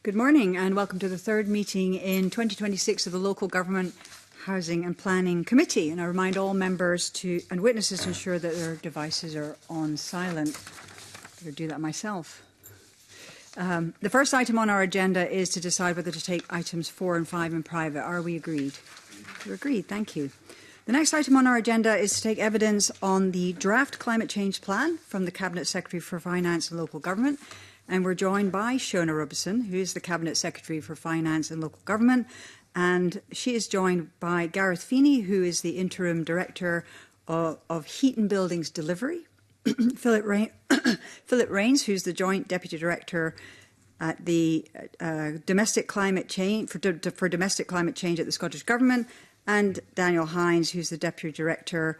Good morning and welcome to the third meeting in 2026 of the Local Government Housing and Planning Committee. And I remind all members and witnesses to ensure that their devices are on silent. I better do that myself. The first item on our agenda is to decide whether to take items 4 and 5 in private. Are we agreed? We're agreed, thank you. The next item on our agenda is to take evidence on the draft climate change plan from the Cabinet Secretary for Finance and Local Government. And we're joined by Shona Robeson, who is the Cabinet Secretary for Finance and Local Government. And she is joined by Gareth Feeney, who is the Interim Director of Heat and Buildings Delivery. Philip Rains, who's the Joint Deputy Director at the Domestic Climate Change for Domestic Climate Change at the Scottish Government, and Daniel Hines, who's the Deputy Director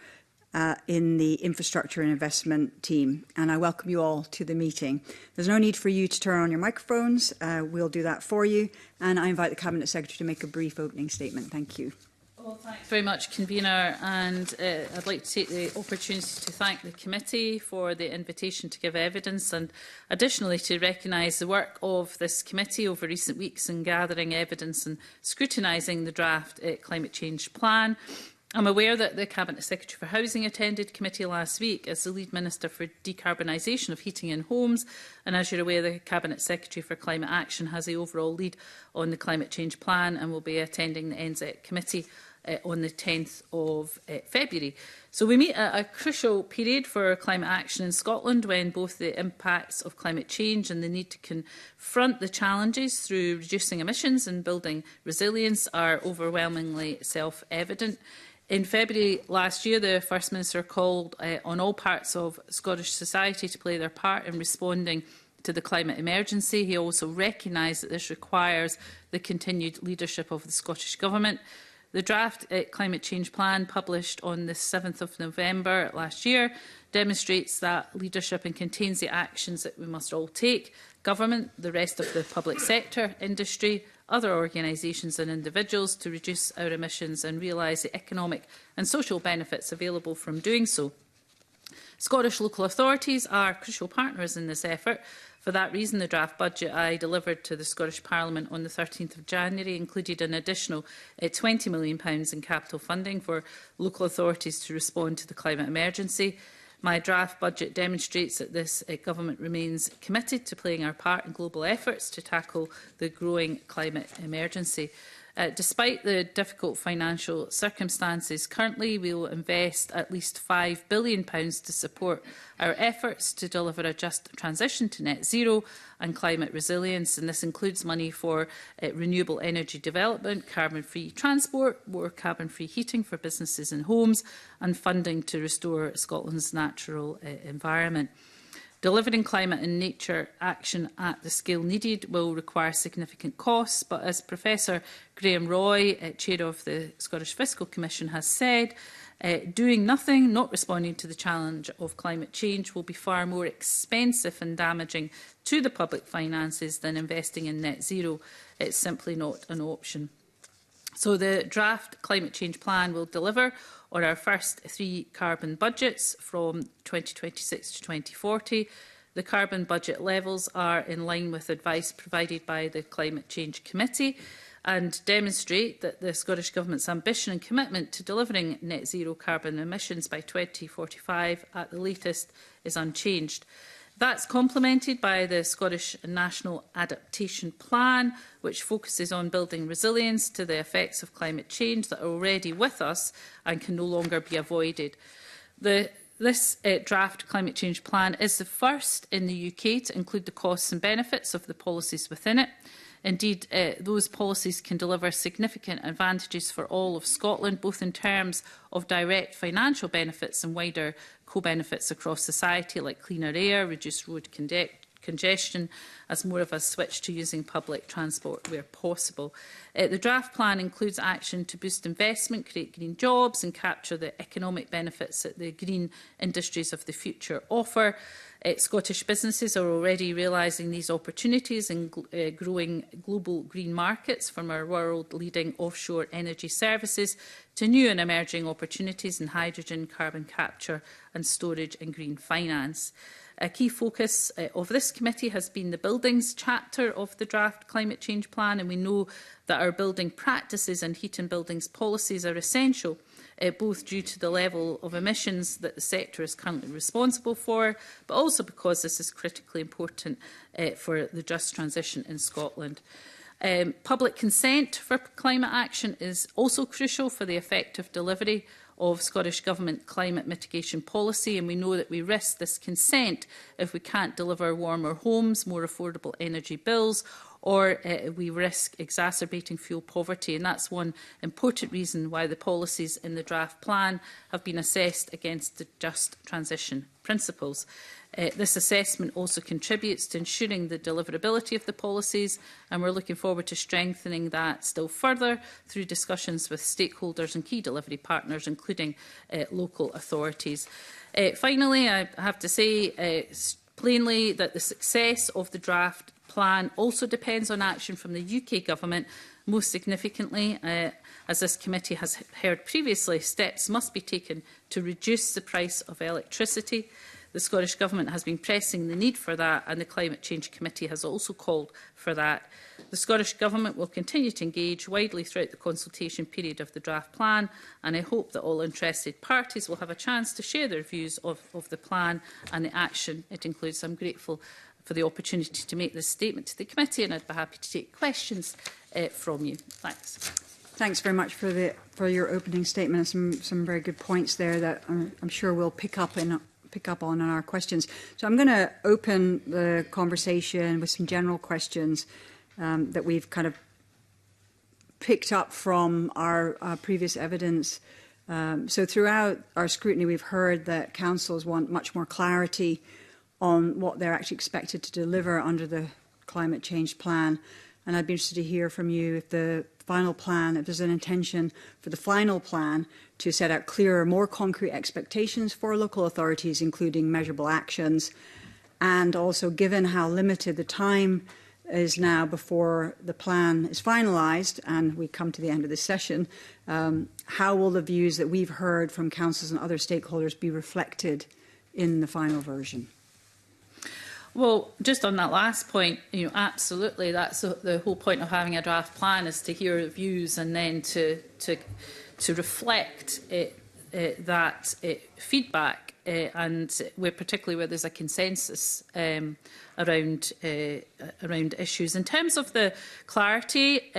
in the Infrastructure and Investment team. And I welcome you all to the meeting. There's no need for you to turn on your microphones. We'll do that for you. And I invite the Cabinet Secretary to make a brief opening statement. Thank you. Well, thanks very much, Convener, and I'd like to take the opportunity to thank the committee for the invitation to give evidence and additionally to recognise the work of this committee over recent weeks in gathering evidence and scrutinising the draft climate change plan. I'm aware that the Cabinet Secretary for Housing attended committee last week as the lead Minister for Decarbonisation of Heating in Homes, and as you're aware, the Cabinet Secretary for Climate Action has the overall lead on the climate change plan and will be attending the NZEC committee on the 10th of February. So we meet at a crucial period for climate action in Scotland when both the impacts of climate change and the need to confront the challenges through reducing emissions and building resilience are overwhelmingly self-evident. In February last year, the First Minister called on all parts of Scottish society to play their part in responding to the climate emergency. He also recognised that this requires the continued leadership of the Scottish Government. The draft climate change plan, published on the 7th of November last year, demonstrates that leadership and contains the actions that we must all take. Government, the rest of the public sector, industry, other organisations and individuals to reduce our emissions and realise the economic and social benefits available from doing so. Scottish local authorities are crucial partners in this effort. For that reason, the draft budget I delivered to the Scottish Parliament on the 13th of January included an additional £20 million in capital funding for local authorities to respond to the climate emergency. My draft budget demonstrates that this government remains committed to playing our part in global efforts to tackle the growing climate emergency. Despite the difficult financial circumstances currently, we will invest at least £5 billion to support our efforts to deliver a just transition to net zero and climate resilience. And this includes money for renewable energy development, carbon-free transport, more carbon-free heating for businesses and homes, and funding to restore Scotland's natural environment. Delivering climate and nature action at the scale needed will require significant costs, but as Professor Graham Roy, Chair of the Scottish Fiscal Commission, has said, doing nothing, not responding to the challenge of climate change, will be far more expensive and damaging to the public finances than investing in net zero. It's simply not an option. So the draft climate change plan will deliver on our first 3 carbon budgets from 2026 to 2040. The carbon budget levels are in line with advice provided by the Climate Change Committee and demonstrate that the Scottish Government's ambition and commitment to delivering net zero carbon emissions by 2045 at the latest is unchanged. That's complemented by the Scottish National Adaptation Plan, which focuses on building resilience to the effects of climate change that are already with us and can no longer be avoided. This draft climate change plan is the first in the UK to include the costs and benefits of the policies within it. Indeed, those policies can deliver significant advantages for all of Scotland, both in terms of direct financial benefits and wider co-benefits across society, like cleaner air, reduced road congestion, as more of us switch to using public transport where possible. The draft plan includes action to boost investment, create green jobs and capture the economic benefits that the green industries of the future offer. Scottish businesses are already realising these opportunities in growing global green markets, from our world-leading offshore energy services to new and emerging opportunities in hydrogen, carbon capture and storage and green finance. A key focus of this committee has been the buildings chapter of the draft climate change plan, and we know that our building practices and heat and buildings policies are essential, both due to the level of emissions that the sector is currently responsible for, but also because this is critically important for the just transition in Scotland. Public consent for climate action is also crucial for the effective delivery of Scottish Government climate mitigation policy, and we know that we risk this consent if we can't deliver warmer homes, more affordable energy bills, or we risk exacerbating fuel poverty. And that's one important reason why the policies in the draft plan have been assessed against the just transition principles. This assessment also contributes to ensuring the deliverability of the policies, and we're looking forward to strengthening that still further through discussions with stakeholders and key delivery partners, including local authorities. Finally, I have to say plainly that the success of the draft plan also depends on action from the UK Government. Most significantly, as this committee has heard previously, steps must be taken to reduce the price of electricity. The Scottish Government has been pressing the need for that, and the Climate Change Committee has also called for that. The Scottish Government will continue to engage widely throughout the consultation period of the draft plan, and I hope that all interested parties will have a chance to share their views of the plan and the action it includes. I'm grateful for the opportunity to make this statement to the committee, and I'd be happy to take questions from you. Thanks. Thanks very much for your opening statement. Some very good points there that I'm sure we'll pick up on our questions. So I'm going to open the conversation with some general questions that we've kind of picked up from our previous evidence. So throughout our scrutiny, we've heard that councils want much more clarity on what they're actually expected to deliver under the climate change plan. And I'd be interested to hear from you if the final plan, if there's an intention for the final plan to set out clearer, more concrete expectations for local authorities, including measurable actions, and also given how limited the time is now before the plan is finalised and we come to the end of this session, how will the views that we've heard from councils and other stakeholders be reflected in the final version? Well, just on that last point, absolutely, that's the whole point of having a draft plan, is to hear views and then to reflect that feedback, and particularly where there's a consensus around issues. In terms of the clarity,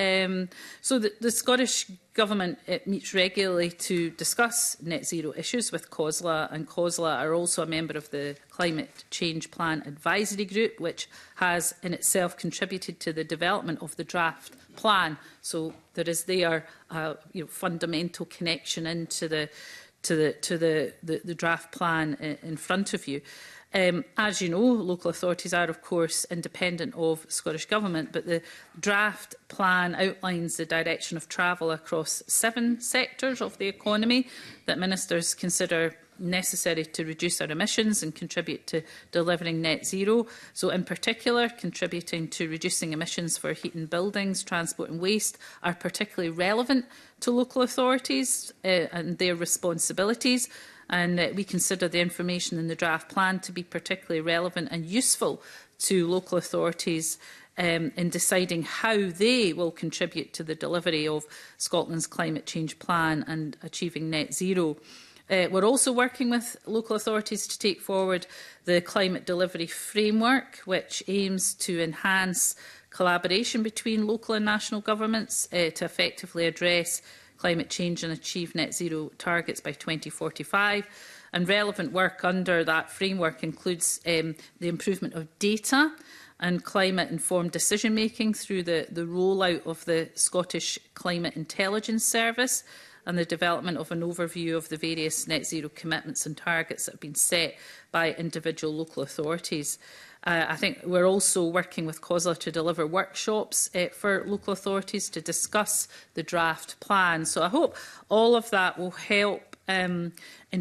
so the Scottish Government meets regularly to discuss net zero issues with COSLA, and COSLA are also a member of the Climate Change Plan Advisory Group, which has in itself contributed to the development of the draft plan. So there is there fundamental connection into the draft plan in front of you. As you know, local authorities are, of course, independent of Scottish Government, but the draft plan outlines the direction of travel across 7 sectors of the economy that ministers consider necessary to reduce our emissions and contribute to delivering net zero. So in particular, contributing to reducing emissions for heat and buildings, transport and waste are particularly relevant to local authorities and their responsibilities. And we consider the information in the draft plan to be particularly relevant and useful to local authorities in deciding how they will contribute to the delivery of Scotland's climate change plan and achieving net zero. We're also working with local authorities to take forward the Climate Delivery Framework, which aims to enhance collaboration between local and national governments to effectively address climate change and achieve net zero targets by 2045. And relevant work under that framework includes the improvement of data and climate-informed decision-making through the rollout of the Scottish Climate Intelligence Service and the development of an overview of the various net zero commitments and targets that have been set by individual local authorities. I think we're also working with COSLA to deliver workshops for local authorities to discuss the draft plan. So I hope all of that will help in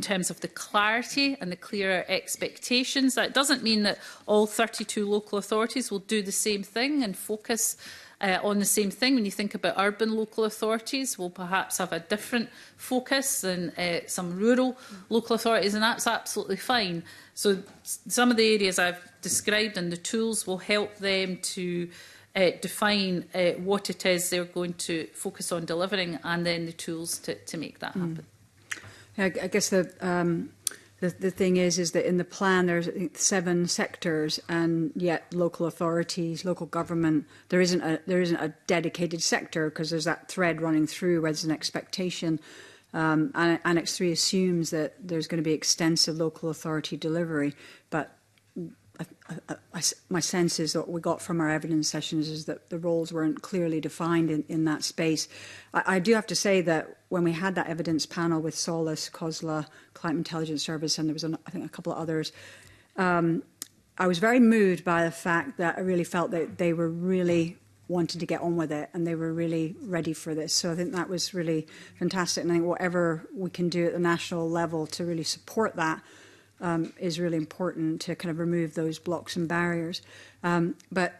terms of the clarity and the clearer expectations. That doesn't mean that all 32 local authorities will do the same thing and focus on the same thing. When you think about urban local authorities, will perhaps have a different focus than some rural local authorities, and that's absolutely fine. So some of the areas I've described and the tools will help them to define what it is they're going to focus on delivering, and then the tools to make that happen. I guess the thing is that in the plan there's 7 sectors, and yet local authorities, local government, there isn't a dedicated sector, because there's that thread running through where there's an expectation. And Annex 3 assumes that there's going to be extensive local authority delivery, but my sense is that what we got from our evidence sessions is that the roles weren't clearly defined in that space. I do have to say that when we had that evidence panel with Solus, COSLA, Climate Intelligence Service, and there was, I think, a couple of others, I was very moved by the fact that I really felt that they were really wanting to get on with it, and they were really ready for this. So I think that was really fantastic, and I think whatever we can do at the national level to really support that is really important, to kind of remove those blocks and barriers. But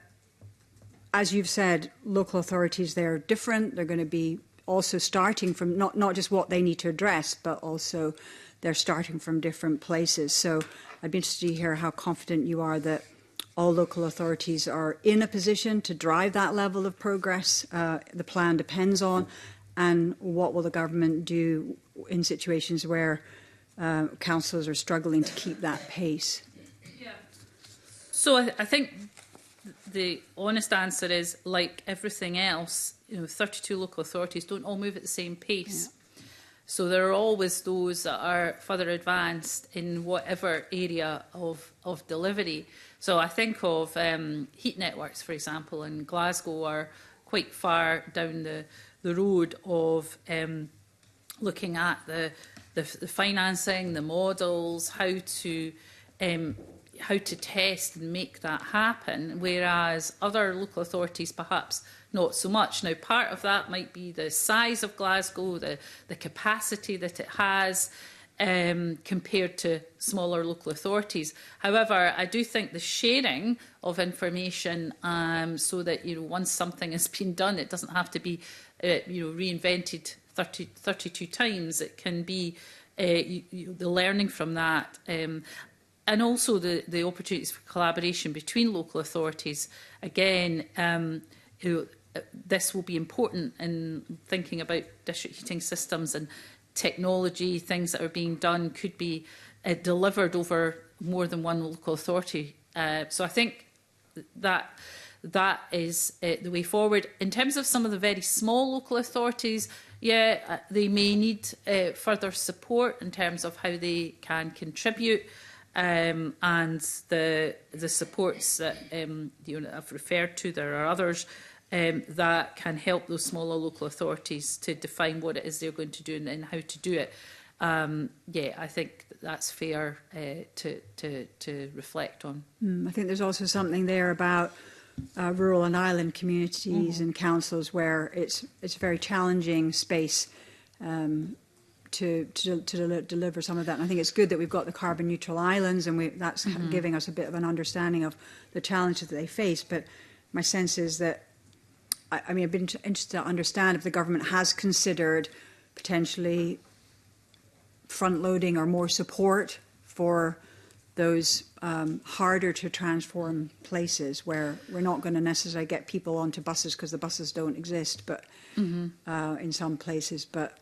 as you've said, local authorities, they're different. They're going to be also starting from not just what they need to address, but also they're starting from different places. So I'd be interested to hear how confident you are that all local authorities are in a position to drive that level of progress the plan depends on, and what will the government do in situations where councils are struggling to keep that pace? Yeah. So I think the honest answer is, like everything else, 32 local authorities don't all move at the same pace. Yeah. So there are always those that are further advanced in whatever area of delivery. So I think of heat networks, for example, in Glasgow are quite far down the road of looking at the financing, the models, how to test and make that happen, whereas other local authorities perhaps not so much. Now, part of that might be the size of Glasgow, the capacity that it has compared to smaller local authorities. However, I do think the sharing of information so that, once something has been done, it doesn't have to be reinvented 32 times. It can be the learning from that, and also the opportunities for collaboration between local authorities. Again, this will be important in thinking about district heating systems, and technology. Things that are being done could be delivered over more than one local authority. So I think that is the way forward. In terms of some of the very small local authorities, they may need further support in terms of how they can contribute, and the supports that I've referred to. There are others that can help those smaller local authorities to define what it is they're going to do and how to do it. I think that's fair to reflect on. I think there's also something there about rural and island communities and councils where it's a very challenging space to deliver some of that. And I think it's good that we've got the carbon neutral islands, and that's giving us a bit of an understanding of the challenges that they face. But my sense is that, I've been interested to understand if the government has considered potentially front-loading or more support for those harder to transform places where we're not going to necessarily get people onto buses because the buses don't exist, but in some places. But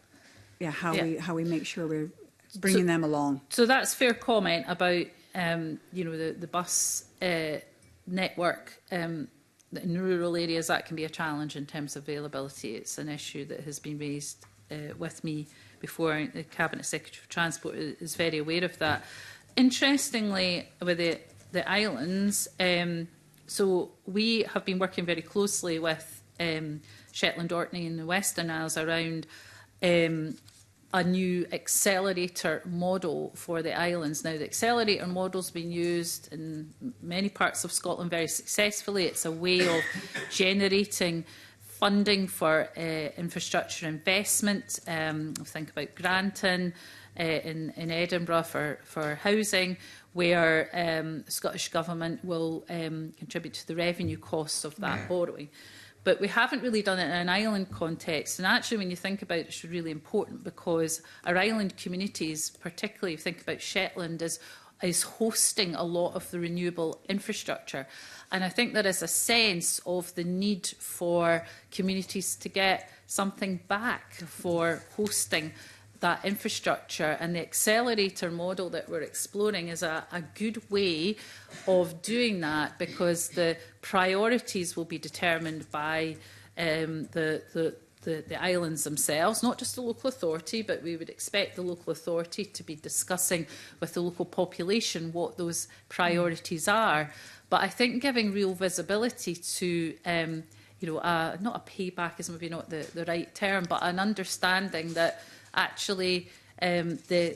how we make sure we're bringing them along. So that's fair comment about the bus network. In rural areas, that can be a challenge in terms of availability. It's an issue that has been raised with me before. The Cabinet Secretary for Transport is very aware of that. Interestingly, with the islands, so we have been working very closely with Shetland, Orkney and the Western Isles around a new accelerator model for the islands. Now, the accelerator model has been used in many parts of Scotland very successfully. It's a way of generating funding for infrastructure investment. Think about Granton, in Edinburgh for housing, where the Scottish Government will contribute to the revenue costs of that borrowing. But we haven't really done it in an island context. And actually, when you think about it, it's really important because our island communities, particularly if you think about Shetland, is hosting a lot of the renewable infrastructure. And I think there is a sense of the need for communities to get something back for hosting that infrastructure, and the accelerator model that we're exploring is a good way of doing that, because the priorities will be determined by the islands themselves, not just the local authority, but we would expect the local authority to be discussing with the local population what those priorities are. But I think giving real visibility to not a payback is maybe not the right term, but an understanding that actually there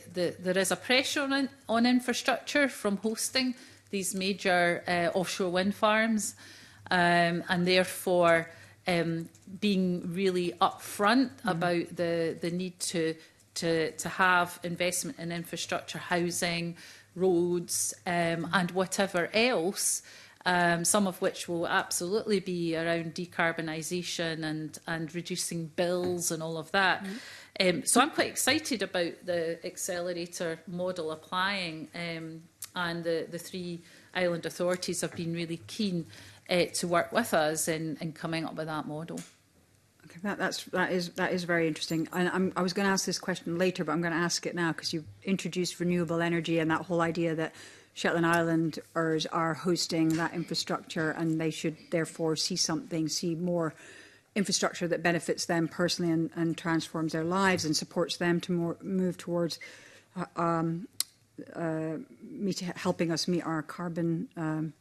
is a pressure on infrastructure from hosting these major offshore wind farms, and therefore being really upfront about the need to have investment in infrastructure, housing, roads, and whatever else. Some of which will absolutely be around decarbonisation and reducing bills and all of that. So I'm quite excited about the accelerator model applying, and the three island authorities have been really keen to work with us in coming up with that model. Okay, that is very interesting. And I was going to ask this question later, but I'm going to ask it now because you introduced renewable energy and that whole idea that Shetland Islanders are hosting that infrastructure, and they should therefore see more infrastructure that benefits them personally and transforms their lives and supports them to move towards helping us meet our carbon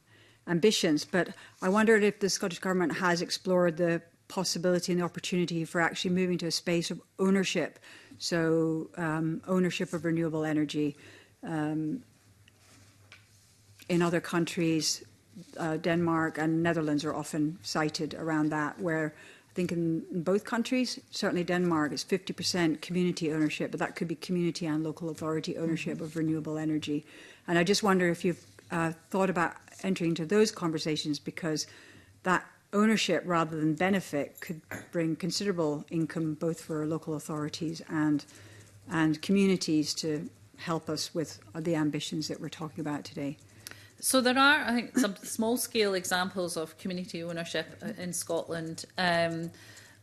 ambitions. But I wondered if the Scottish Government has explored the possibility and the opportunity for actually moving to a space of ownership, so ownership of renewable energy. In other countries, Denmark and Netherlands are often cited around that, where I think in both countries, certainly Denmark, it's 50% community ownership, but that could be community and local authority ownership of renewable energy. And I just wonder if you've thought about entering into those conversations, because that ownership rather than benefit could bring considerable income both for local authorities and communities to help us with the ambitions that we're talking about today. So there are, I think, some small-scale examples of community ownership in Scotland, and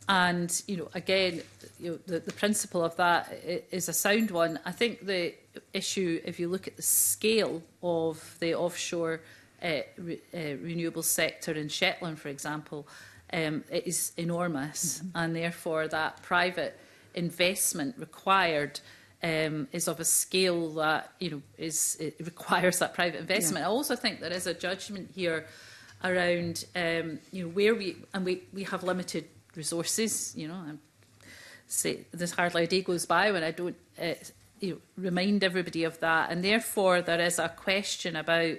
again, the principle of that is a sound one. I think the issue, if you look at the scale of the offshore renewable sector in Shetland, for example, it is enormous, and therefore that private investment required is of a scale that it requires that private investment. I also think there is a judgment here around where we have limited resources. I say there's hardly a day goes by when I don't remind everybody of that, and therefore there is a question about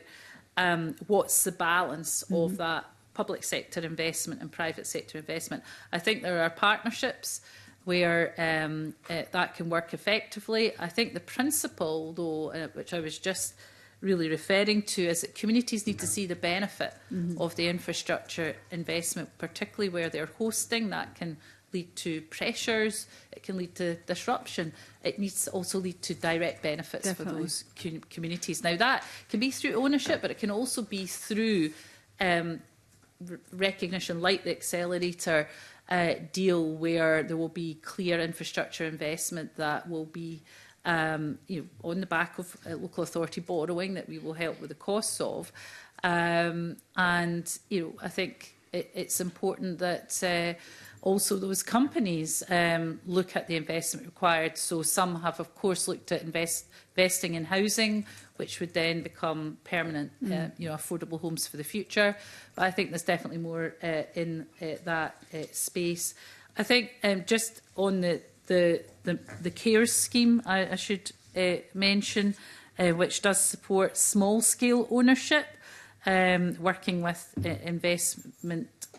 what's the balance of that public sector investment and private sector investment. I think there are partnerships where that can work effectively. I think the principle, though, which I was just really referring to, is that communities need to see the benefit of the infrastructure investment, particularly where they're hosting. That can lead to pressures, it can lead to disruption. It needs to also lead to direct benefits for those communities. Now, that can be through ownership, but it can also be through recognition, like the accelerator deal, where there will be clear infrastructure investment that will be on the back of local authority borrowing that we will help with the costs of. And I think it's important that also those companies look at the investment required. So some have, of course, looked at investing in housing, which would then become permanent, affordable homes for the future. But I think there's definitely more in that space. I think just on the CARES scheme, I should mention, which does support small-scale ownership, working with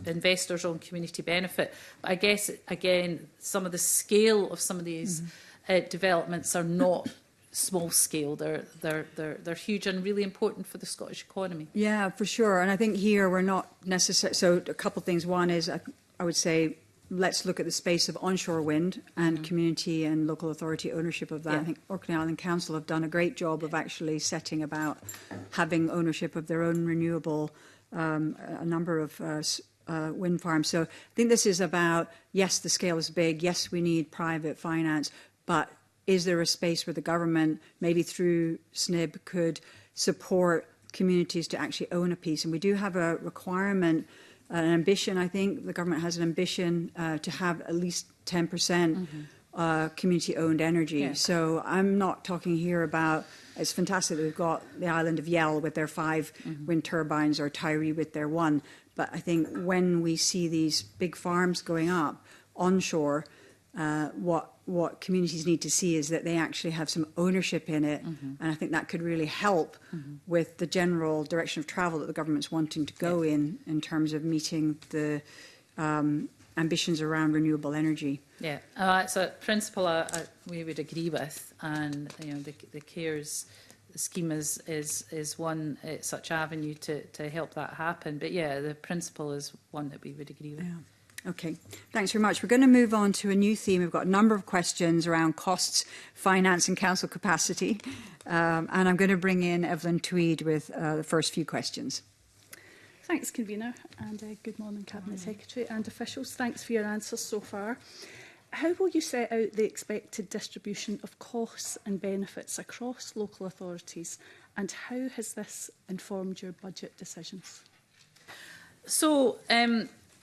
investors on community benefit. But I guess, again, some of the scale of some of these developments are not small scale. They're huge and really important for the Scottish economy. Yeah, for sure. And I think here we're not necessarily. So a couple of things. One is I would say let's look at the space of onshore wind and community and local authority ownership of that. Yeah. I think Orkney Island Council have done a great job of actually setting about having ownership of their own renewable, a number of wind farms. So I think this is about, yes, the scale is big. Yes, we need private finance, but is there a space where the government, maybe through SNIB, could support communities to actually own a piece? And we do have a requirement, an ambition, I think. The government has an ambition to have at least 10% community-owned energy. Yeah. So I'm not talking here about, it's fantastic that we've got the island of Yell with their 5 wind turbines or Tyree with their 1. But I think when we see these big farms going up onshore, what communities need to see is that they actually have some ownership in it. And I think that could really help with the general direction of travel that the government's wanting to go in terms of meeting the ambitions around renewable energy. Yeah, it's a principle we would agree with, and the CARES scheme is one such avenue to help that happen. But yeah, the principle is one that we would agree with. Yeah. Okay, thanks very much. We're going to move on to a new theme. We've got a number of questions around costs, finance and council capacity. And I'm going to bring in Evelyn Tweed with the first few questions. Thanks, Convener, and good morning, Cabinet Secretary and officials. Thanks for your answers so far. How will you set out the expected distribution of costs and benefits across local authorities, and how has this informed your budget decisions? So,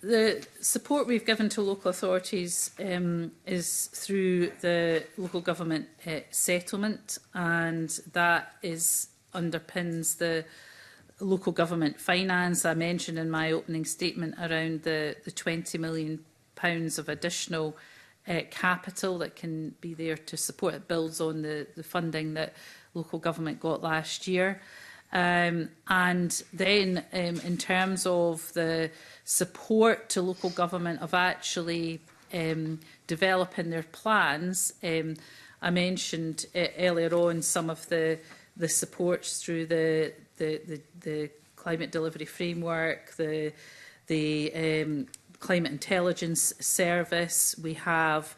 the support we've given to local authorities is through the local government settlement, and that underpins the local government finance. I mentioned in my opening statement around the £20 million of additional capital that can be there to support. It builds on the funding that local government got last year. And then in terms of the support to local government of actually developing their plans, I mentioned earlier on some of the supports through the climate delivery framework, the climate intelligence service. We have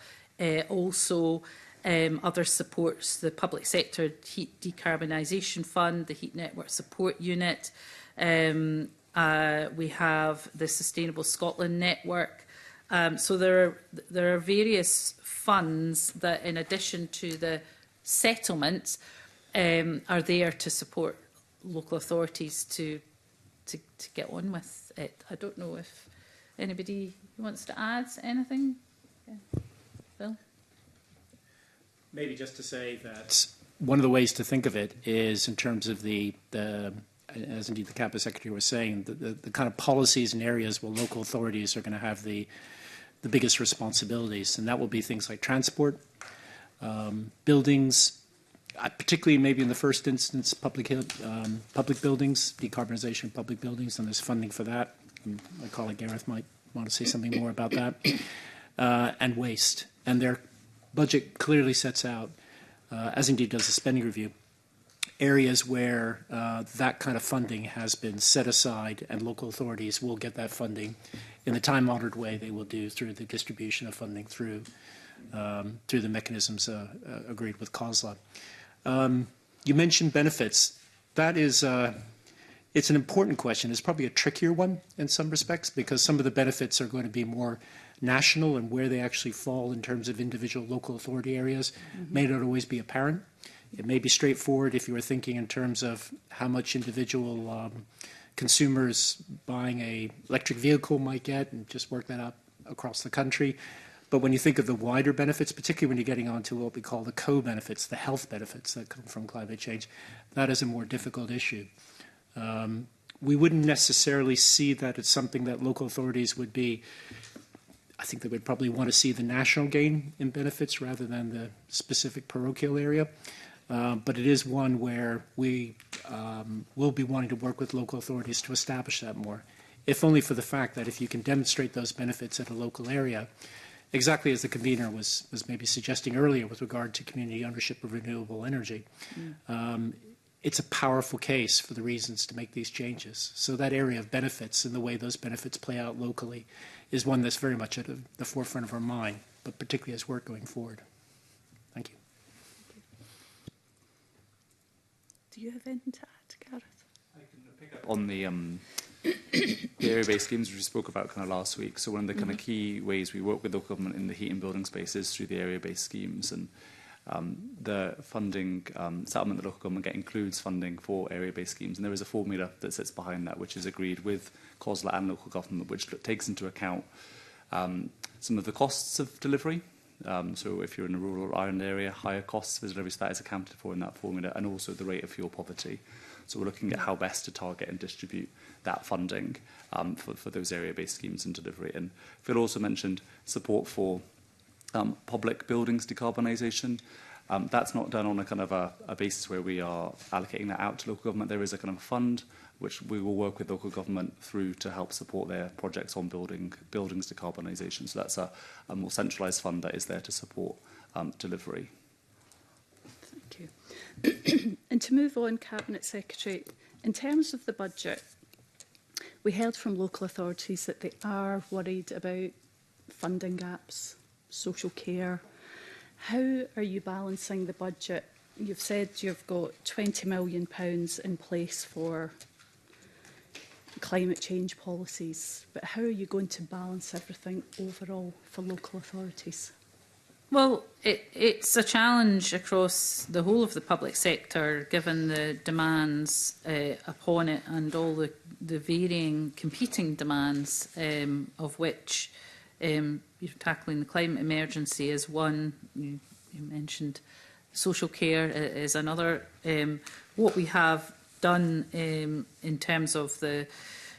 also other supports, the public sector heat decarbonisation fund, the heat network support unit. We have the Sustainable Scotland network. So there are various funds that, in addition to the settlements, are there to support local authorities to get on with it. I don't know if anybody wants to add anything. Yeah. Bill? Maybe just to say that one of the ways to think of it is in terms of the as indeed the Cabinet Secretary was saying, the kind of policies and areas where local authorities are going to have the biggest responsibilities, and that will be things like transport, buildings, particularly maybe in the first instance, public buildings, decarbonisation of public buildings, and there's funding for that. And my colleague Gareth might want to say something more about that, and waste. And their budget clearly sets out, as indeed does the spending review, areas where that kind of funding has been set aside, and local authorities will get that funding in the time-honoured way they will do through the distribution of funding through the mechanisms agreed with COSLA. You mentioned benefits. That is, it's an important question. It's probably a trickier one in some respects, because some of the benefits are going to be more national, and where they actually fall in terms of individual local authority areas may not always be apparent. It may be straightforward if you were thinking in terms of how much individual consumers buying an electric vehicle might get, and just work that up across the country. But when you think of the wider benefits, particularly when you're getting onto what we call the co-benefits, the health benefits that come from climate change, that is a more difficult issue. We wouldn't necessarily see that as something that local authorities would be. I think they would probably want to see the national gain in benefits rather than the specific parochial area. But it is one where we will be wanting to work with local authorities to establish that more, if only for the fact that if you can demonstrate those benefits at a local area, exactly as the convener was maybe suggesting earlier with regard to community ownership of renewable energy. It's a powerful case for the reasons to make these changes. So that area of benefits and the way those benefits play out locally is one that's very much at the forefront of our mind, but particularly as work going forward. Thank you. Do you have anything to add, Gareth? I can pick up on the area-based schemes which we spoke about kind of last week. So one of the kind of key ways we work with local government in the heat and building space is through the area-based schemes, and the funding settlement that local government get includes funding for area-based schemes, and there is a formula that sits behind that which is agreed with COSLA and local government, which takes into account some of the costs of delivery. So if you're in a rural island area, higher costs for delivery, so that is accounted for in that formula, and also the rate of fuel poverty. So we're looking at how best to target and distribute that funding for those area-based schemes and delivery. And Phil also mentioned support for public buildings decarbonisation. That's not done on a kind of a basis where we are allocating that out to local government. There is a kind of fund which we will work with local government through to help support their projects on buildings decarbonisation. So that's a more centralised fund that is there to support delivery. Thank you. And to move on, Cabinet Secretary, in terms of the budget, we heard from local authorities that they are worried about funding gaps, social care. How are you balancing the budget? You've said you've got £20 million in place for climate change policies, but how are you going to balance everything overall for local authorities? Well, it's a challenge across the whole of the public sector, given the demands upon it and all the varying competing demands, of which tackling the climate emergency is one. You mentioned social care is another. What we have done in terms of the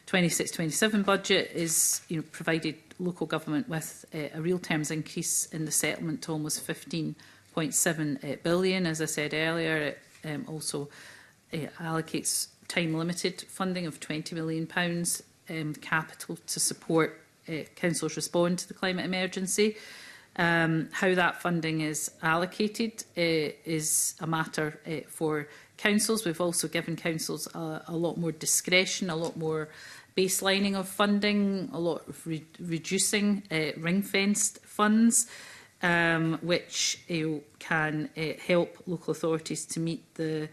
26-27 budget is provided local government with a real terms increase in the settlement to almost 15.7 billion. As I said earlier, it also allocates time-limited funding of £20 million capital to support councils respond to the climate emergency. How that funding is allocated is a matter for councils. We've also given councils a lot more discretion, a lot more baselining of funding, a lot of reducing ring-fenced funds, which can help local authorities to meet the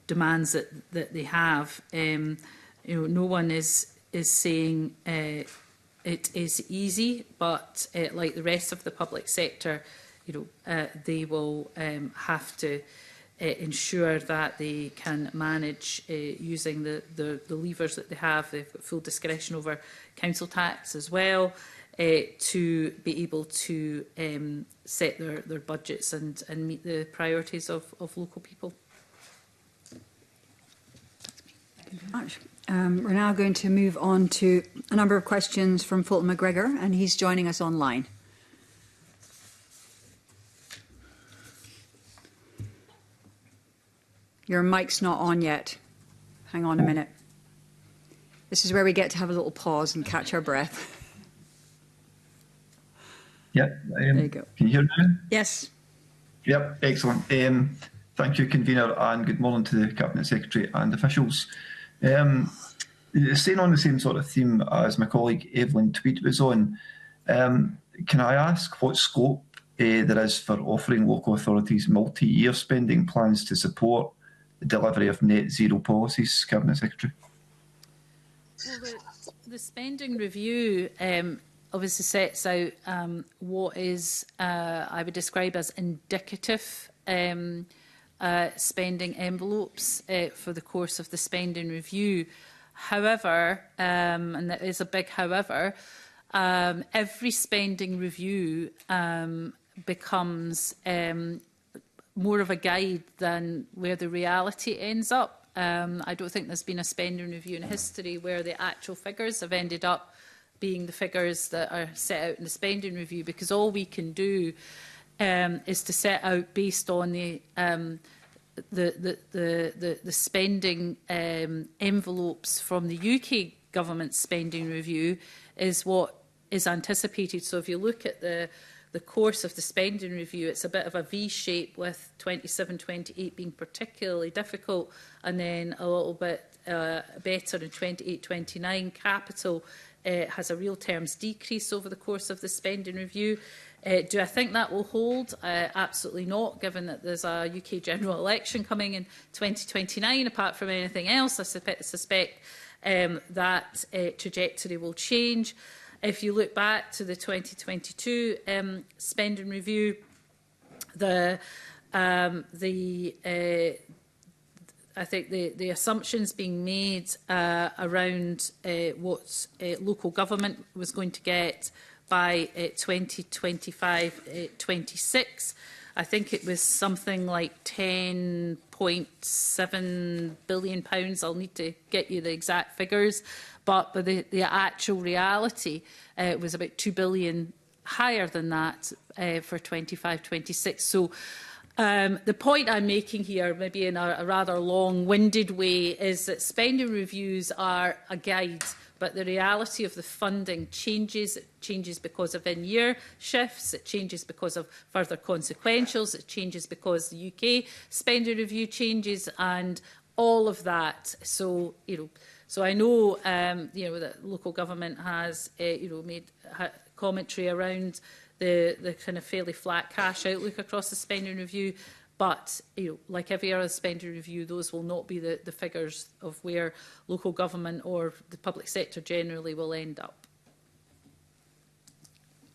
demands that they have. No one is saying it is easy, but like the rest of the public sector, they will have to ensure that they can manage using the levers that they have. They've got full discretion over council tax as well, to be able to set their budgets and meet the priorities of local people. Thank you very much. We're now going to move on to a number of questions from Fulton McGregor, and he's joining us online. Your mic's not on yet. Hang on a minute. This is where we get to have a little pause and catch our breath. Yeah. There you go. Can you hear me? Yes. Yep, excellent. Thank you, Convener, and good morning to the Cabinet Secretary and officials. Staying on the same sort of theme as my colleague Evelyn Tweed was on, can I ask what scope there is for offering local authorities multi-year spending plans to support the delivery of net zero policies, Cabinet Secretary? Well, the spending review obviously sets out what is, I would describe as indicative spending envelopes for the course of the spending review. However, and there is a big however, every spending review becomes more of a guide than where the reality ends up. I don't think there's been a spending review in history where the actual figures have ended up being the figures that are set out in the spending review, because all we can do is to set out based on the spending envelopes from the UK government spending review is what is anticipated. So if you look at the course of the spending review, it's a bit of a V shape, with 27-28 being particularly difficult, and then a little bit better in 28-29. Capital has a real terms decrease over the course of the spending review. Do I think that will hold? Absolutely not, given that there's a UK general election coming in 2029. Apart from anything else, I suspect that trajectory will change. If you look back to the 2022 spending review, I think the assumptions being made around what local government was going to get by 2025-26, I think it was something like £10.7 billion. I'll need to get you the exact figures, but the actual reality was about £2 billion higher than that for 25-26. So the point I'm making here, maybe in a rather long-winded way, is that spending reviews are a guide, but the reality of the funding changes. It changes because of in-year shifts, it changes because of further consequentials, it changes because the UK spending review changes, and all of that. So, so I know, that local government has, made commentary around the kind of fairly flat cash outlook across the spending review. But, like every other spending review, those will not be the figures of where local government or the public sector generally will end up.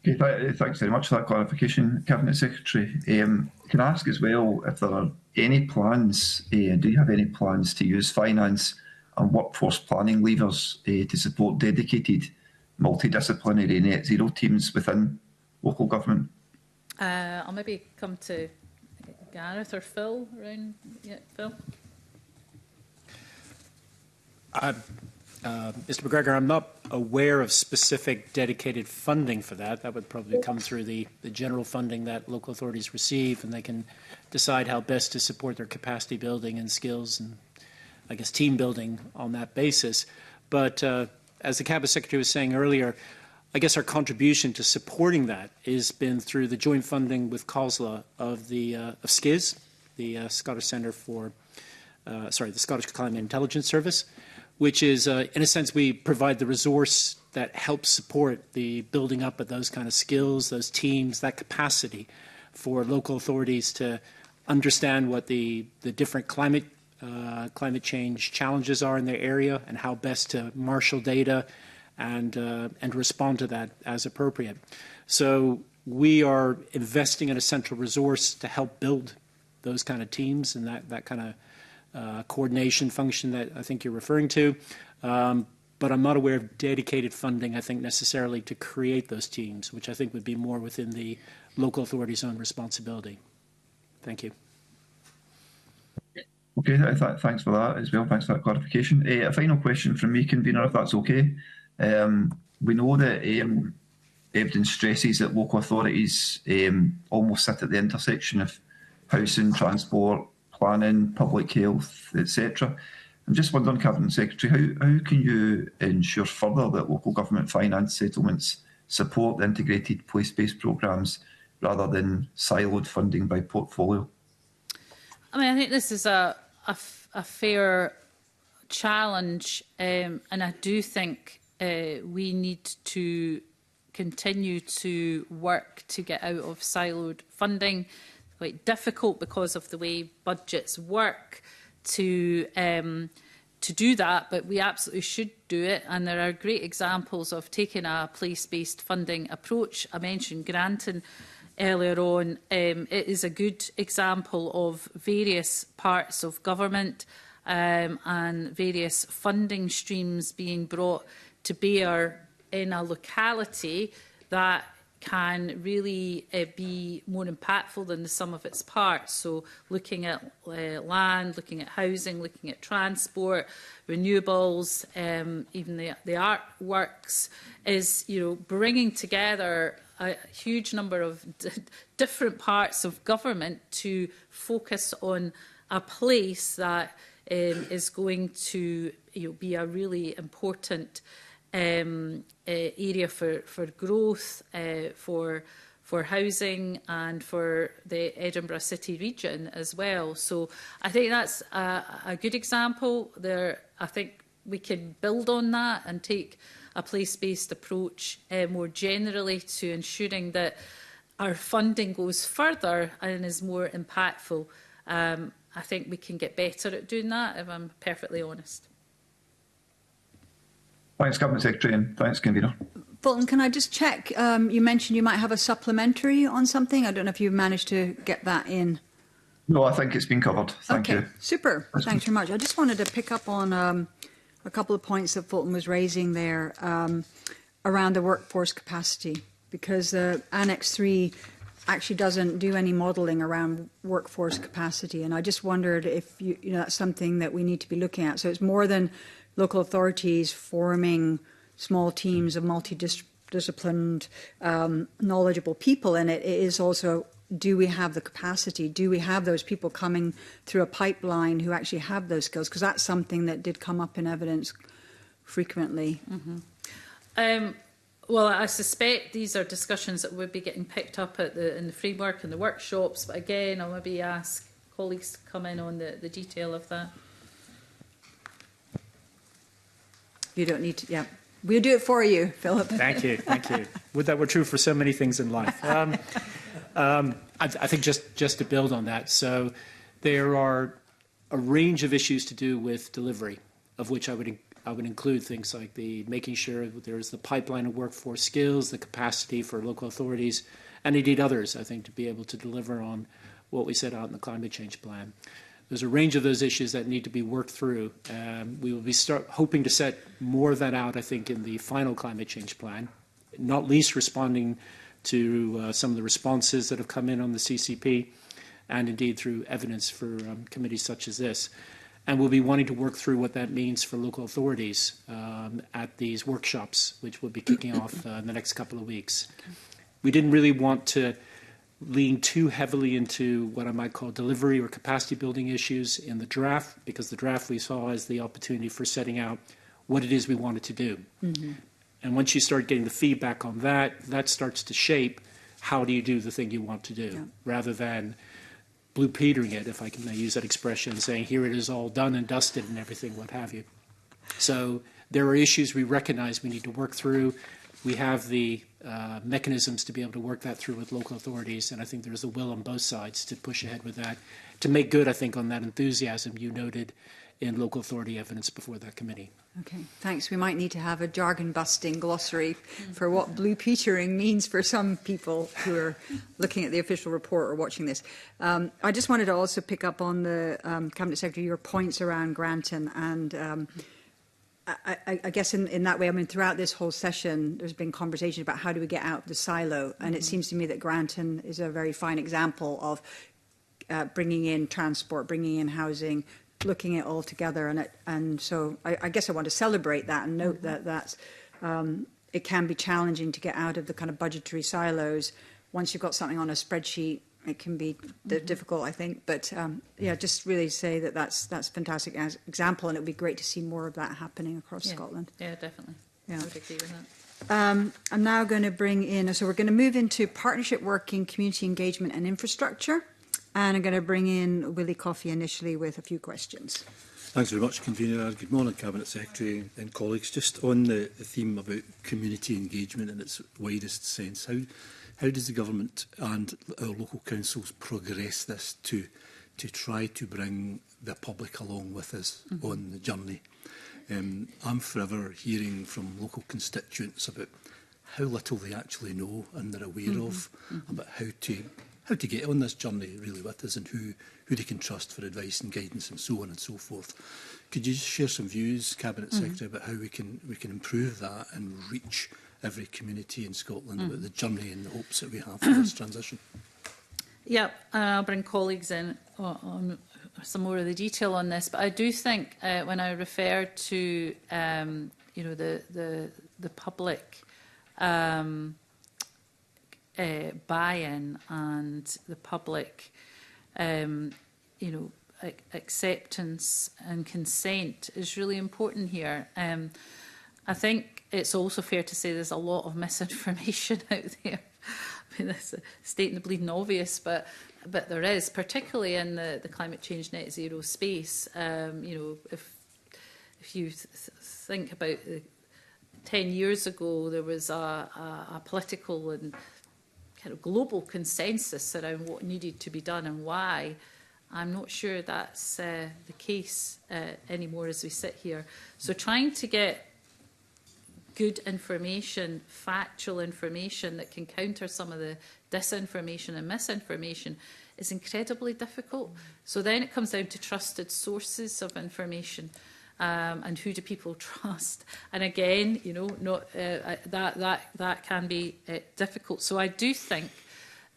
Okay, thanks very much for that clarification, Cabinet Secretary. Can I ask as well if there are any plans, do you have any plans to use finance and workforce planning levers to support dedicated multidisciplinary net zero teams within local government? I'll maybe come to Gareth or Phil around. Yeah, Phil. Mr McGregor, I'm not aware of specific dedicated funding for that. That would probably come through the general funding that local authorities receive, and they can decide how best to support their capacity building and skills and, I guess, team building on that basis. But as the Cabinet Secretary was saying earlier, I guess our contribution to supporting that has been through the joint funding with COSLA of the of SCIS, the Scottish Centre for, the Scottish Climate Intelligence Service, which is, in a sense, we provide the resource that helps support the building up of those kind of skills, those teams, that capacity for local authorities to understand what the different climate change challenges are in their area and how best to marshal data and respond to that as appropriate. So we are investing in a central resource to help build those kind of teams and that kind of coordination function that I think you're referring to. But I'm not aware of dedicated funding, I think, necessarily to create those teams, which I think would be more within the local authority's own responsibility. Thank you. Okay, thanks for that as well. Thanks for that clarification. A final question from me, Convener, if that's okay. We know that evidence stresses that local authorities almost sit at the intersection of housing, transport, planning, public health, etc. I'm just wondering, Cabinet Secretary, how can you ensure further that local government finance settlements support the integrated place-based programmes rather than siloed funding by portfolio? I mean, I think this is a fair challenge, and I do think we need to continue to work to get out of siloed funding. It's quite difficult because of the way budgets work to do that, but we absolutely should do it. And there are great examples of taking a place-based funding approach. I mentioned Granton earlier on. It is a good example of various parts of government and various funding streams being brought to bear in a locality that can really be more impactful than the sum of its parts. So looking at land, looking at housing, looking at transport, renewables, even the artworks, is bringing together a huge number of different parts of government to focus on a place that is going to be a really important area for growth, for housing and for the Edinburgh City region as well. So I think that's a good example. I think we can build on that and take a place-based approach more generally to ensuring that our funding goes further and is more impactful. I think we can get better at doing that, if I'm perfectly honest. Thanks, Cabinet Secretary, and thanks, Convener. Fulton, can I just check? You mentioned you might have a supplementary on something. I don't know if you managed to get that in. No, I think it's been covered. Thank you. Super. Thanks very much. I just wanted to pick up on a couple of points that Fulton was raising there around the workforce capacity, because Annex 3 actually doesn't do any modelling around workforce capacity, and I just wondered if that's something that we need to be looking at. So it's more than local authorities forming small teams of multidisciplined, knowledgeable people in it. It is also, do we have the capacity? Do we have those people coming through a pipeline who actually have those skills? Because that's something that did come up in evidence frequently. Well, I suspect these are discussions that would be getting picked up in the framework and the workshops. But again, I'll maybe ask colleagues to come in on the detail of that. You don't need to, yeah. We'll do it for you, Philip. Thank you, thank you. Would that were true for so many things in life. I think just to build on that, so there are a range of issues to do with delivery, of which I would include things like making sure that there's the pipeline of workforce skills, the capacity for local authorities, and indeed others, I think, to be able to deliver on what we set out in the climate change plan. There's a range of those issues that need to be worked through. We will be hoping to set more of that out, I think, in the final climate change plan, not least responding to some of the responses that have come in on the CCP, and indeed through evidence for committees such as this. And we'll be wanting to work through what that means for local authorities at these workshops, which will be kicking off in the next couple of weeks. We didn't really want to lean too heavily into what I might call delivery or capacity building issues in the draft, because the draft we saw as the opportunity for setting out what it is we wanted to do. Mm-hmm. And once you start getting the feedback on that, that starts to shape how do you do the thing you want to do, rather than blue petering it, if I can use that expression, saying here it is all done and dusted and everything, what have you. So there are issues we recognize we need to work through. We have the mechanisms to be able to work that through with local authorities, and I think there's a will on both sides to push ahead with that, to make good, I think, on that enthusiasm you noted in local authority evidence before that committee. Okay, thanks. We might need to have a jargon-busting glossary for what blue petering means for some people who are looking at the official report or watching this. I just wanted to also pick up on the Cabinet Secretary, your points around Granton, and I guess in that way, I mean, throughout this whole session, there's been conversation about how do we get out of the silo, and it seems to me that Granton is a very fine example of bringing in transport, bringing in housing, looking at it all together, and so I guess I want to celebrate that and note that it can be challenging to get out of the kind of budgetary silos. Once you've got something on a spreadsheet, it can be difficult, I think. But yeah, just really say that that's a fantastic example, and it would be great to see more of that happening across Scotland. Yeah, definitely. Yeah. I would agree with that. I'm now going to bring in, so we're going to move into partnership working, community engagement and infrastructure. And I'm going to bring in Willie Coffey initially with a few questions. Thanks very much, Convener. Good morning, Cabinet Secretary and colleagues. Just on the theme about community engagement in its widest sense, how does the Government and our local councils progress this to try to bring the public along with us on the journey? I'm forever hearing from local constituents about how little they actually know and they're aware of, about how to get on this journey really with us, and who they can trust for advice and guidance and so on and so forth. Could you just share some views, Cabinet Secretary, about how we can improve that and reach every community in Scotland about the journey and the hopes that we have for this transition? Yeah, I'll bring colleagues in on some more of the detail on this, but I do think when I refer to the public buy-in and the public, acceptance and consent is really important here. I think it's also fair to say there's a lot of misinformation out there. I mean, that's stating the bleeding obvious, but there is, particularly in the climate change net zero space. You know, if you think about 10 years ago, there was a political and kind of global consensus around what needed to be done and why. I'm not sure that's the case anymore as we sit here. So trying to get good information, factual information that can counter some of the disinformation and misinformation is incredibly difficult. So then it comes down to trusted sources of information. And who do people trust? And again, you know, not that can be difficult. So I do think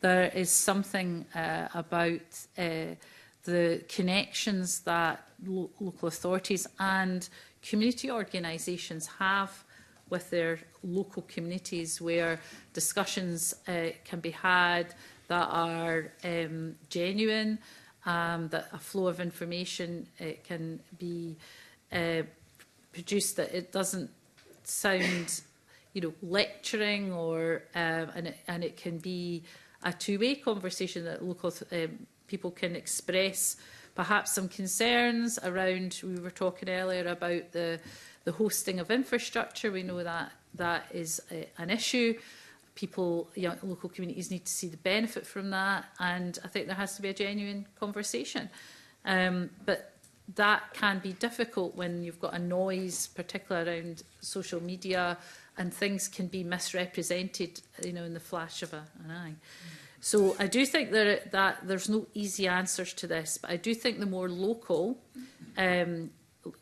there is something about the connections that local authorities and community organisations have with their local communities, where discussions can be had that are genuine, that a flow of information can be produced, that it doesn't sound, you know, lecturing, or and it can be a two-way conversation that local people can express perhaps some concerns around. We were talking earlier about the hosting of infrastructure. We know that that is an issue. People, young local communities, need to see the benefit from that, and I think there has to be a genuine conversation. But that can be difficult when you've got a noise, particularly around social media, and things can be misrepresented, you know, in the flash of an eye. So I do think that there's no easy answers to this, but I do think the more local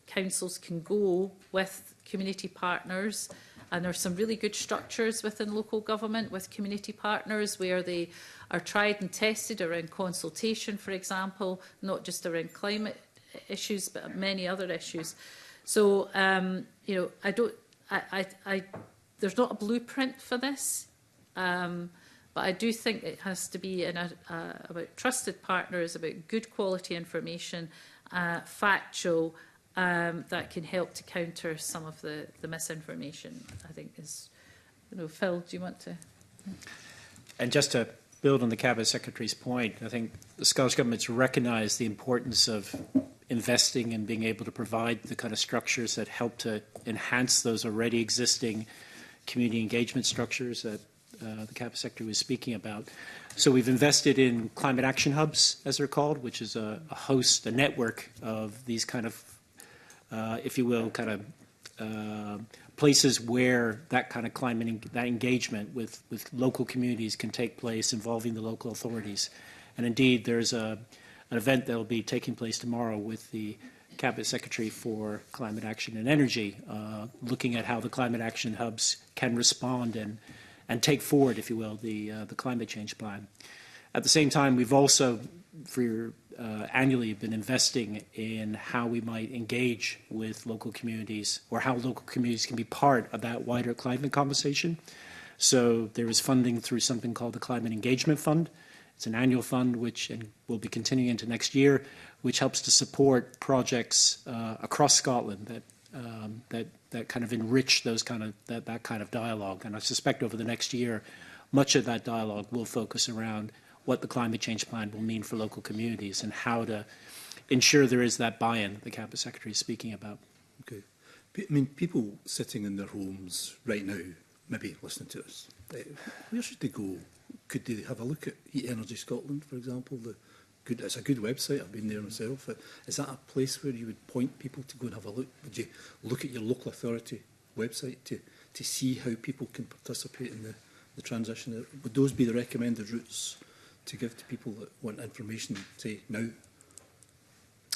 councils can go with community partners, and there are some really good structures within local government with community partners where they are tried and tested around consultation, for example, not just around climate issues, but many other issues. So, you know, there's not a blueprint for this, but I do think it has to be about trusted partners, about good quality information, factual, that can help to counter some of the misinformation, I think is, you know. Phil, do you want to? And just to build on the Cabinet Secretary's point, I think the Scottish Government's recognised the importance of investing and being able to provide the kind of structures that help to enhance those already existing community engagement structures that the Cabinet Secretary was speaking about. So we've invested in climate action hubs, as they're called, which is a network of these kind of, if you will, kind of places where that kind of that engagement with local communities can take place, involving the local authorities. And indeed, there's an event that will be taking place tomorrow with the Cabinet Secretary for Climate Action and Energy, looking at how the climate action hubs can respond and take forward, if you will, the climate change plan. At the same time, we've also, annually, been investing in how we might engage with local communities, or how local communities can be part of that wider climate conversation. So there is funding through something called the Climate Engagement Fund. It's an annual fund which will be continuing into next year, which helps to support projects across Scotland that kind of enrich those that kind of dialogue. And I suspect over the next year, much of that dialogue will focus around what the climate change plan will mean for local communities and how to ensure there is that buy-in the Cabinet Secretary is speaking about. Okay. I mean, people sitting in their homes right now, maybe listening to us, where should they go? Could they have a look at Heat Energy Scotland, for example? It's a good website. I've been there myself. Is that a place where you would point people to go and have a look? Would you look at your local authority website to see how people can participate in the transition? Would those be the recommended routes to give to people that want information, say, now?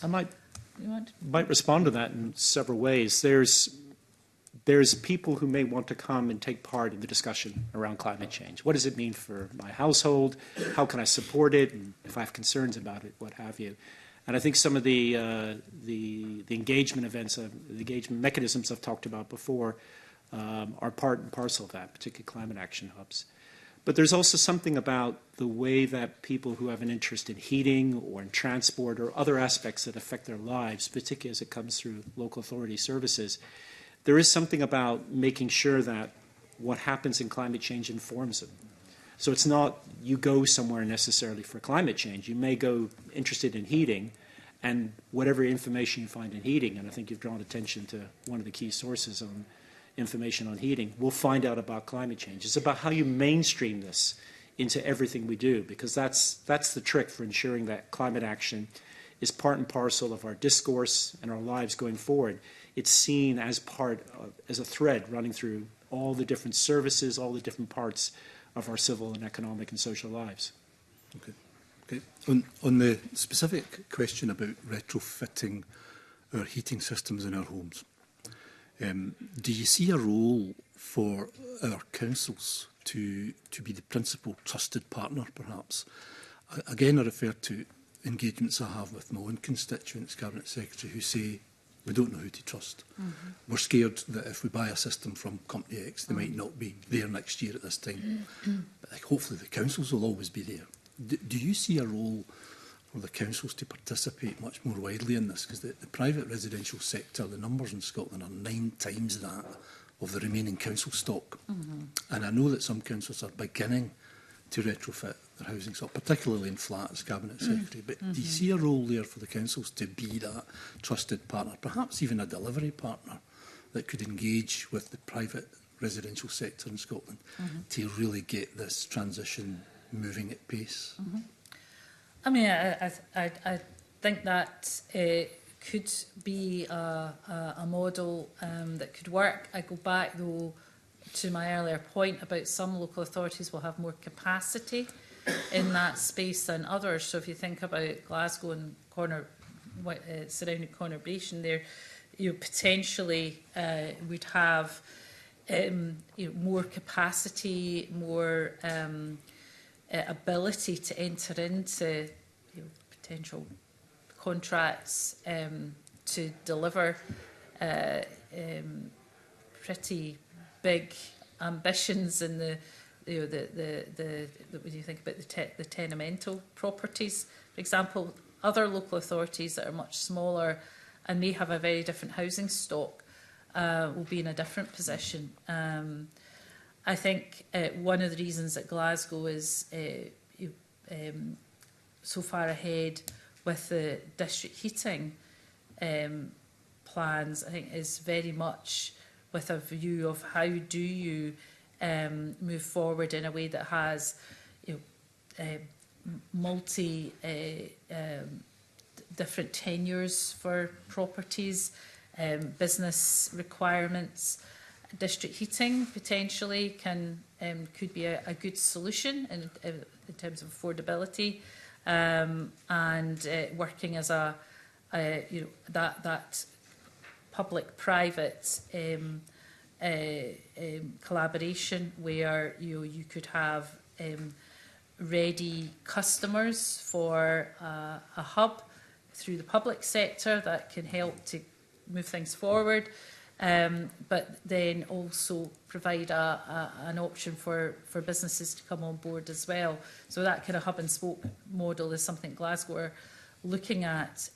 I might respond to that in several ways. There's people who may want to come and take part in the discussion around climate change. What does it mean for my household? How can I support it? And if I have concerns about it, what have you? And I think some of the engagement events, the engagement mechanisms I've talked about before, are part and parcel of that, particularly climate action hubs. But there's also something about the way that people who have an interest in heating or in transport or other aspects that affect their lives, particularly as it comes through local authority services, there is something about making sure that what happens in climate change informs them. So it's not you go somewhere necessarily for climate change. You may go interested in heating, and whatever information you find in heating, and I think you've drawn attention to one of the key sources on information on heating, we'll find out about climate change. It's about how you mainstream this into everything we do, because that's the trick for ensuring that climate action is part and parcel of our discourse and our lives going forward. It's seen as as a thread running through all the different services, all the different parts of our civil and economic and social lives. Okay. Okay. On the specific question about retrofitting our heating systems in our homes, do you see a role for our councils to be the principal trusted partner, perhaps? Again, I refer to engagements I have with my own constituents, Cabinet Secretary, who say, we don't know who to trust. Mm-hmm. We're scared that if we buy a system from Company X, they might not be there next year at this time. Mm-hmm. But hopefully the councils will always be there. Do you see a role for the councils to participate much more widely in this? Because the private residential sector, the numbers in Scotland are 9 times that of the remaining council stock. Mm-hmm. And I know that some councils are beginning to retrofit their housing stock, particularly in flats, Cabinet Secretary. But do you see a role there for the councils to be that trusted partner, perhaps even a delivery partner that could engage with the private residential sector in Scotland to really get this transition moving at pace? I mean, I think that could be a model that could work. I go back, though, to my earlier point about some local authorities will have more capacity in that space than others. So if you think about Glasgow and surrounding conurbation there, you potentially would have more capacity, more ability to enter into potential contracts to deliver pretty big ambitions in the when you think about the tenemental properties, for example. Other local authorities that are much smaller and may have a very different housing stock will be in a different position. I think one of the reasons that Glasgow is so far ahead with the district heating plans, I think, is very much with a view of how do you move forward in a way that has multi different tenures for properties, business requirements. District heating potentially could be a good solution in terms of affordability, and working as that public-private collaboration where you could have ready customers for a hub through the public sector that can help to move things forward, but then also provide an option for businesses to come on board as well. So that kind of hub and spoke model is something Glasgow are looking at.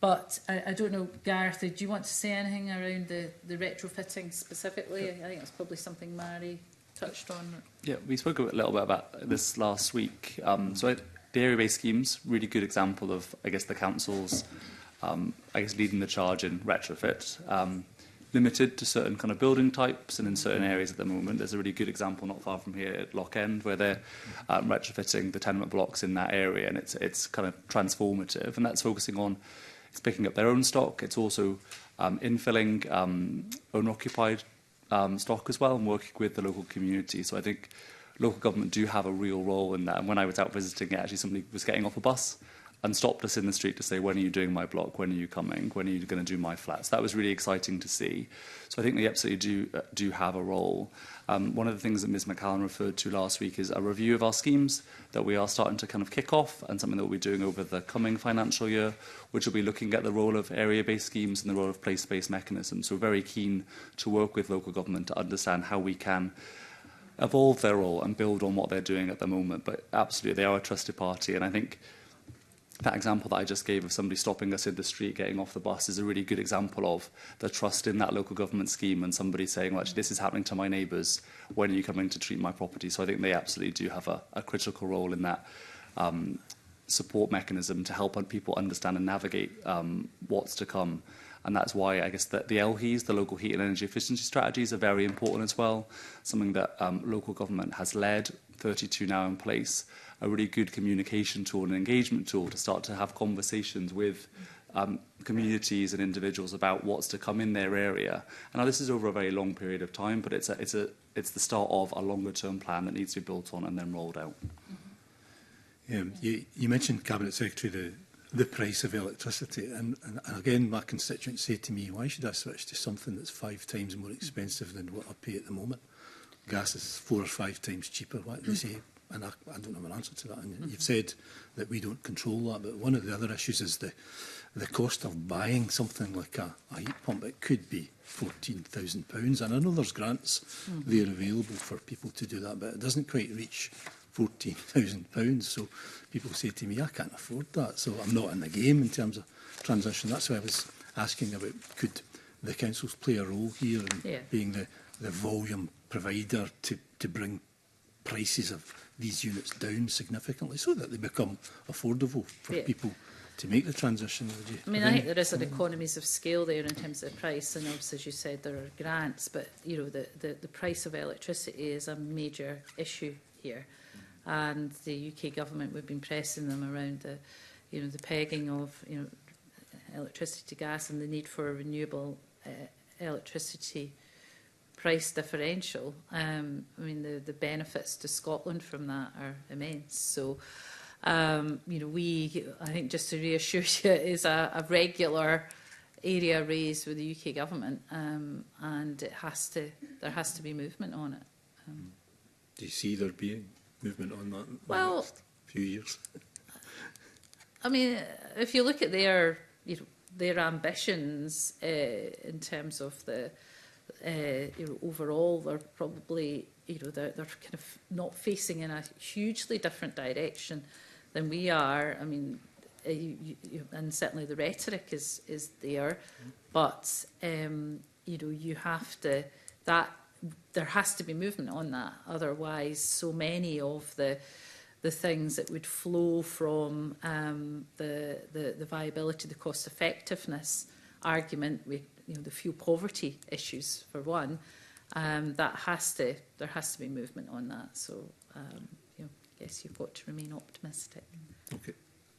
But I don't know, Gareth, do you want to say anything around the retrofitting specifically? I think it's probably something Mary touched on. Yeah, we spoke a little bit about this last week. So the area-based schemes, really good example of, I guess, the councils, leading the charge in retrofit. Limited to certain kind of building types and in certain areas at the moment. There's a really good example not far from here at Loch End where they're retrofitting the tenement blocks in that area, and it's kind of transformative. And that's focusing on, it's picking up their own stock. It's also infilling owner-occupied stock as well and working with the local community. So I think local government do have a real role in that. And when I was out visiting, actually somebody was getting off a bus and stopped us in the street to say, when are you doing my block? When are you coming? When are you going to do my flats? That was really exciting to see. So I think they absolutely do have a role. One of the things that Ms McCallum referred to last week is a review of our schemes that we are starting to kind of kick off, and something that we'll be doing over the coming financial year, which will be looking at the role of area-based schemes and the role of place-based mechanisms. So we're very keen to work with local government to understand how we can evolve their role and build on what they're doing at the moment. But absolutely, they are a trusted party, and I think that example that I just gave of somebody stopping us in the street, getting off the bus, is a really good example of the trust in that local government scheme and somebody saying, well, actually, this is happening to my neighbours. When are you coming to treat my property? So I think they absolutely do have a critical role in that support mechanism to help people understand and navigate what's to come. And that's why I guess that the LHEs, the local heat and energy efficiency strategies, are very important as well. Something that local government has led, 32 now in place, a really good communication tool and engagement tool to start to have conversations with communities and individuals about what's to come in their area. And now this is over a very long period of time, but it's the start of a longer term plan that needs to be built on and then rolled out. You mentioned, Cabinet Secretary, the price of electricity, and again, my constituents say to me, why should I switch to something that's 5 times more expensive than what I pay at the moment? Gas is 4 or 5 times cheaper. What do they say? And I don't have an answer to that. And you've said that we don't control that, but one of the other issues is the cost of buying something like a heat pump. It could be £14,000, and I know there's grants there available for people to do that, but it doesn't quite reach £14,000. So people say to me, I can't afford that. So I'm not in the game in terms of transition. That's why I was asking about, could the councils play a role here in being the volume provider to bring prices of these units down significantly so that they become affordable for people to make the transition? Would you I think there is an economies of scale there in terms of the price, and obviously, as you said, there are grants, but you know the price of electricity is a major issue here. And the UK government, we've been pressing them around the pegging of electricity to gas and the need for a renewable electricity price differential. The benefits to Scotland from that are immense. So, I think just to reassure you, it is a regular area raised with the UK government, and there has to be movement on it. Do you see there being movement on that in the next few years? If you look at their ambitions in terms of the overall, they're probably they're kind of not facing in a hugely different direction than we are. And certainly the rhetoric is there, but you have to there has to be movement on that. Otherwise, so many of the things that would flow from the viability, the cost effectiveness argument, with the fuel poverty issues for one, there has to be movement on that. So I guess you've got to remain optimistic. Okay,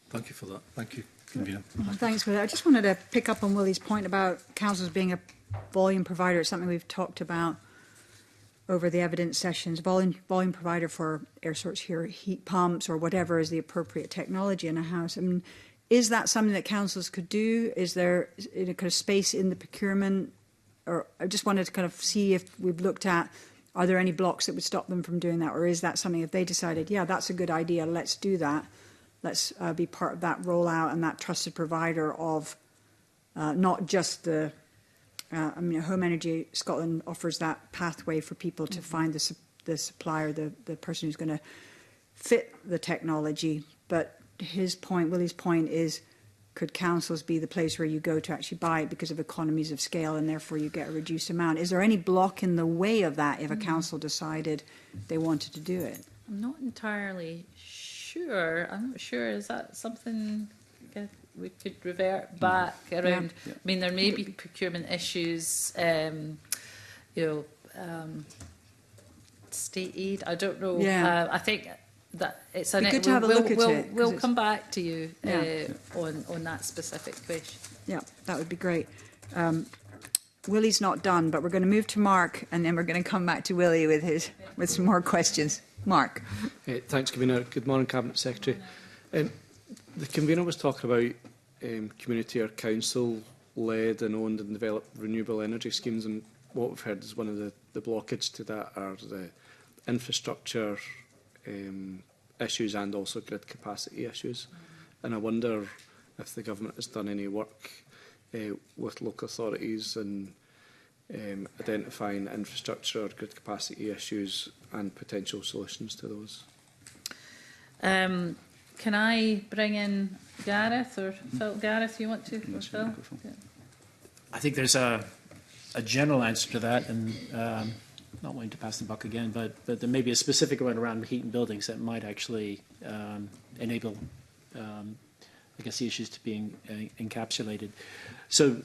thank you for that. Thank you, Convener. Well, thanks for that. I just wanted to pick up on Willie's point about councils being a volume provider. It's something we've talked about over the evidence sessions. Volume provider for air source heat pumps or whatever is the appropriate technology in a house. Is that something that councils could do? Is there kind of space in the procurement? Or I just wanted to kind of see if we've looked at, are there any blocks that would stop them from doing that? Or is that something, if they decided, yeah, that's a good idea, let's do that. Let's be part of that rollout and that trusted provider of not just the, Home Energy Scotland offers that pathway for people to find the supplier, the person who's going to fit the technology. But Willie's point is, could councils be the place where you go to actually buy it because of economies of scale and therefore you get a reduced amount? Is there any block in the way of that if a council decided they wanted to do it? I'm not entirely sure. I'm not sure. Is that something we could revert back around? Yeah. There may be procurement issues, state aid. I don't know. Yeah. I think that it's Be good to have a look at it, We'll come back to you on that specific question. Yeah, that would be great. Willie's not done, but we're going to move to Mark, and then we're going to come back to Willie with some more questions. Mark. Thanks, Convener. Good morning, Cabinet Secretary. The Convener was talking about community or council-led and owned and developed renewable energy schemes, and what we've heard is one of the blockage to that are the infrastructure issues and also grid capacity issues. And I wonder if the government has done any work with local authorities and identifying infrastructure or grid capacity issues and potential solutions to those. can I bring in Gareth or Phil? Gareth, you want to? Or Phil? Yeah. I think there's a general answer to that, and not wanting to pass the buck again, but there may be a specific one around heat and buildings that might actually enable, I guess, the issues to be encapsulated. So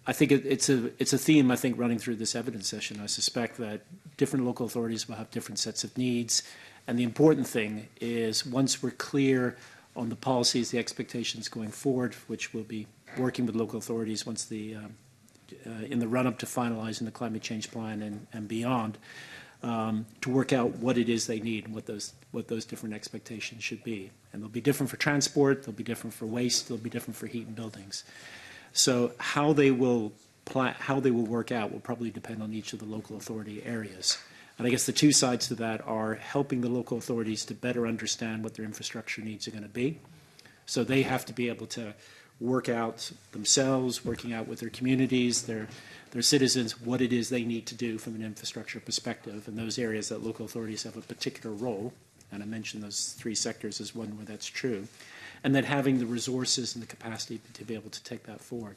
I think it's a theme, I think, running through this evidence session. I suspect that different local authorities will have different sets of needs. And the important thing is once we're clear on the policies, the expectations going forward, which we'll be working with local authorities once in the run-up to finalising the climate change plan and beyond, to work out what it is they need and what those different expectations should be. And they'll be different for transport, they'll be different for waste, they'll be different for heat and buildings. So how they will work out will probably depend on each of the local authority areas. And I guess the two sides to that are helping the local authorities to better understand what their infrastructure needs are going to be. So they have to be able to work out themselves, working out with their communities, their citizens, what it is they need to do from an infrastructure perspective in those areas that local authorities have a particular role. And I mentioned those three sectors as one where that's true. And then having the resources and the capacity to be able to take that forward.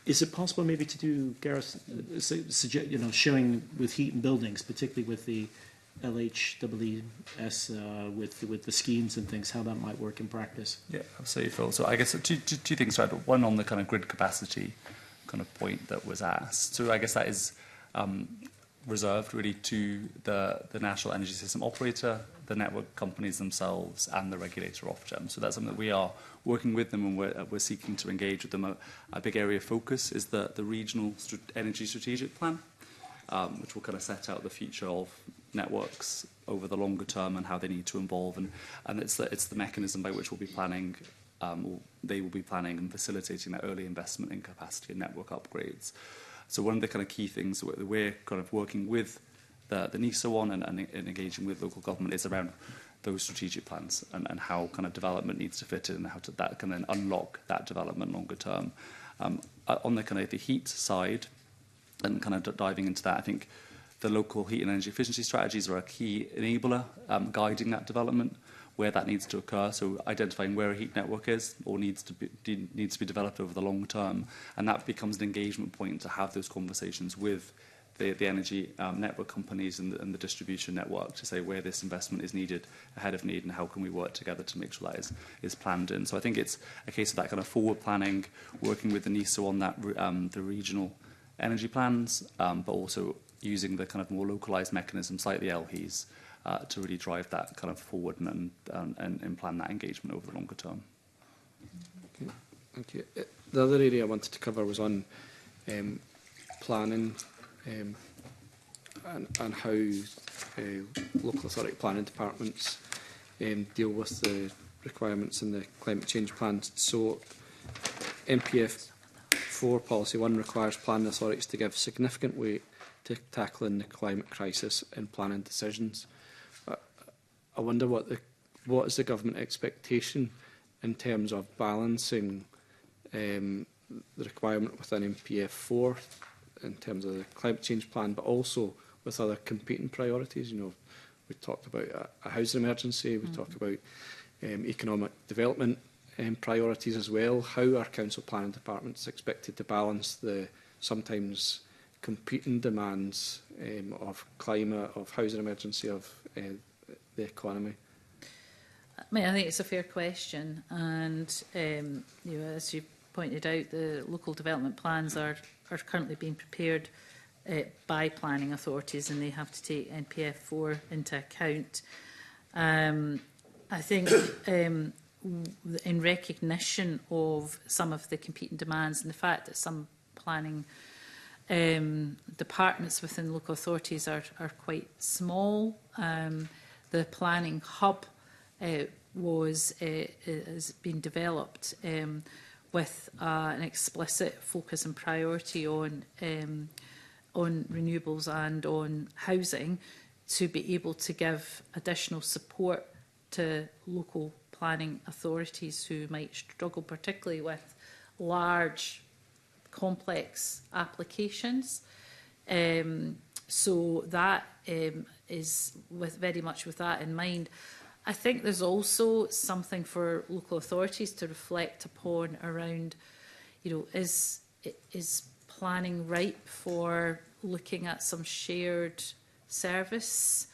Is it possible maybe to do, Gareth, showing with heat and buildings, particularly with the LHWS, with the schemes and things, how that might work in practice? Yeah, absolutely, Phil. So I guess two things, right? One on the kind of grid capacity kind of point that was asked. So I guess that is reserved really to the National Energy System Operator, the network companies themselves, and the regulator Ofgem. So that's something that we are working with them, and we're seeking to engage with them. A big area of focus is the regional energy strategic plan, which will kind of set out the future of networks over the longer term and how they need to evolve, and it's the mechanism by which we'll be planning. They will be planning and facilitating that early investment in capacity and network upgrades. So one of the kind of key things that we're kind of working with the NISO on and engaging with local government is around those strategic plans and how kind of development needs to fit in and how that can then unlock that development longer term. On the kind of the heat side, and kind of diving into that, I think the local heat and energy efficiency strategies are a key enabler guiding that development, where that needs to occur. So identifying where a heat network is or needs to be developed over the long term, and that becomes an engagement point to have those conversations with the energy network companies and the distribution network to say where this investment is needed ahead of need and how can we work together to make sure that is planned in. So I think it's a case of that kind of forward planning, working with the NISO on that the regional energy plans, but also using the kind of more localised mechanisms like the LHEs to really drive that kind of forward and plan that engagement over the longer term. Okay. Thank you. The other area I wanted to cover was on planning and how local authority planning departments deal with the requirements in the climate change plan. So MPF 4 Policy 1 requires planning authorities to give significant weight to tackling the climate crisis in planning decisions. I wonder what is the government expectation in terms of balancing the requirement within MPF 4 in terms of the climate change plan, but also with other competing priorities. You know, we talked about a housing emergency, we talked about economic development priorities as well. How are council planning departments expected to balance the sometimes competing demands of climate, of housing emergency, of the economy? I mean, I think it's a fair question, and you know, as you pointed out, the local development plans are currently being prepared by planning authorities, and they have to take NPF 4 into account. I think in recognition of some of the competing demands and the fact that some planning departments within local authorities are quite small, the planning hub has been developed with an explicit focus and priority on renewables and on housing, to be able to give additional support to local planning authorities who might struggle, particularly with large, complex applications. So that is very much with that in mind. I think there's also something for local authorities to reflect upon around, you know, is planning ripe for looking at some shared service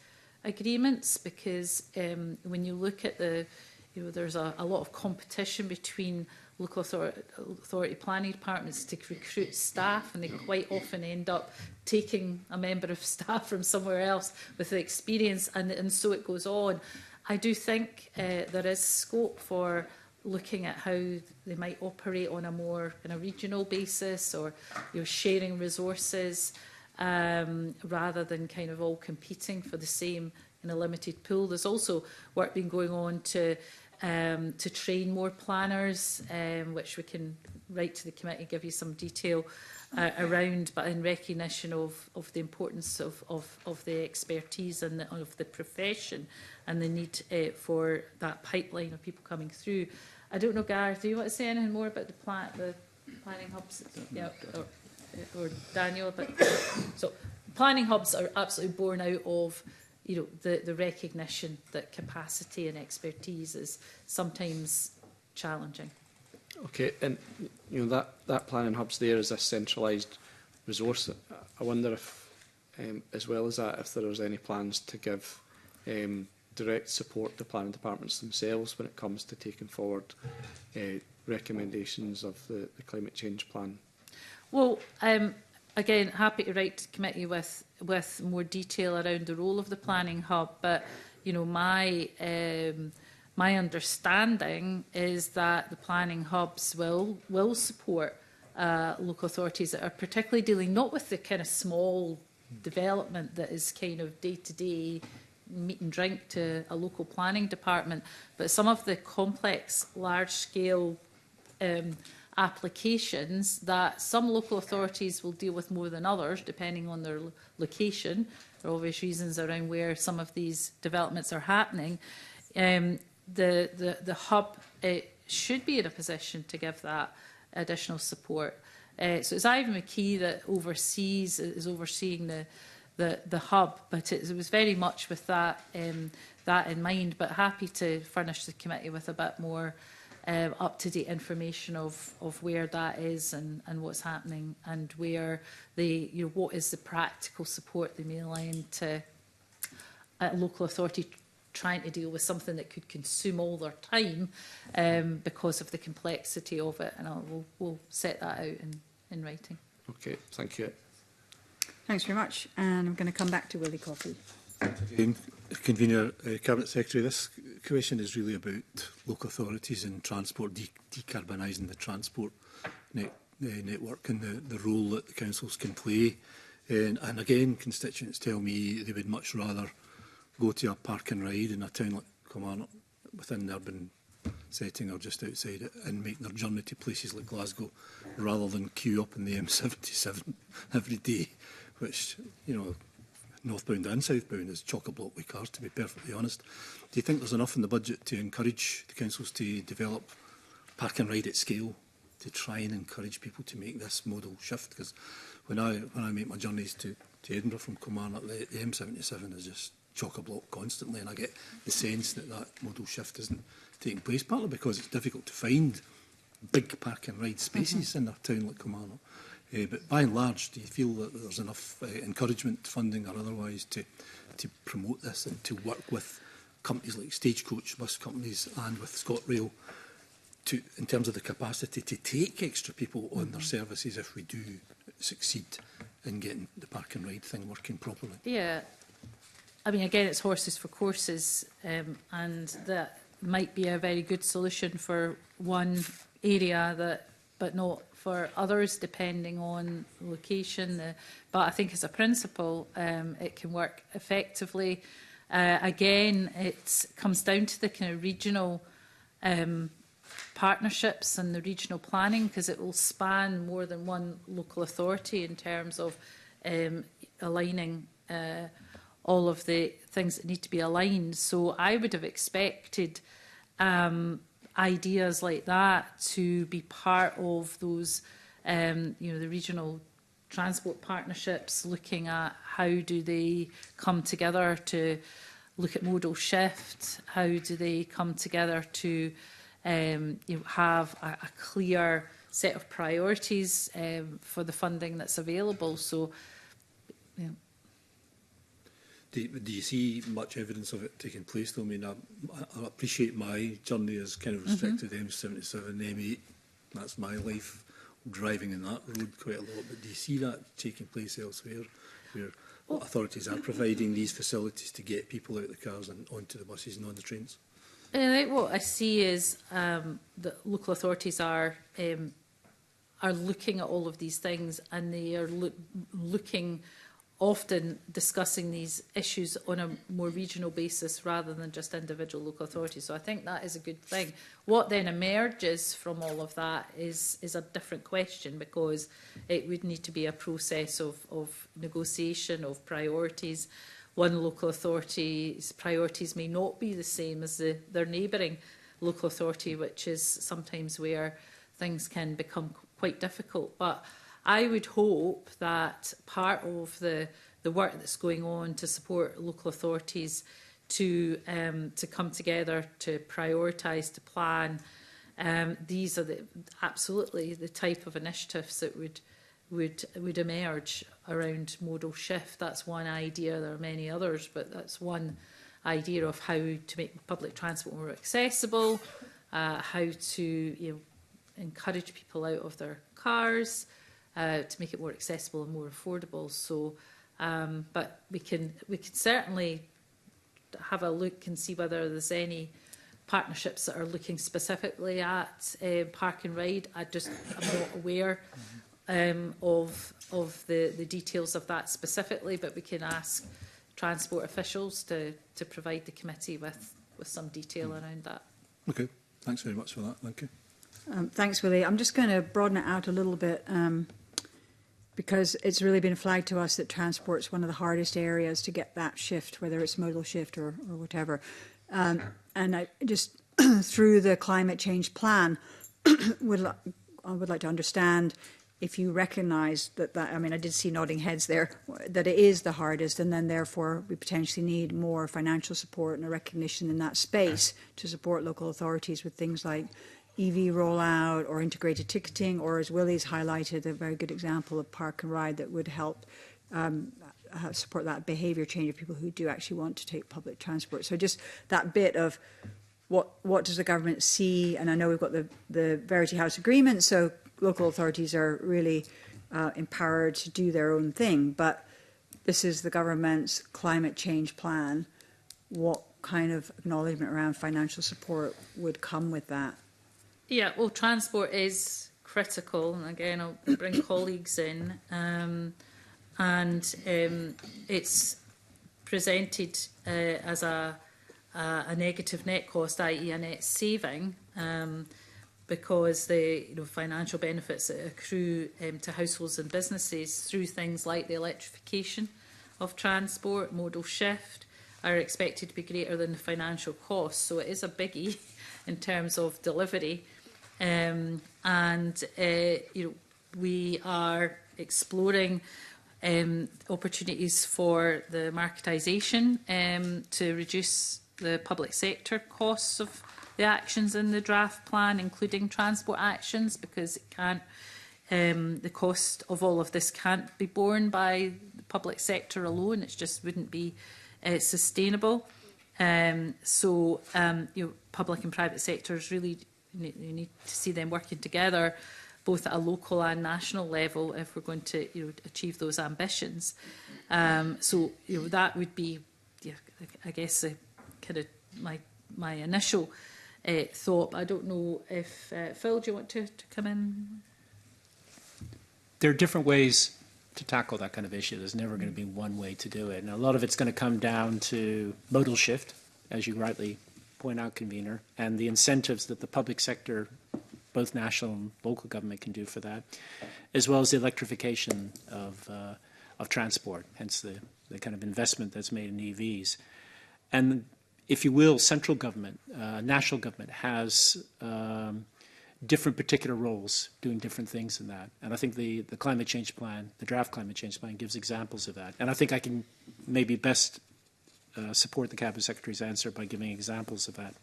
agreements? Because when you look at there's a lot of competition between local authority planning departments to recruit staff, and they quite often end up taking a member of staff from somewhere else with the experience, and so it goes on. I do think there is scope for looking at how they might operate on a more regional basis, or sharing resources rather than kind of all competing for the same in a limited pool. There's also work been going on to train more planners, which we can write to the committee, give you some detail around, but in recognition of the importance of the expertise and of the profession, and the need for that pipeline of people coming through. I don't know, Gareth, do you want to say anything more about the planning hubs? Yeah, or Daniel? But so planning hubs are absolutely born out of the recognition that capacity and expertise is sometimes challenging. Okay, and that planning hubs there is a centralised resource. I wonder if, as well as that, if there was any plans to give direct support to planning departments themselves when it comes to taking forward recommendations of the climate change plan. Well, again, happy to write to the committee with more detail around the role of the planning hub, but my understanding is that the planning hubs will support local authorities that are particularly dealing not with the kind of small development that is kind of day-to-day meat and drink to a local planning department, but some of the complex, large-scale applications that some local authorities will deal with more than others, depending on their location, for obvious reasons around where some of these developments are happening. The hub should be in a position to give that additional support. So it's Ivan McKee that is overseeing the hub, but it was very much with that in mind. But happy to furnish the committee with a bit more up-to-date information of where that is and what's happening, and where what is the practical support they may align to a local authority trying to deal with something that could consume all their time because of the complexity of it, and we'll set that out in writing. Okay, thank you. Thanks very much. And I'm going to come back to Willie Coffey. Again, Convener, Cabinet Secretary, this question is really about local authorities and transport, decarbonising the transport network, and the role that the councils can play. And again, constituents tell me they would much rather go to a park and ride in a town like Kilmarnock within the urban setting or just outside it, and make their journey to places like Glasgow rather than queue up in the M77 every day, which, northbound and southbound is chock-a-block with cars, to be perfectly honest. Do you think there's enough in the budget to encourage the councils to develop park and ride at scale, to try and encourage people to make this modal shift? Because when I make my journeys to Edinburgh from Kilmarnock, the M77 is just chock-a-block constantly, and I get the sense that modal shift isn't taking place, partly because it's difficult to find big park and ride spaces in a town like Kilmarnock. But by and large, do you feel that there's enough encouragement, funding or otherwise, to promote this and to work with companies like Stagecoach, bus companies, and with ScotRail in terms of the capacity to take extra people on their services if we do succeed in getting the park and ride thing working properly? Yeah. I mean, again, it's horses for courses, and that might be a very good solution for one area, but not for others, depending on location. But I think as a principle, it can work effectively. Again, it comes down to the kind of regional partnerships and the regional planning, because it will span more than one local authority in terms of aligning all of the things that need to be aligned. So I would have expected ideas like that to be part of those, the regional transport partnerships, looking at how do they come together to look at modal shift? How do they come together to have a clear set of priorities for the funding that's available? So, Do you see much evidence of it taking place, though? I mean, I appreciate my journey is kind of restricted to M77, M8. That's my life, driving in that road quite a lot. But do you see that taking place elsewhere, where authorities are providing these facilities to get people out of the cars and onto the buses and on the trains? What I see is that local authorities are looking at all of these things, and they are looking, often discussing these issues on a more regional basis rather than just individual local authorities. So I think that is a good thing. What then emerges from all of that is a different question, because it would need to be a process of negotiation, of priorities. One local authority's priorities may not be the same as their neighbouring local authority, which is sometimes where things can become quite difficult. But I would hope that part of the work that's going on to support local authorities to come together, to prioritise, to plan, these are absolutely the type of initiatives that would emerge around modal shift. That's one idea. There are many others, but that's one idea of how to make public transport more accessible, how to encourage people out of their cars, to make it more accessible and more affordable. So, but we can certainly have a look and see whether there's any partnerships that are looking specifically at park and ride. I'm not aware of the details of that specifically, but we can ask transport officials to provide the committee with some detail around that. Okay, thanks very much for that. Thank you. Thanks, Willie. I'm just going to broaden it out a little bit, because it's really been flagged to us that transport's one of the hardest areas to get that shift, whether it's modal shift or whatever. And I just, through the climate change plan, I would like to understand if you recognise that, I mean, I did see nodding heads there, that it is the hardest, and then therefore we potentially need more financial support and a recognition in that space to support local authorities with things like EV rollout or integrated ticketing, or as Willie's highlighted, a very good example of park and ride that would help support that behaviour change of people who do actually want to take public transport. So just that bit of what does the government see? And I know we've got the Verity House agreement, so local authorities are really empowered to do their own thing. But this is the government's climate change plan. What kind of acknowledgement around financial support would come with that? Yeah, well, transport is critical. And again, I'll bring colleagues in. It's presented as a negative net cost, i.e. a net saving, because the financial benefits that accrue to households and businesses through things like the electrification of transport, modal shift, are expected to be greater than the financial costs. So it is a biggie in terms of delivery. We are exploring opportunities for the marketisation to reduce the public sector costs of the actions in the draft plan, including transport actions, because it can't, the cost of all of this can't be borne by the public sector alone. It just wouldn't be sustainable. Public and private sectors really you need to see them working together, both at a local and national level, if we're going to achieve those ambitions. That would be, I guess, kind of my initial thought. I don't know if Phil, do you want to come in? There are different ways to tackle that kind of issue. There's never going to be one way to do it. And a lot of it's going to come down to modal shift, as you rightly point out, convener, and the incentives that the public sector, both national and local government, can do for that, as well as the electrification of transport, hence the kind of investment that's made in EVs. And if you will, central government, national government has different particular roles doing different things in that. And I think the climate change plan, the draft climate change plan, gives examples of that. And I think I can maybe best support the Cabinet Secretary's answer by giving examples of that.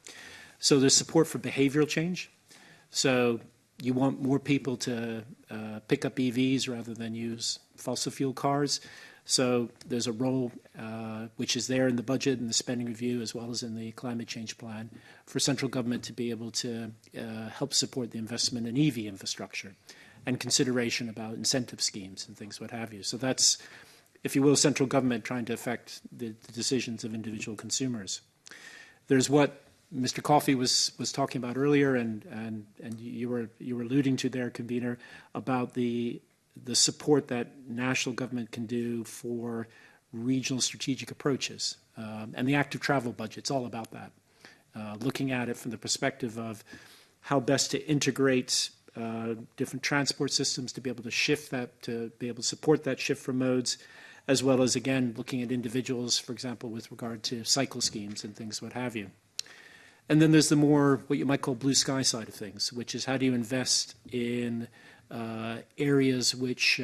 So there's support for behavioral change. So you want more people to pick up EVs rather than use fossil fuel cars. So there's a role which is there in the budget and the spending review as well as in the climate change plan for central government to be able to help support the investment in EV infrastructure and consideration about incentive schemes and things what have you. So that's, if you will, central government trying to affect the decisions of individual consumers. There's what Mr. Coffey was talking about earlier, and you were alluding to there, convener, about the support that national government can do for regional strategic approaches, and the active travel budget's all about that. Looking at it from the perspective of how best to integrate different transport systems to be able to shift that, to be able to support that shift from modes, as well as, again, looking at individuals, for example, with regard to cycle schemes and things what have you. And then there's the more, what you might call blue sky side of things, which is how do you invest in areas which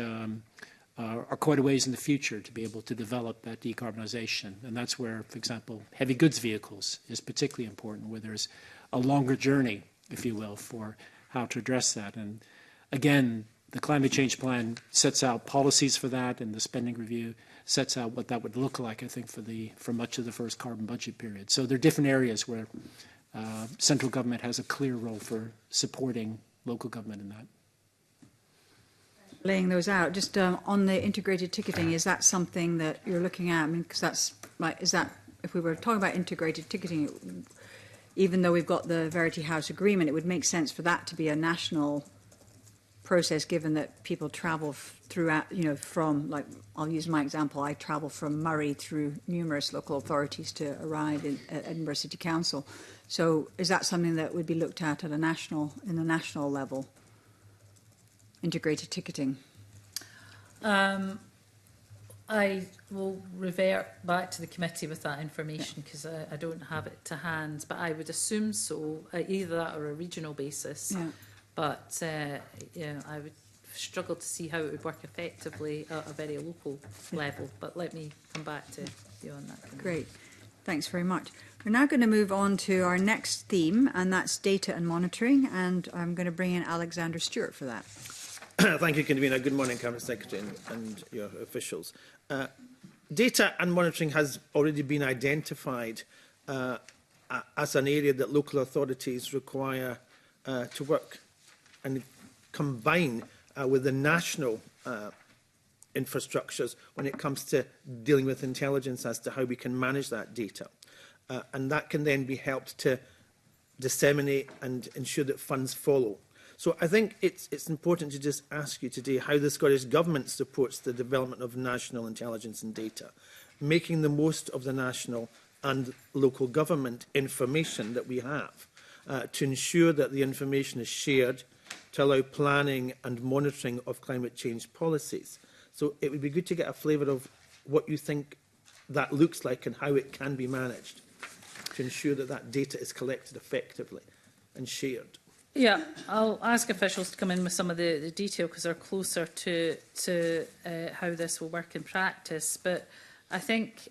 are quite a ways in the future to be able to develop that decarbonisation. And that's where, for example, heavy goods vehicles is particularly important, where there's a longer journey, if you will, for how to address that. And again, the climate change plan sets out policies for that, and the spending review sets out what that would look like, I think, for much of the first carbon budget period. So there are different areas where central government has a clear role for supporting local government in that. Laying those out, just on the integrated ticketing, is that something that you're looking at? I mean, because that's like, is that, if we were talking about integrated ticketing, even though we've got the Verity House agreement, it would make sense for that to be a national process, given that people travel throughout, you know, from, like, I'll use my example, I travel from Murray through numerous local authorities to arrive at Edinburgh City Council. So is that something that would be looked at a national, in the national level? Integrated ticketing? I will revert back to the committee with that information because I don't have it to hand, but I would assume so, either that or a regional basis. Yeah. But yeah, I would struggle to see how it would work effectively at a very local level. But let me come back to you on that. Great. Thanks very much. We're now going to move on to our next theme, and that's data and monitoring. And I'm going to bring in Alexander Stewart for that. Thank you, Convener. Good morning, Cabinet Secretary and your officials. Data and monitoring has already been identified as an area that local authorities require to work and combine with the national infrastructures when it comes to dealing with intelligence as to how we can manage that data. And that can then be helped to disseminate and ensure that funds follow. So I think it's important to just ask you today how the Scottish Government supports the development of national intelligence and data, making the most of the national and local government information that we have to ensure that the information is shared to allow planning and monitoring of climate change policies. So it would be good to get a flavour of what you think that looks like and how it can be managed to ensure that that data is collected effectively and shared. Yeah, I'll ask officials to come in with some of the detail because they're closer to how this will work in practice. But I think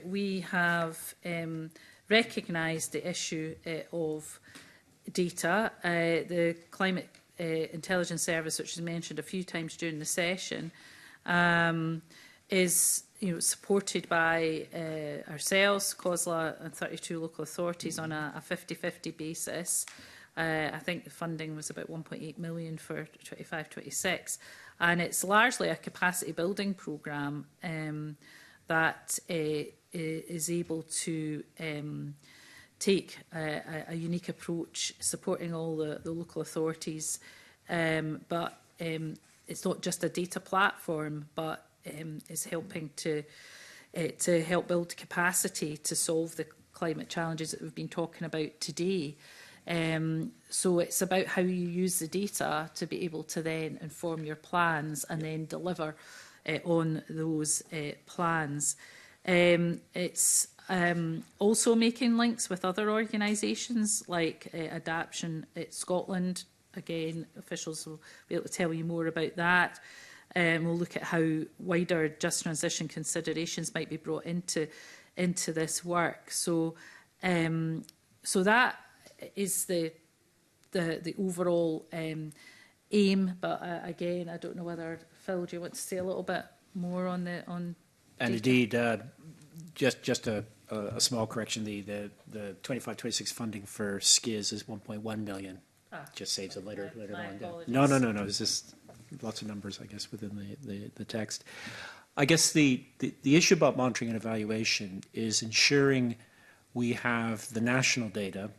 we have recognised the issue of data. The Climate Intelligence Service, which was mentioned a few times during the session, is supported by ourselves, COSLA and 32 local authorities on a 50-50 basis. I think the funding was about 1.8 million for 25-26, and it's largely a capacity building programme that is able to take a unique approach, supporting all the local authorities. But it's not just a data platform, but is helping to help build capacity to solve the climate challenges that we've been talking about today. So it's about how you use the data to be able to then inform your plans and then deliver on those plans. It's also making links with other organisations like Adaption Scotland. Again, officials will be able to tell you more about that. We'll look at how wider just transition considerations might be brought into into this work. So, so that is the overall aim. But again, I don't know whether Phil, do you want to say a little bit more on the And data? indeed, just a small correction. The 25-26 funding for SCIS is 1.1 million. Just saves it later My on. apologies. No. It's just lots of numbers, I guess, within the text. I guess the issue about monitoring and evaluation is ensuring we have the national data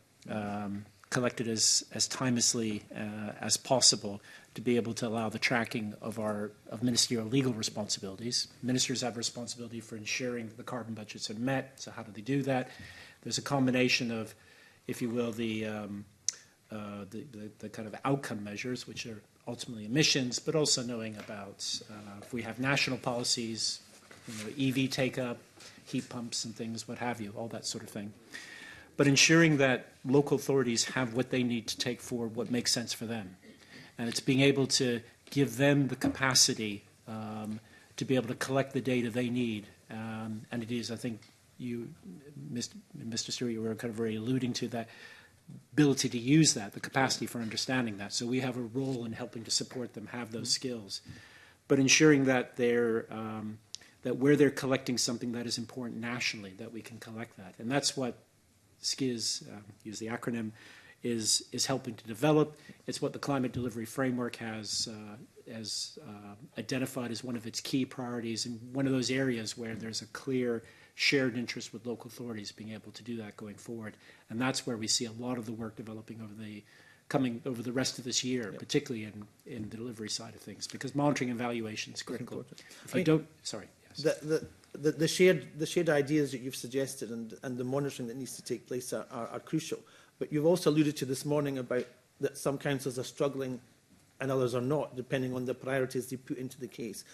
collected as timelessly as possible to be able to allow the tracking of ministerial legal responsibilities. Ministers have responsibility for ensuring that the carbon budgets are met. So how do they do that? There's a combination of, if you will, the kind of outcome measures, which are ultimately emissions, but also knowing about if we have national policies, EV take-up, heat pumps and things, what have you, all that sort of thing. But ensuring that local authorities have what they need to take forward what makes sense for them. And it's being able to give them the capacity to be able to collect the data they need. And it is, I think, you, Mr. Stewart, you were kind of very alluding to that ability to use that, the capacity for understanding that. So we have a role in helping to support them have those skills. But ensuring that they're that where they're collecting something that is important nationally, that we can collect that. And that's what SCIS, use the acronym, is helping to develop. It's what the Climate Delivery Framework has identified as one of its key priorities, and one of those areas where there's a clear shared interest with local authorities being able to do that going forward. And that's where we see a lot of the work developing over the rest of this year, particularly in the delivery side of things, because monitoring and evaluation is critical. If you don't, sorry. Yes. The shared ideas that you've suggested and the monitoring that needs to take place are crucial. But you've also alluded to this morning about that some councils are struggling and others are not, depending on the priorities they put into the case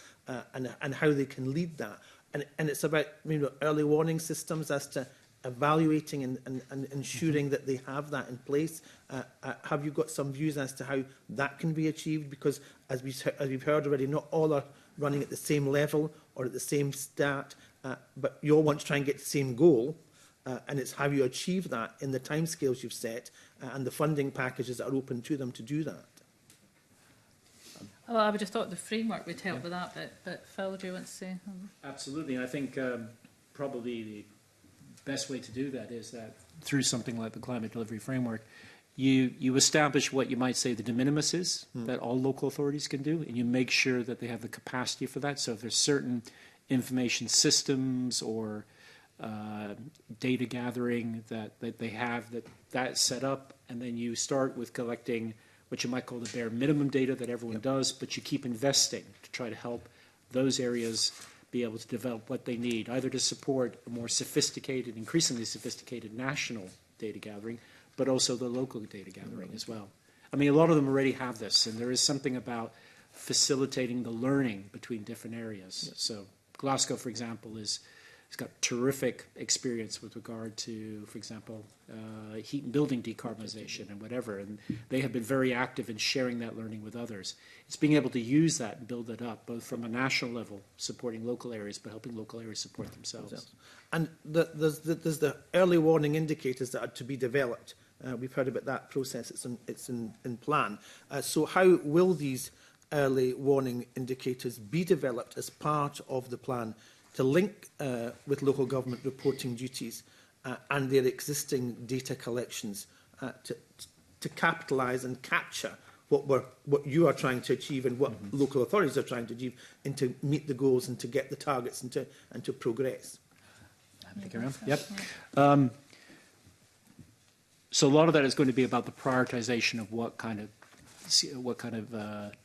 and how they can lead that. And it's about early warning systems as to evaluating and ensuring that they have that in place. Have you got some views as to how that can be achieved? Because as we've heard already, not all are running at the same level or at the same start, but you all want to try and get the same goal. And it's how you achieve that in the timescales you've set and the funding packages that are open to them to do that. Well, I would have thought the framework would help with that, but Phil, do you want to say? Absolutely, and I think probably the best way to do that is that through something like the Climate Delivery Framework, you establish what you might say the de minimis is that all local authorities can do, and you make sure that they have the capacity for that. So if there's certain information systems or data gathering that they have that's set up, and then you start with collecting what you might call the bare minimum data that everyone does, but you keep investing to try to help those areas be able to develop what they need, either to support a more sophisticated, increasingly sophisticated national data gathering, but also the local data gathering as well. I mean, a lot of them already have this, and there is something about facilitating the learning between different areas. So Glasgow, for example, has got terrific experience with regard to, for example, heat and building decarbonisation and whatever, and they have been very active in sharing that learning with others. It's being able to use that and build it up, both from a national level, supporting local areas, but helping local areas support themselves. And there's the early warning indicators that are to be developed. We've heard about that process. It's in plan. So how will these early warning indicators be developed as part of the plan to link with local government reporting duties and their existing data collections to capitalise and capture what you are trying to achieve and what local authorities are trying to achieve, and to meet the goals and to get the targets and to progress? Yep. So a lot of that is going to be about the prioritization of what kind of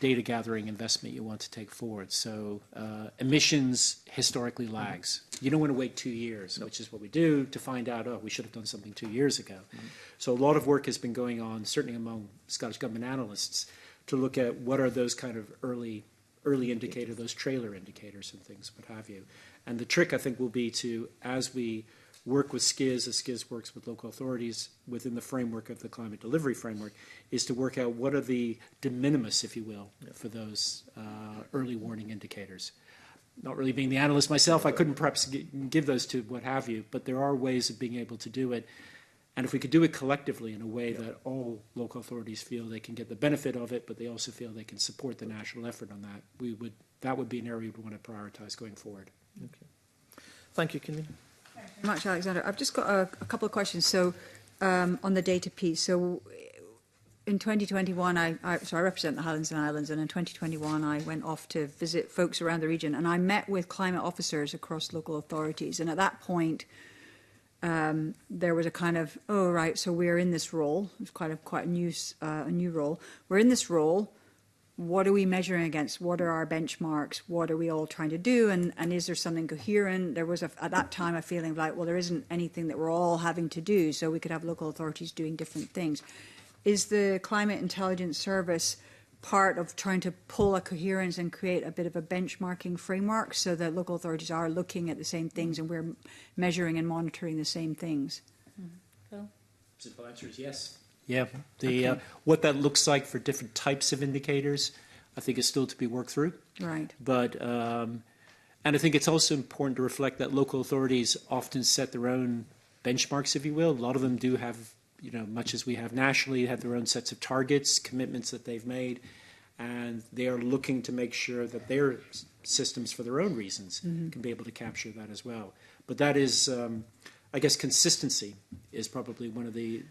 data gathering investment you want to take forward. So emissions historically lags. You don't want to wait 2 years, which is what we do, to find out, oh, we should have done something 2 years ago. So a lot of work has been going on, certainly among Scottish Government analysts, to look at what are those kind of early indicators, those trailer indicators and things, what have you. And the trick, I think, will be to, as we work with SCIS, as SCIS works with local authorities within the framework of the Climate Delivery Framework, is to work out what are the de minimis, if you will, for those early warning indicators. not really being the analyst myself, I couldn't perhaps give those to what have you, but there are ways of being able to do it. And if we could do it collectively in a way that all local authorities feel they can get the benefit of it, but they also feel they can support the national effort on that, that would be an area we'd want to prioritise going forward. Okay. Thank you, Convener. Thank you very much, Alexander. I've just got a couple of questions. So on the data piece, so in 2021, I represent the Highlands and Islands, and in 2021 I went off to visit folks around the region, and I met with climate officers across local authorities. And at that point, there was a kind of, oh right, so we're in this role. It's quite a new role. We're in this role. What are we measuring against? What are our benchmarks? What are we all trying to do? And is there something coherent? There was at that time a feeling like, well, there isn't anything that we're all having to do, so we could have local authorities doing different things. Is the Climate Intelligence Service part of trying to pull a coherence and create a bit of a benchmarking framework so that local authorities are looking at the same things and we're measuring and monitoring the same things? Phil? Simple answer is yes. Yeah. What that looks like for different types of indicators, I think, is still to be worked through. Right. But and I think it's also important to reflect that local authorities often set their own benchmarks, if you will. A lot of them do have, much as we have nationally, have their own sets of targets, commitments that they've made, and they are looking to make sure that their systems, for their own reasons, can be able to capture that as well. But that is, I guess, consistency is probably one of the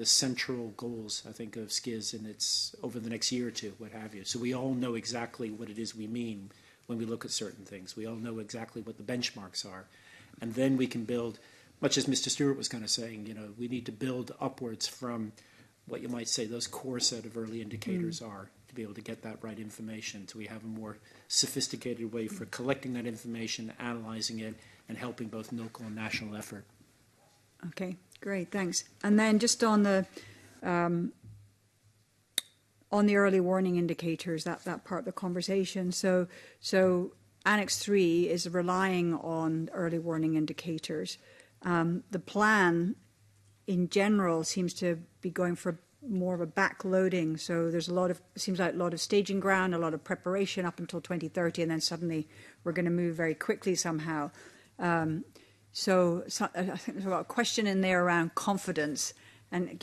central goals, I think, of SCIS, and it's over the next year or two, what have you. So we all know exactly what it is we mean when we look at certain things. We all know exactly what the benchmarks are, and then we can build. Much as Mr. Stewart was kind of saying, we need to build upwards from what you might say those core set of early indicators are to be able to get that right information. So we have a more sophisticated way for collecting that information, analysing it, and helping both local and national effort. Okay, great, thanks. And then just on the early warning indicators, that part of the conversation. So Annex 3 is relying on early warning indicators. The plan in general seems to be going for more of a backloading. So there's seems like a lot of staging ground, a lot of preparation up until 2030, and then suddenly we're going to move very quickly somehow. So I think there's a question in there around confidence, and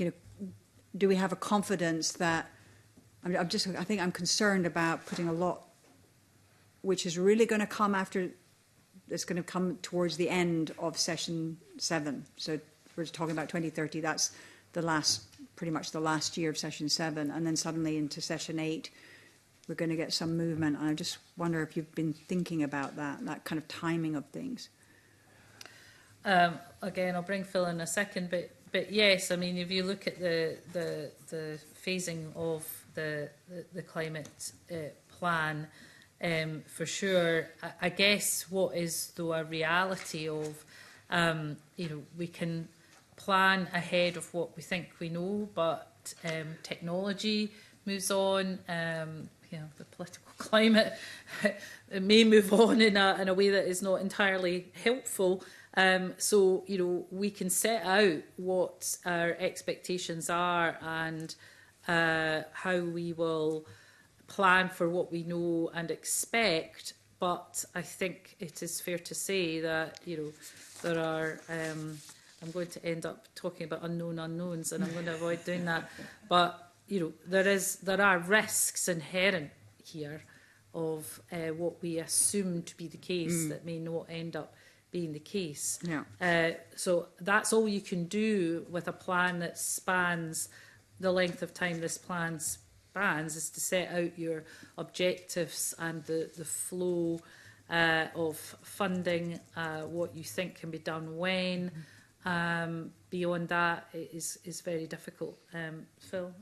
do we have a confidence that? I think I'm concerned about putting a lot, which is really going to come after. It's going to come towards the end of session 7. So we're talking about 2030. That's pretty much the last year of session 7, and then suddenly into session 8, we're going to get some movement. And I just wonder if you've been thinking about that kind of timing of things. Again, I'll bring Phil in a second, but yes, I mean, if you look at the phasing of the climate plan. For sure, I guess what is though a reality of, we can plan ahead of what we think we know, but technology moves on. The political climate it may move on in a way that is not entirely helpful. So we can set out what our expectations are and how we will plan for what we know and expect, but I think it is fair to say that there are. I'm going to end up talking about unknown unknowns, and I'm going to avoid doing that. But there are risks inherent here of what we assume to be the case that may not end up being the case. Yeah. So that's all you can do with a plan that spans the length of time this plan spans, is to set out your objectives and the flow of funding, what you think can be done when. Beyond that, it is very difficult. Phil?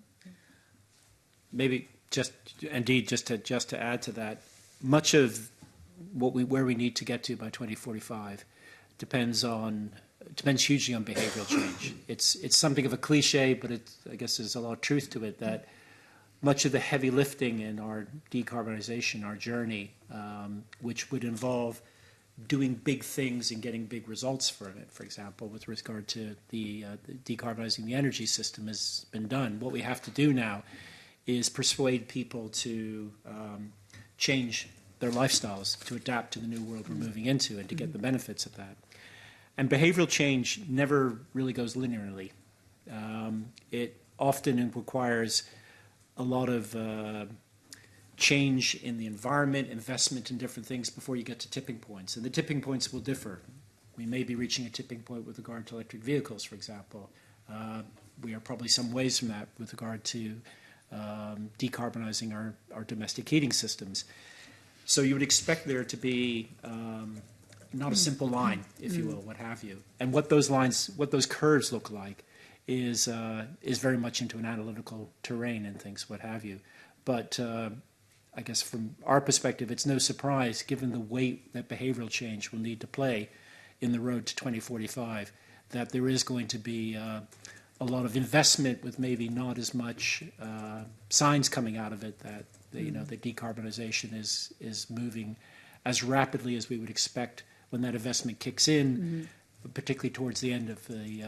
Maybe just to add to that, much of where we need to get to by 2045 depends hugely on behavioural change. It's something of a cliche, but I guess there's a lot of truth to it, that much of the heavy lifting in our decarbonisation, our journey, which would involve doing big things and getting big results from it, for example, with regard to the decarbonising the energy system, has been done. What we have to do now is persuade people to change their lifestyles to adapt to the new world we're moving into and to get the benefits of that. And behavioral change never really goes linearly. It often requires a lot of change in the environment, investment in different things before you get to tipping points. And the tipping points will differ. We may be reaching a tipping point with regard to electric vehicles, for example. We are probably some ways from that with regard to decarbonizing our domestic heating systems. So you would expect there to be not a simple line, if you will, what have you. And what those curves look like is very much into an analytical terrain and things, what have you. But I guess from our perspective, it's no surprise, given the weight that behavioral change will need to play in the road to 2045, that there is going to be a lot of investment with maybe not as much signs coming out of it that the decarbonization is moving as rapidly as we would expect when that investment kicks in, particularly towards the end of the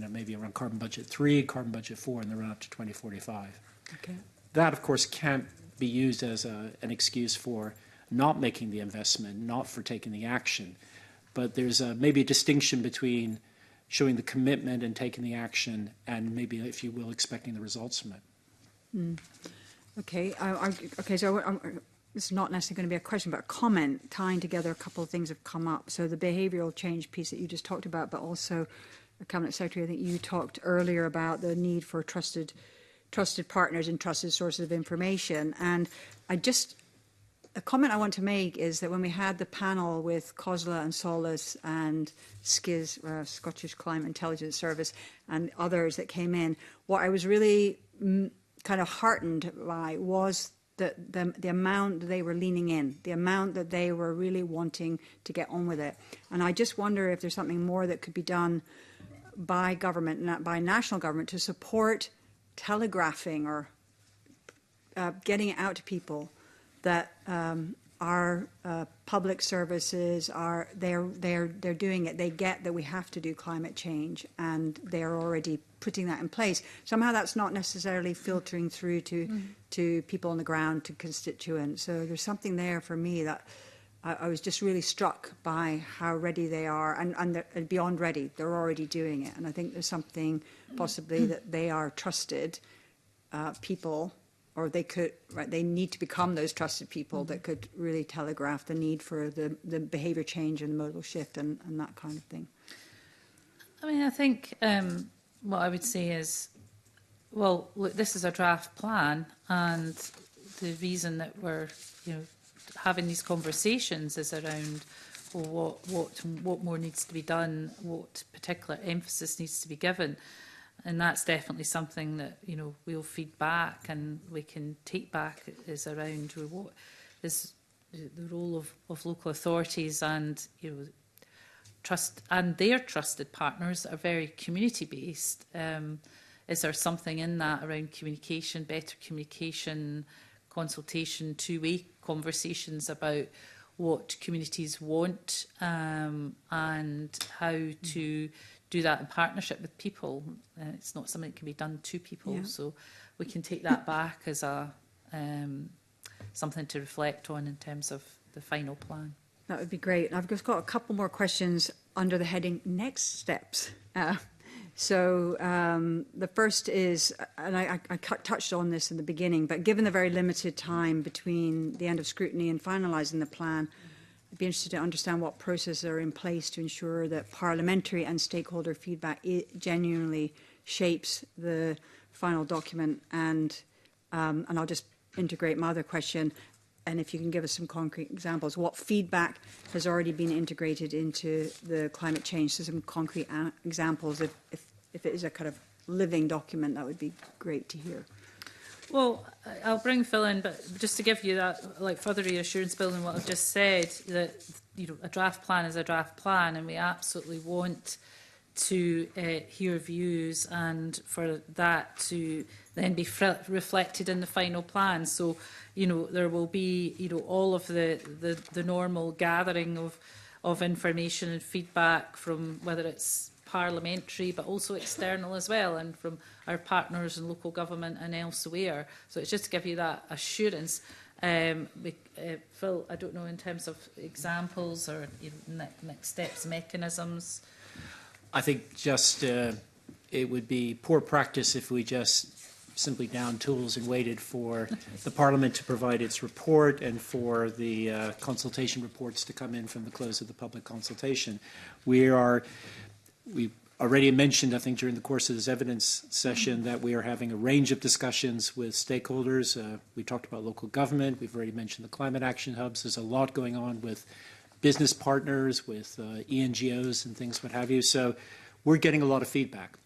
maybe around carbon budget 3, carbon budget 4, and the run up to 2045. Okay. That, of course, can't be used as an excuse for not making the investment, not for taking the action. But there's maybe a distinction between showing the commitment and taking the action and maybe, if you will, expecting the results from it. Okay. So this is not necessarily going to be a question, but a comment tying together a couple of things have come up. So the behavioural change piece that you just talked about, but also, Cabinet Secretary, I think you talked earlier about the need for trusted partners and trusted sources of information. And a comment I want to make is that when we had the panel with COSLA and SOLAS and SCIS, Scottish Climate Intelligence Service, and others that came in, what I was really kind of heartened by was the amount that they were leaning in, the amount that they were really wanting to get on with it. And I just wonder if there's something more that could be done by government, by national government, to support telegraphing or getting it out to people that our public services they're doing it. They get that we have to do climate change, and they are already putting that in place. Somehow that's not necessarily filtering through to people on the ground, to constituents. So there's something there for me that I was just really struck by how ready they are, and they're beyond ready. They're already doing it, and I think there's something possibly that they are trusted people. Or they need to become those trusted people that could really telegraph the need for the behaviour change and the modal shift and that kind of thing. I mean, I think what I would say is, well, look, this is a draft plan, and the reason that we're, having these conversations is around what more needs to be done, what particular emphasis needs to be given. And that's definitely something that, we'll feed back and we can take back, is around what is the role of local authorities and, trust, and their trusted partners are very community-based. Is there something in that around communication, better communication, consultation, two-way conversations about what communities want and how to do that in partnership with people? It's not something that can be done to people, so we can take that back as a something to reflect on in terms of the final plan. That would be great. I've just got a couple more questions under the heading Next Steps. So the first is, and I touched on this in the beginning, but given the very limited time between the end of scrutiny and finalising the plan, I'd be interested to understand what processes are in place to ensure that parliamentary and stakeholder feedback genuinely shapes the final document. And I'll just integrate my other question, and if you can give us some concrete examples, what feedback has already been integrated into the climate change? So some concrete examples, if it is a kind of living document, that would be great to hear. Well, I'll bring Phil in, but just to give you that, like, further reassurance, building what I've just said, that a draft plan is a draft plan, and we absolutely want to hear views, and for that to then be reflected in the final plan. So, there will be, all of the normal gathering of information and feedback from whether it's parliamentary but also external as well, and from our partners in local government and elsewhere. So it's just to give you that assurance. Phil, I don't know, in terms of examples or next steps, mechanisms. I think just it would be poor practice if we just simply downed tools and waited for the Parliament to provide its report and for the consultation reports to come in from the close of the public consultation. We already mentioned, I think, during the course of this evidence session that we are having a range of discussions with stakeholders. We talked about local government. We've already mentioned the climate action hubs. There's a lot going on with business partners, with ENGOs and things, what have you. So we're getting a lot of feedback.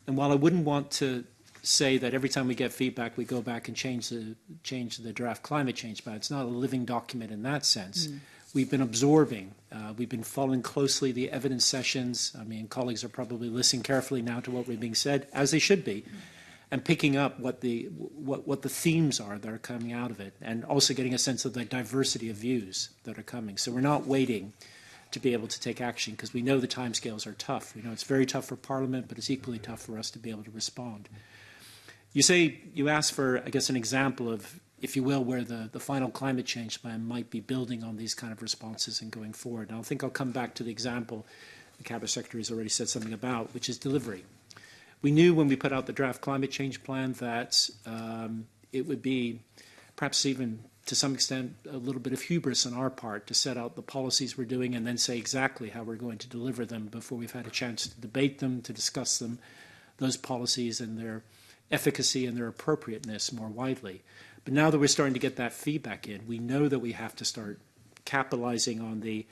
And while I wouldn't want to say that every time we get feedback, we go back and change the draft climate change plan, it's not a living document in that sense. We've been absorbing. We've been following closely the evidence sessions. I mean, colleagues are probably listening carefully now to what we're being said, as they should be, and picking up what the themes are that are coming out of it, and also getting a sense of the diversity of views that are coming. So we're not waiting to be able to take action because we know the timescales are tough. We know it's very tough for Parliament, but it's equally tough for us to be able to respond. You asked for, I guess, an example of, if you will, where the final climate change plan might be building on these kind of responses and going forward. And I think I'll come back to the example the Cabinet Secretary has already said something about, which is delivery. We knew when we put out the draft climate change plan that it would be perhaps even to some extent a little bit of hubris on our part to set out the policies we're doing and then say exactly how we're going to deliver them before we've had a chance to debate them, to discuss them, those policies and their efficacy and their appropriateness more widely. But now that we're starting to get that feedback in, we know that we have to start capitalizing on the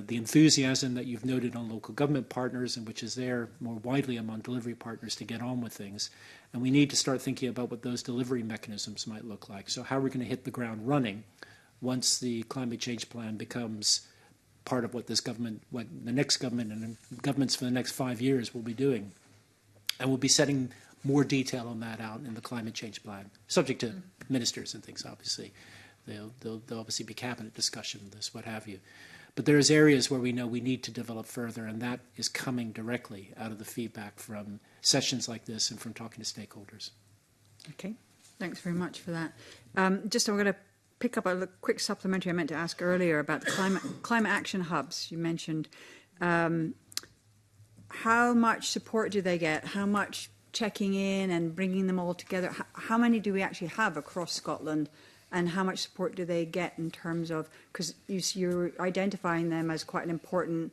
enthusiasm that you've noted on local government partners and which is there more widely among delivery partners to get on with things. And we need to start thinking about what those delivery mechanisms might look like. So how we're going to hit the ground running once the climate change plan becomes part of what this government, what the next government and governments for the next 5 years will be doing. And we'll be setting more detail on that out in the climate change plan, subject to ministers and things, obviously. There'll obviously be cabinet discussion of this, what have you. But there's areas where we know we need to develop further, and that is coming directly out of the feedback from sessions like this and from talking to stakeholders. Okay, thanks very much for that. I'm going to pick up a quick supplementary I meant to ask earlier about the climate action hubs. You mentioned how much support do they get? How much checking in and bringing them all together? How many do we actually have across Scotland? And how much support do they get in terms of, because you're identifying them as quite an important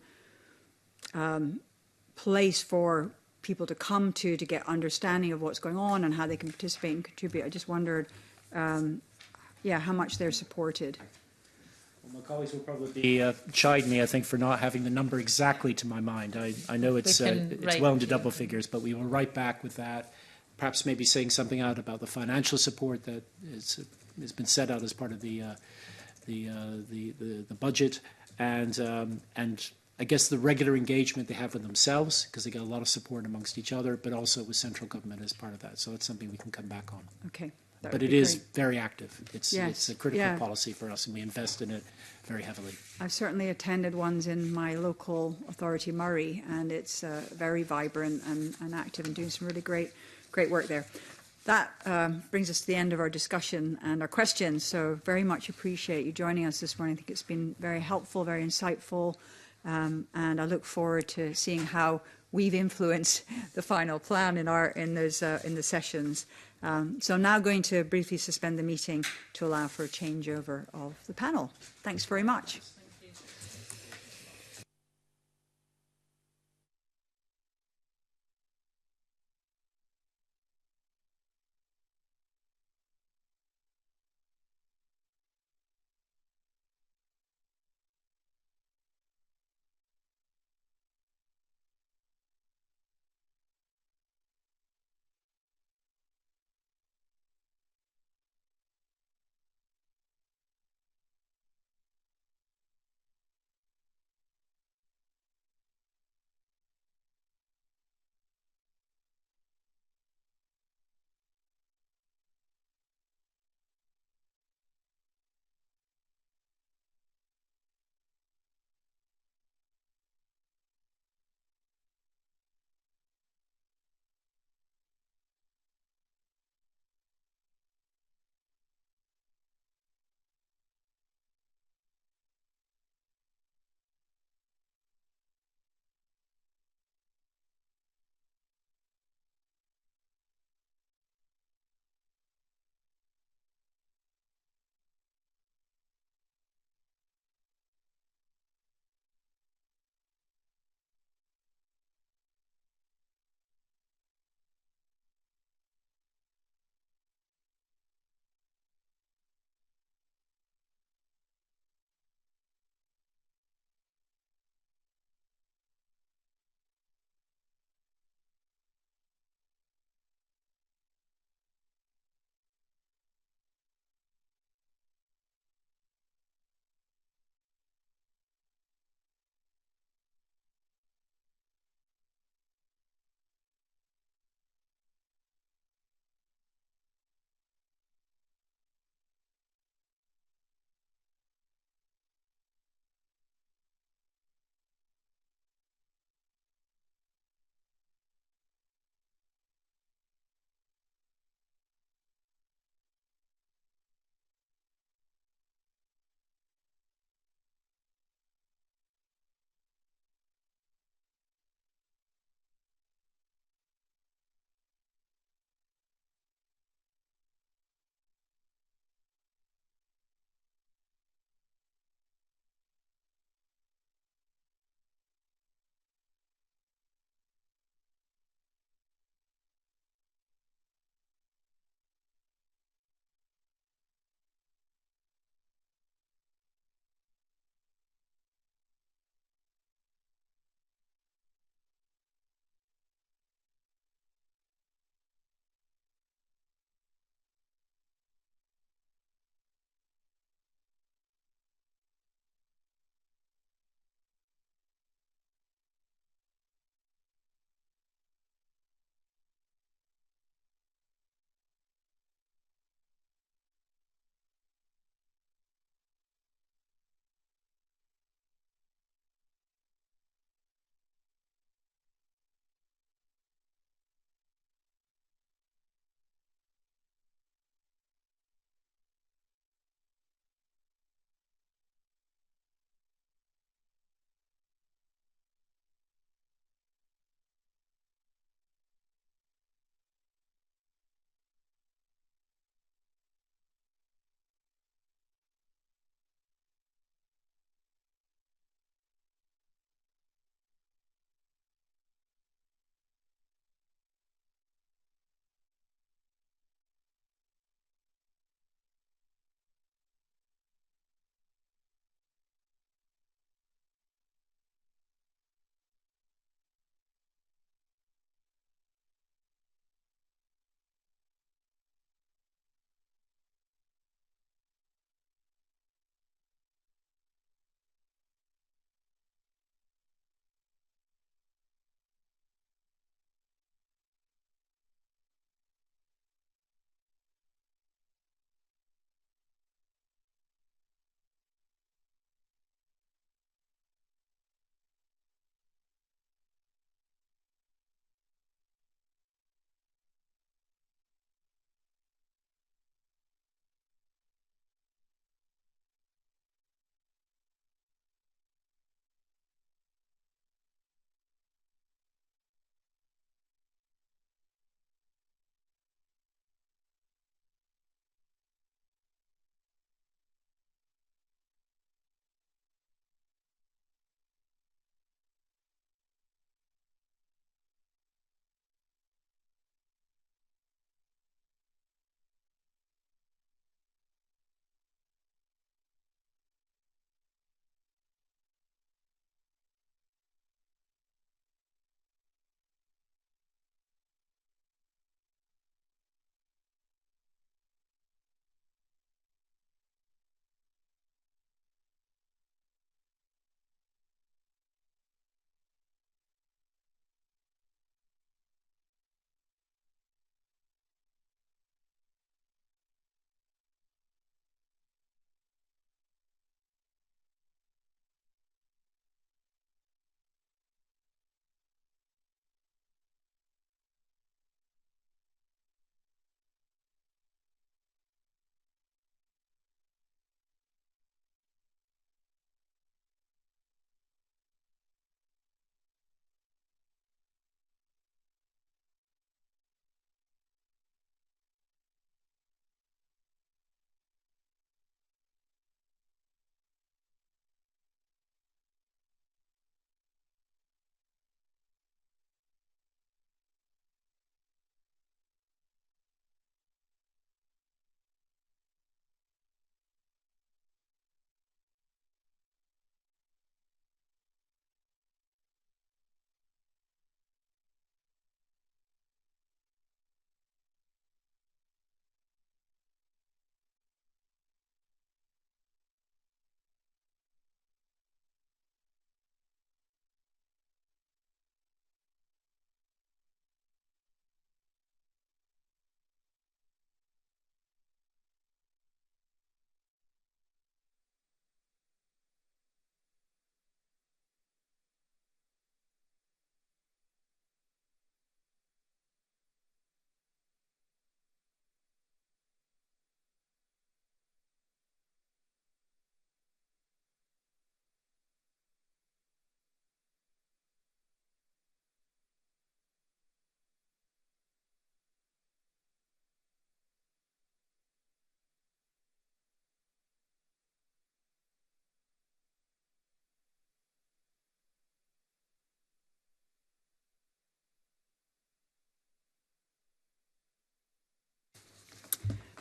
place for people to come to get understanding of what's going on and how they can participate and contribute. I just wondered, how much they're supported. Well, my colleagues will probably chide me, I think, for not having the number exactly to my mind. I know it's well into double figures, but we will write back with that, perhaps maybe saying something out about the financial support that has been set out as part of the budget, and I guess the regular engagement they have with themselves, because they get a lot of support amongst each other, but also with central government as part of that. So it's something we can come back on. Okay. But it is very active. It's a critical policy for us, and we invest in it very heavily. I've certainly attended ones in my local authority, Murray, and it's very vibrant and active and doing some really great work there. That brings us to the end of our discussion and our questions. So very much appreciate you joining us this morning. I think it's been very helpful, very insightful, and I look forward to seeing how we've influenced the final plan in the sessions. So I'm now going to briefly suspend the meeting to allow for a changeover of the panel. Thanks very much.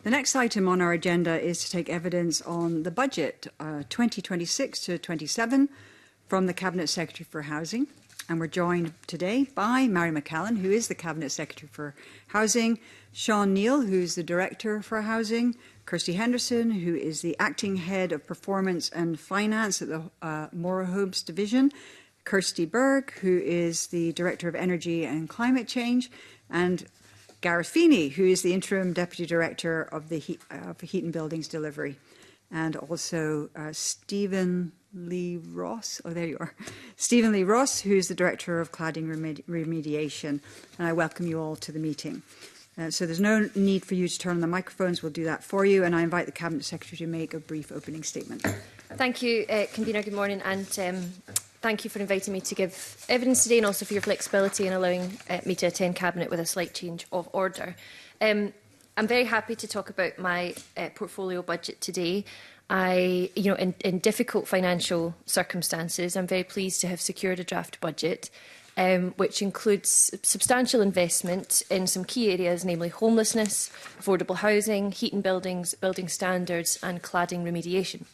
The next item on our agenda is to take evidence on the budget 2026 to 27 from the Cabinet Secretary for Housing. And we're joined today by Mary McCallan, who is the Cabinet Secretary for Housing, Sean Neal, who's the Director for Housing, Kirsty Henderson, who is the Acting Head of Performance and Finance at the Mora Homes Division, Kirsty Berg, who is the Director of Energy and Climate Change, and Gareth Feeney, who is the Interim Deputy Director of the Heat and Buildings Delivery, and also Stephen Lee Ross. Oh, there you are. Stephen Lee Ross, who's the Director of Cladding Remediation. And I welcome you all to the meeting. So there's no need for you to turn on the microphones. We'll do that for you. And I invite the Cabinet Secretary to make a brief opening statement. Thank you, Convener. Good morning. And thank you for inviting me to give evidence today, and also for your flexibility in allowing me to attend Cabinet with a slight change of order. I'm very happy to talk about my portfolio budget today. In difficult financial circumstances, I'm very pleased to have secured a draft budget, which includes substantial investment in some key areas, namely homelessness, affordable housing, heat and buildings, building standards and cladding remediation.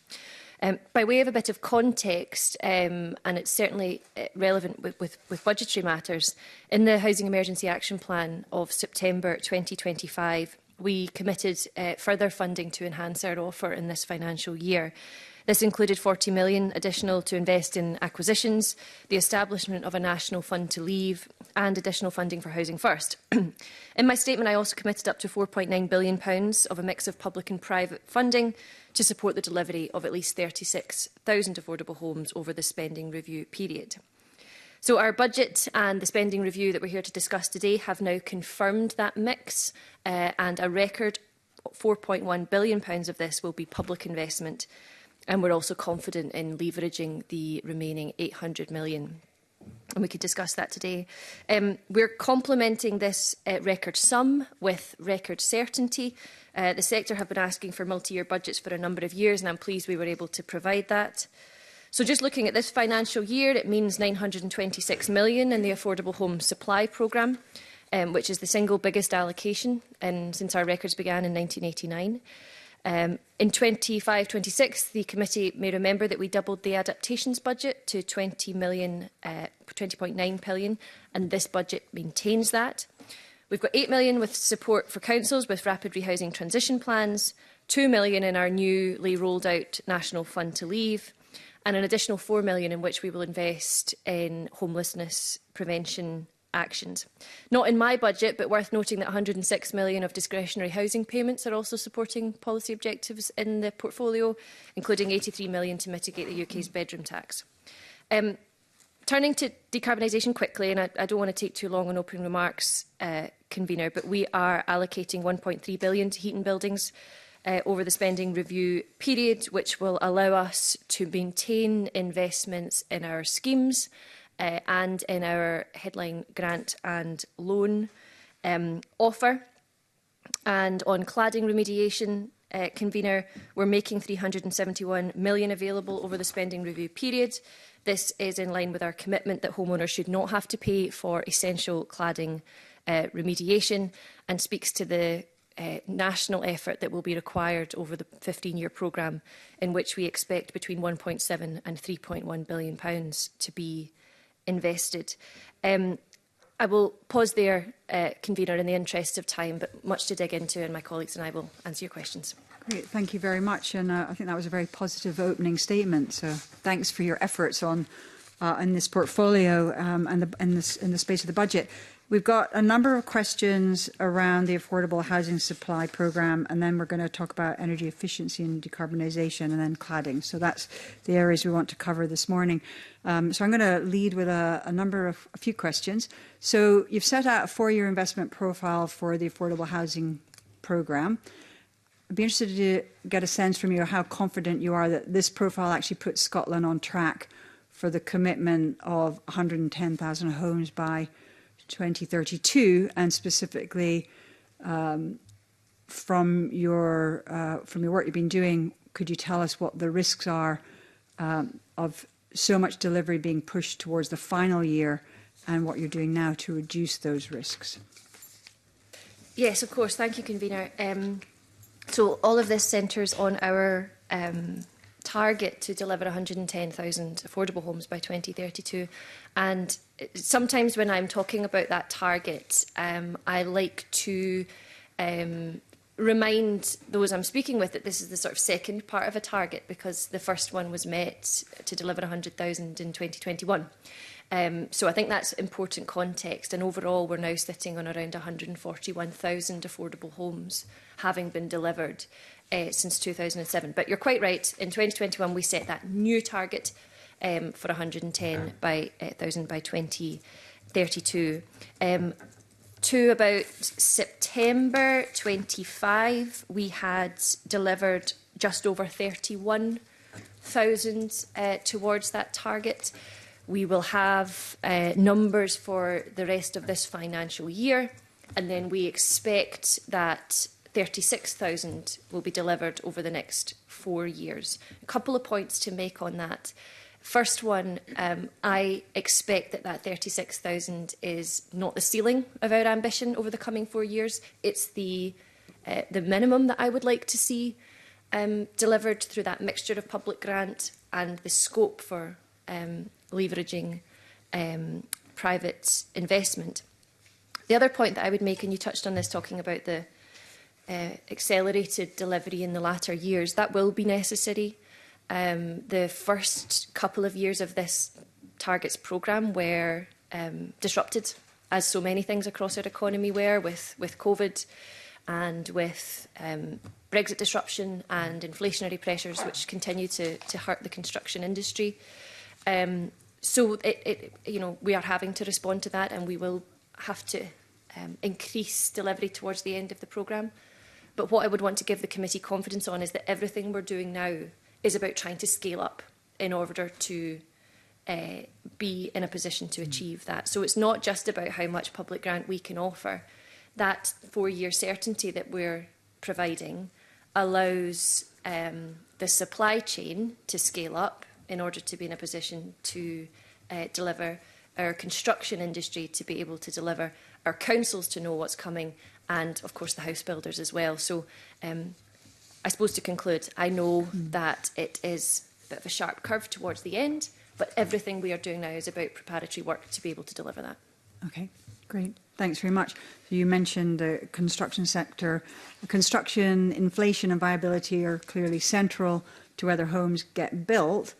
By way of a bit of context, and it's certainly relevant with budgetary matters, in the Housing Emergency Action Plan of September 2025, we committed further funding to enhance our offer in this financial year. This included £40 million additional to invest in acquisitions, the establishment of a national fund to leave, and additional funding for Housing First. In my statement, I also committed up to £4.9 billion of a mix of public and private funding to support the delivery of at least 36,000 affordable homes over the spending review period. So our budget and the spending review that we're here to discuss today have now confirmed that mix, and a record £4.1 billion of this will be public investment. And we're also confident in leveraging the remaining £800 million. And we could discuss that today. We're complementing this record sum with record certainty. The sector have been asking for multi-year budgets for a number of years, and I'm pleased we were able to provide that. So just looking at this financial year, it means £926 million in the Affordable Home Supply Programme, which is the single biggest allocation since our records began in 1989. In 25-26, the committee may remember that we doubled the adaptations budget to £20.9 billion, and this budget maintains that. We've got £8 million with support for councils with rapid rehousing transition plans, £2 million in our newly rolled out National Fund to Leave, and an additional £4 million in which we will invest in homelessness prevention actions. Not in my budget, but worth noting that £106 million of discretionary housing payments are also supporting policy objectives in the portfolio, including £83 million to mitigate the UK's bedroom tax. Turning to decarbonisation quickly, and I don't want to take too long on opening remarks, Convener, but we are allocating £1.3 billion to heat and buildings over the spending review period, which will allow us to maintain investments in our schemes and in our headline grant and loan offer. And on cladding remediation, Convener, we're making £371 million available over the spending review period. This is in line with our commitment that homeowners should not have to pay for essential cladding remediation, and speaks to the national effort that will be required over the 15-year programme, in which we expect between £1.7 and £3.1 billion to be invested. I will pause there, Convener, in the interest of time, but much to dig into, and my colleagues and I will answer your questions. Great, thank you very much. And I think that was a very positive opening statement. So thanks for your efforts on in this portfolio and in the space of the budget. We've got a number of questions around the Affordable Housing Supply Programme, and then we're going to talk about energy efficiency and decarbonisation, and then cladding. So that's the areas we want to cover this morning. So I'm going to lead with a few questions. So you've set out a 4-year investment profile for the Affordable Housing Programme. I'd be interested to get a sense from you how confident you are that this profile actually puts Scotland on track for the commitment of 110,000 homes by 2032, and specifically from your work you've been doing, could you tell us what the risks are of so much delivery being pushed towards the final year, and what you're doing now to reduce those risks? Yes, of course. Thank you, Convener. So all of this centres on our target to deliver 110,000 affordable homes by 2032. And sometimes when I'm talking about that target, I like to remind those I'm speaking with that this is the sort of second part of a target, because the first one was met to deliver 100,000 in 2021. So I think that's important context, and overall we're now sitting on around 141,000 affordable homes having been delivered since 2007. But you're quite right, in 2021 we set that new target for 110,000 by 2032. To about September 25, we had delivered just over 31,000 towards that target. We will have numbers for the rest of this financial year, and then we expect that 36,000 will be delivered over the next 4 years. A couple of points to make on that. First one, I expect that 36,000 is not the ceiling of our ambition over the coming 4 years. It's the minimum that I would like to see delivered through that mixture of public grant and the scope for leveraging private investment. The other point that I would make, and you touched on this talking about the accelerated delivery in the latter years, that will be necessary. The first couple of years of this targets programme were disrupted, as so many things across our economy were, with COVID and with Brexit disruption and inflationary pressures, which continue to hurt the construction industry. So we are having to respond to that, and we will have to increase delivery towards the end of the programme. But what I would want to give the committee confidence on is that everything we're doing now is about trying to scale up in order to be in a position to achieve that. So it's not just about how much public grant we can offer. That 4-year certainty that we're providing allows the supply chain to scale up in order to be in a position to deliver, our construction industry to be able to deliver, our councils to know what's coming, and of course the house builders as well. So I suppose to conclude, I know that it is a bit of a sharp curve towards the end, but everything we are doing now is about preparatory work to be able to deliver that. Okay, great. Thanks very much. So you mentioned the construction sector. Construction, inflation and viability are clearly central to whether homes get built.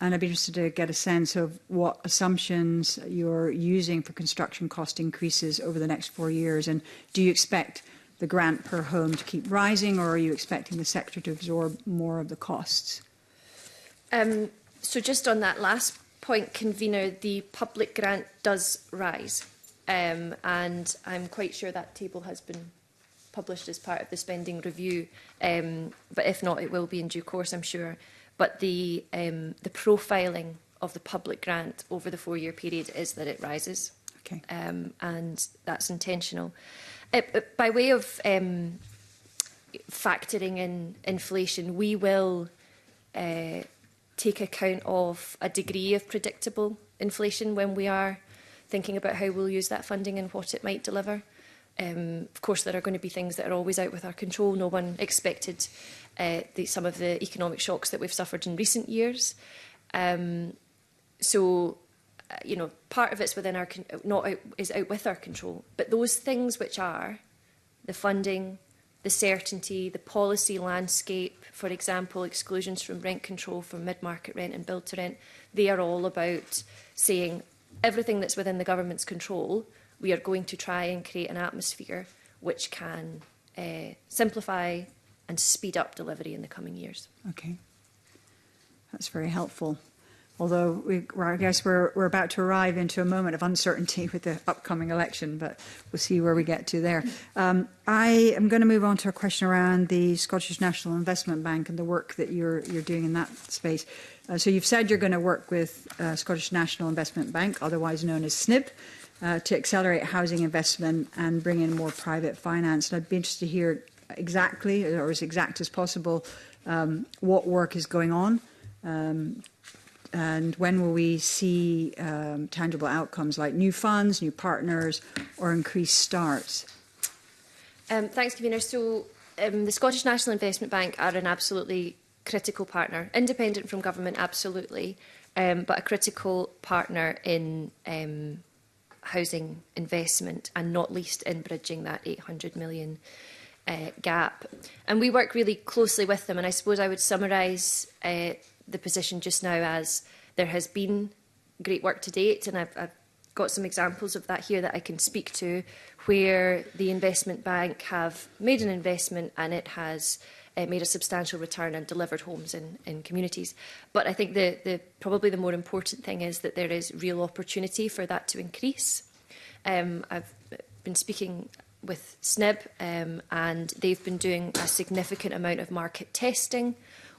And I'd be interested to get a sense of what assumptions you're using for construction cost increases over the next 4 years. And do you expect the grant per home to keep rising, or are you expecting the sector to absorb more of the costs? So just on that last point, Convener, the public grant does rise. And I'm quite sure that table has been published as part of the spending review. But if not, it will be in due course, I'm sure. But the profiling of the public grant over the 4-year period is that it rises. Okay. And that's intentional. By way of factoring in inflation, we will take account of a degree of predictable inflation when we are thinking about how we'll use that funding and what it might deliver. Of course, there are going to be things that are always out with our control. No one expected some of the economic shocks that we've suffered in recent years. Part of it's within our is out with our control. But those things which are the funding, the certainty, the policy landscape, for example, exclusions from rent control for mid-market rent and build to rent, they are all about saying everything that's within the government's control, we are going to try and create an atmosphere which can simplify and speed up delivery in the coming years. Okay. That's very helpful. Although I guess we're about to arrive into a moment of uncertainty with the upcoming election, but we'll see where we get to there. I am going to move on to a question around the Scottish National Investment Bank and the work that you're doing in that space. So you've said you're going to work with Scottish National Investment Bank, otherwise known as SNIB, to accelerate housing investment and bring in more private finance. And I'd be interested to hear exactly, or as exact as possible, what work is going on. And when will we see tangible outcomes like new funds, new partners, or increased starts? Thanks, Convener. So the Scottish National Investment Bank are an absolutely critical partner, independent from government, absolutely, but a critical partner in housing investment, and not least in bridging that 800 million gap. And we work really closely with them, and I suppose I would summarise the position just now as there has been great work to date, and I've got some examples of that here that I can speak to, where the investment bank have made an investment and it has made a substantial return and delivered homes in communities. But I think probably the more important thing is that there is real opportunity for that to increase. I've been speaking with SNIB, and they've been doing a significant amount of market testing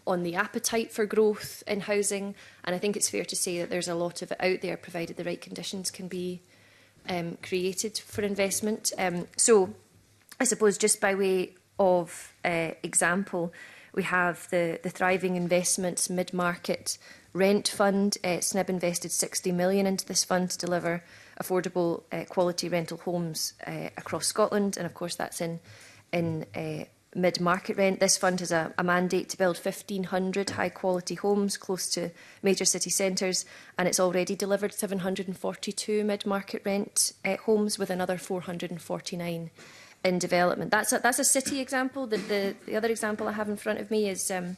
on the appetite for growth in housing, and I think it's fair to say that there's a lot of it out there, provided the right conditions can be created for investment. So I suppose just by way of example, we have the Thriving Investments Mid-Market Rent Fund. SNIB invested 60 million into this fund to deliver affordable quality rental homes across Scotland, and of course that's in mid-market rent. This fund has a mandate to build 1,500 high-quality homes close to major city centres, and it's already delivered 742 mid-market rent homes, with another 449 in development. That's a city example. The other example I have in front of me is a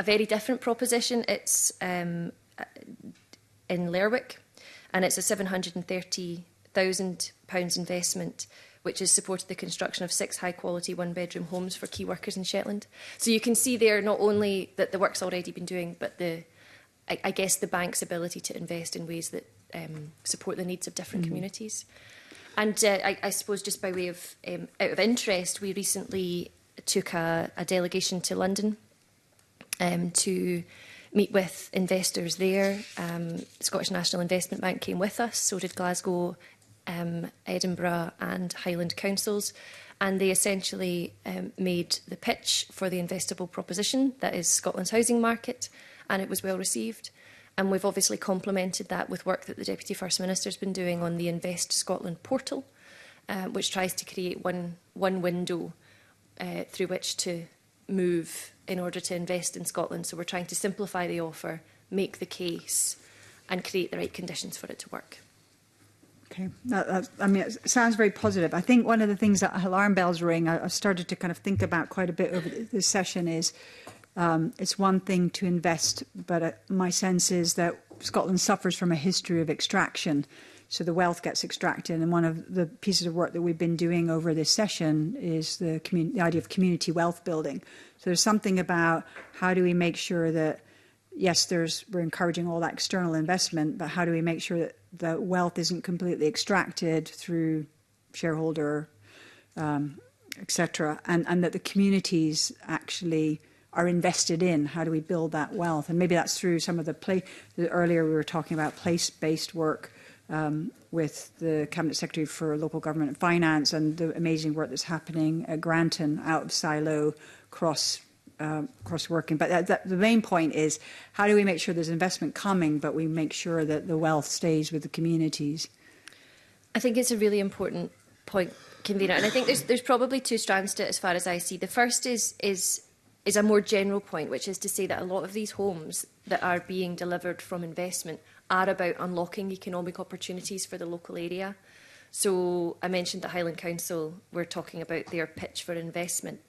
very different proposition. It's in Lerwick, and it's a £730,000 investment, which has supported the construction of 6 high-quality one-bedroom homes for key workers in Shetland. So you can see there not only that the work's already been doing, but I guess the bank's ability to invest in ways that support the needs of different communities. And I suppose just by way of out of interest, we recently took a delegation to London to meet with investors there. The Scottish National Investment Bank came with us, so did Glasgow, Edinburgh and Highland councils, and they essentially made the pitch for the investable proposition that is Scotland's housing market, and it was well received. And we've obviously complemented that with work that the Deputy First Minister has been doing on the Invest Scotland portal, which tries to create one window through which to move in order to invest in Scotland. So we're trying to simplify the offer, make the case and create the right conditions for it to work. Okay, I mean, it sounds very positive. I think one of the things that alarm bells ring, I've started to kind of think about quite a bit over this session is it's one thing to invest, but my sense is that Scotland suffers from a history of extraction. So the wealth gets extracted, and one of the pieces of work that we've been doing over this session is the idea of community wealth building. So there's something about how do we make sure that, yes, we're encouraging all that external investment, but how do we make sure that the wealth isn't completely extracted through shareholder, etc., and that the communities actually are invested in? How do we build that wealth? And maybe that's through some of earlier we were talking about place-based work with the Cabinet Secretary for Local Government and Finance, and the amazing work that's happening at Granton, out of silo, cross-working. But the main point is, how do we make sure there's investment coming, but we make sure that the wealth stays with the communities? I think it's a really important point, Convener, and I think there's probably two strands to it as far as I see. The first is a more general point, which is to say that a lot of these homes that are being delivered from investment are about unlocking economic opportunities for the local area. So I mentioned that Highland Council were talking about their pitch for investment.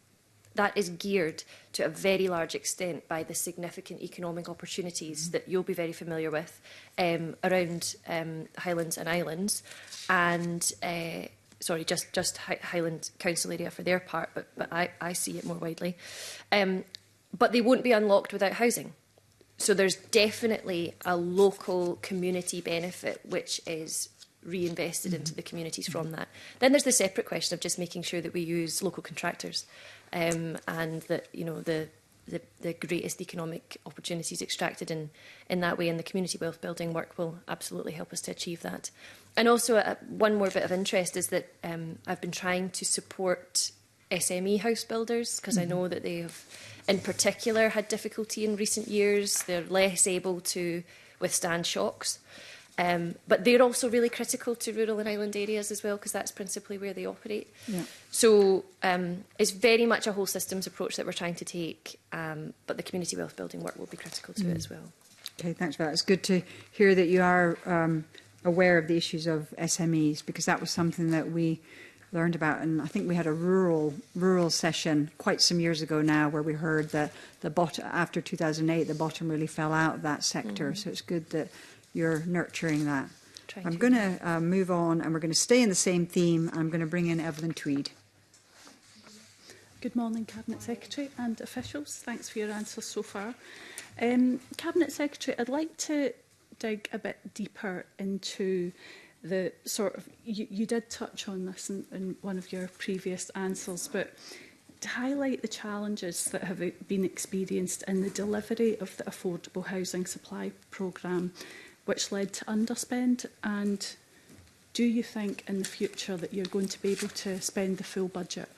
That is geared to a very large extent by the significant economic opportunities that you'll be very familiar with around Highlands and Islands, and sorry, just Highland Council area for their part, but I see it more widely. But they won't be unlocked without housing. So there's definitely a local community benefit which is reinvested into the communities from that. Then there's the separate question of just making sure that we use local contractors and that, you know, the greatest economic opportunities extracted in that way, and the community wealth building work will absolutely help us to achieve that. And also one more bit of interest is that I've been trying to support SME house builders, because I know that they have in particular had difficulty in recent years. They're less able to withstand shocks. But they're also really critical to rural and island areas as well, because that's principally where they operate. Yeah. So it's very much a whole systems approach that we're trying to take, but the community wealth building work will be critical to it as well. Okay, thanks for that. It's good to hear that you are aware of the issues of SMEs, because that was something that we learned about, and I think we had a rural session quite some years ago now, where we heard that after 2008 the bottom really fell out of that sector. So it's good that you're nurturing that. I'm going to move on, and we're going to stay in the same theme. I'm going to bring in Evelyn Tweed. Good morning, Cabinet Secretary and officials. Thanks for your answers so far. Cabinet Secretary, I'd like to dig a bit deeper into the sort of, you did touch on this in one of your previous answers, but to highlight the challenges that have been experienced in the delivery of the Affordable Housing Supply Programme, which led to underspend, and do you think in the future that you're going to be able to spend the full budget?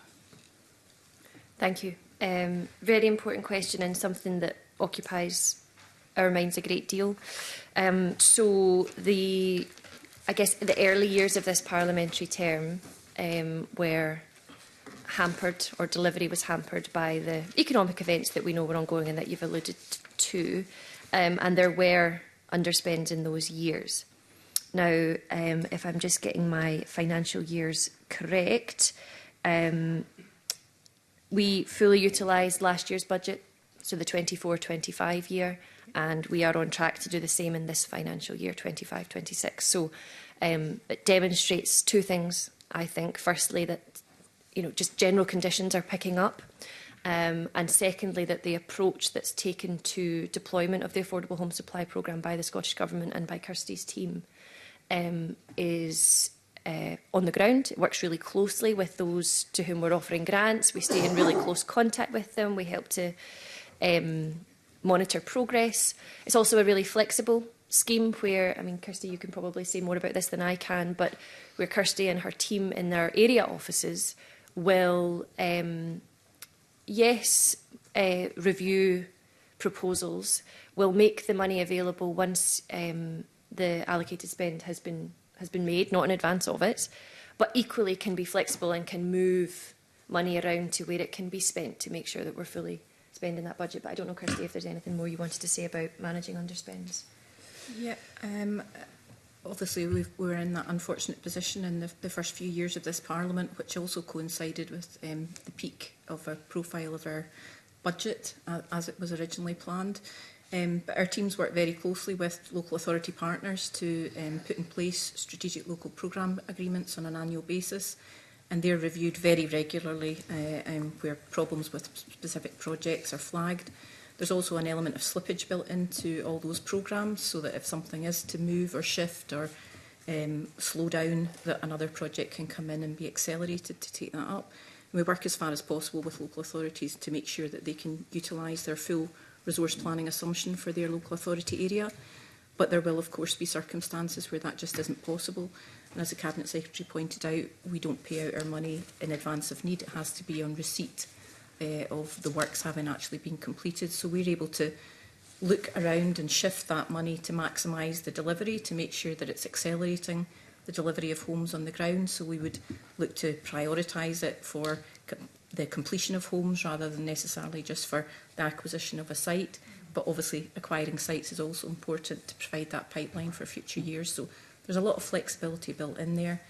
Thank you. Very important question, and something that occupies our minds a great deal. I guess the early years of this parliamentary term were hampered, or delivery was hampered, by the economic events that we know were ongoing and that you've alluded to, and there were underspends in those years. Now, if I'm just getting my financial years correct, we fully utilised last year's budget, so the 24-25 year, and we are on track to do the same in this financial year, 25-26. So it demonstrates two things, I think. Firstly, that just general conditions are picking up, and secondly, that the approach that's taken to deployment of the Affordable Home Supply Programme by the Scottish Government and by Kirsty's team is on the ground. It works really closely with those to whom we're offering grants. We stay in really close contact with them. We help to monitor progress. It's also a really flexible scheme where, I mean, Kirsty, you can probably say more about this than I can, but where Kirsty and her team in their area offices will, review proposals, will make the money available once the allocated spend has been made, not in advance of it, but equally can be flexible and can move money around to where it can be spent to make sure that we're fully spending that budget. But I don't know, Kirsty, if there's anything more you wanted to say about managing underspends. Yeah, obviously we were in that unfortunate position in the first few years of this Parliament, which also coincided with the peak of a profile of our budget as it was originally planned. But our teams work very closely with local authority partners to put in place strategic local programme agreements on an annual basis, and they're reviewed very regularly where problems with specific projects are flagged. There's also an element of slippage built into all those programmes, so that if something is to move or shift or slow down, that another project can come in and be accelerated to take that up. And we work as far as possible with local authorities to make sure that they can utilise their full resource planning assumption for their local authority area. But there will, of course, be circumstances where that just isn't possible. And as the Cabinet Secretary pointed out, we don't pay out our money in advance of need. It has to be on receipt of the works having actually been completed. So we're able to look around and shift that money to maximise the delivery, to make sure that it's accelerating the delivery of homes on the ground. So we would look to prioritise it for the completion of homes rather than necessarily just for the acquisition of a site. But obviously acquiring sites is also important to provide that pipeline for future years. So there's a lot of flexibility built in there,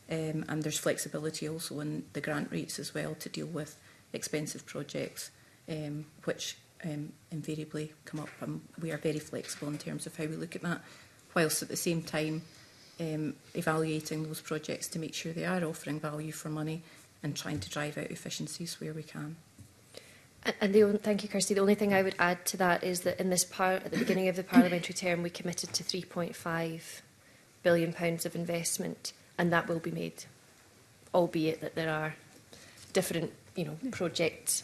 and there's flexibility also in the grant rates as well to deal with expensive projects, which invariably come up. We are very flexible in terms of how we look at that, whilst at the same time evaluating those projects to make sure they are offering value for money and trying to drive out efficiencies where we can. And thank you, Kirsty. The only thing I would add to that is that in this at the beginning of the parliamentary term, we committed to £3.5 billion of investment, and that will be made, albeit that there are different, project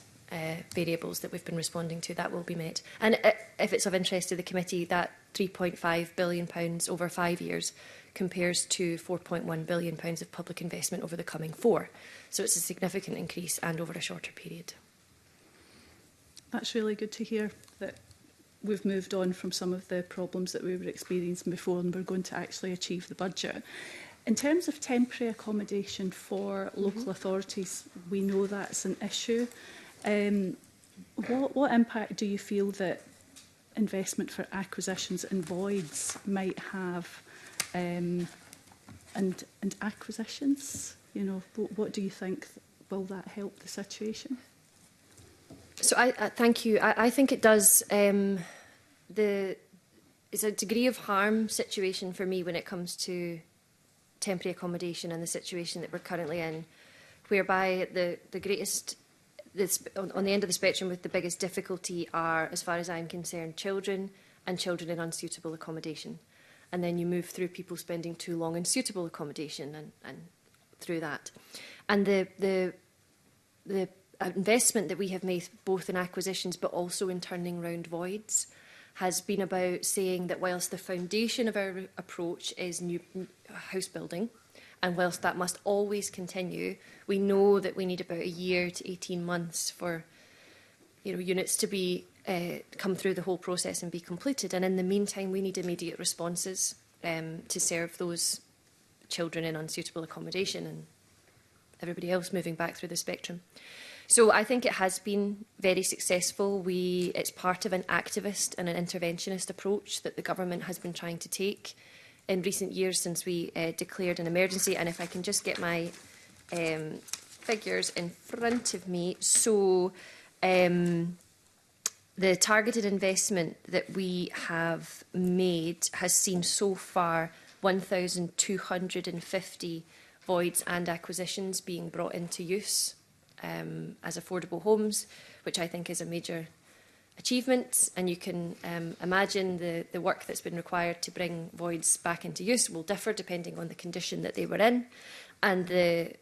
variables that we've been responding to. That will be met. And if it's of interest to the committee, that £3.5 billion over 5 years compares to £4.1 billion of public investment over the coming 4. So it's a significant increase and over a shorter period. That's really good to hear that we've moved on from some of the problems that we were experiencing before, and we're going to actually achieve the budget. In terms of temporary accommodation for local authorities, we know that's an issue. What impact do you feel that investment for acquisitions and voids might have, and acquisitions? You know, what do you think? Will that help the situation? So thank you. I think it does. It's a degree of harm situation for me when it comes to temporary accommodation and the situation that we're currently in, whereby the greatest, on the end of the spectrum with the biggest difficulty are, as far as I'm concerned, children and children in unsuitable accommodation. And then you move through people spending too long in suitable accommodation and through that. And the investment that we have made both in acquisitions but also in turning round voids has been about saying that whilst the foundation of our approach is new house building, and whilst that must always continue, we know that we need about a year to 18 months for units to be come through the whole process and be completed. And in the meantime, we need immediate responses to serve those children in unsuitable accommodation and everybody else moving back through the spectrum. So I think it has been very successful. It's part of an activist and an interventionist approach that the government has been trying to take in recent years since we declared an emergency. And if I can just get my figures in front of me. So the targeted investment that we have made has seen so far 1,250 voids and acquisitions being brought into use as affordable homes, which I think is a major achievement. And you can imagine the work that's been required to bring voids back into use will differ depending on the condition that they were in. And the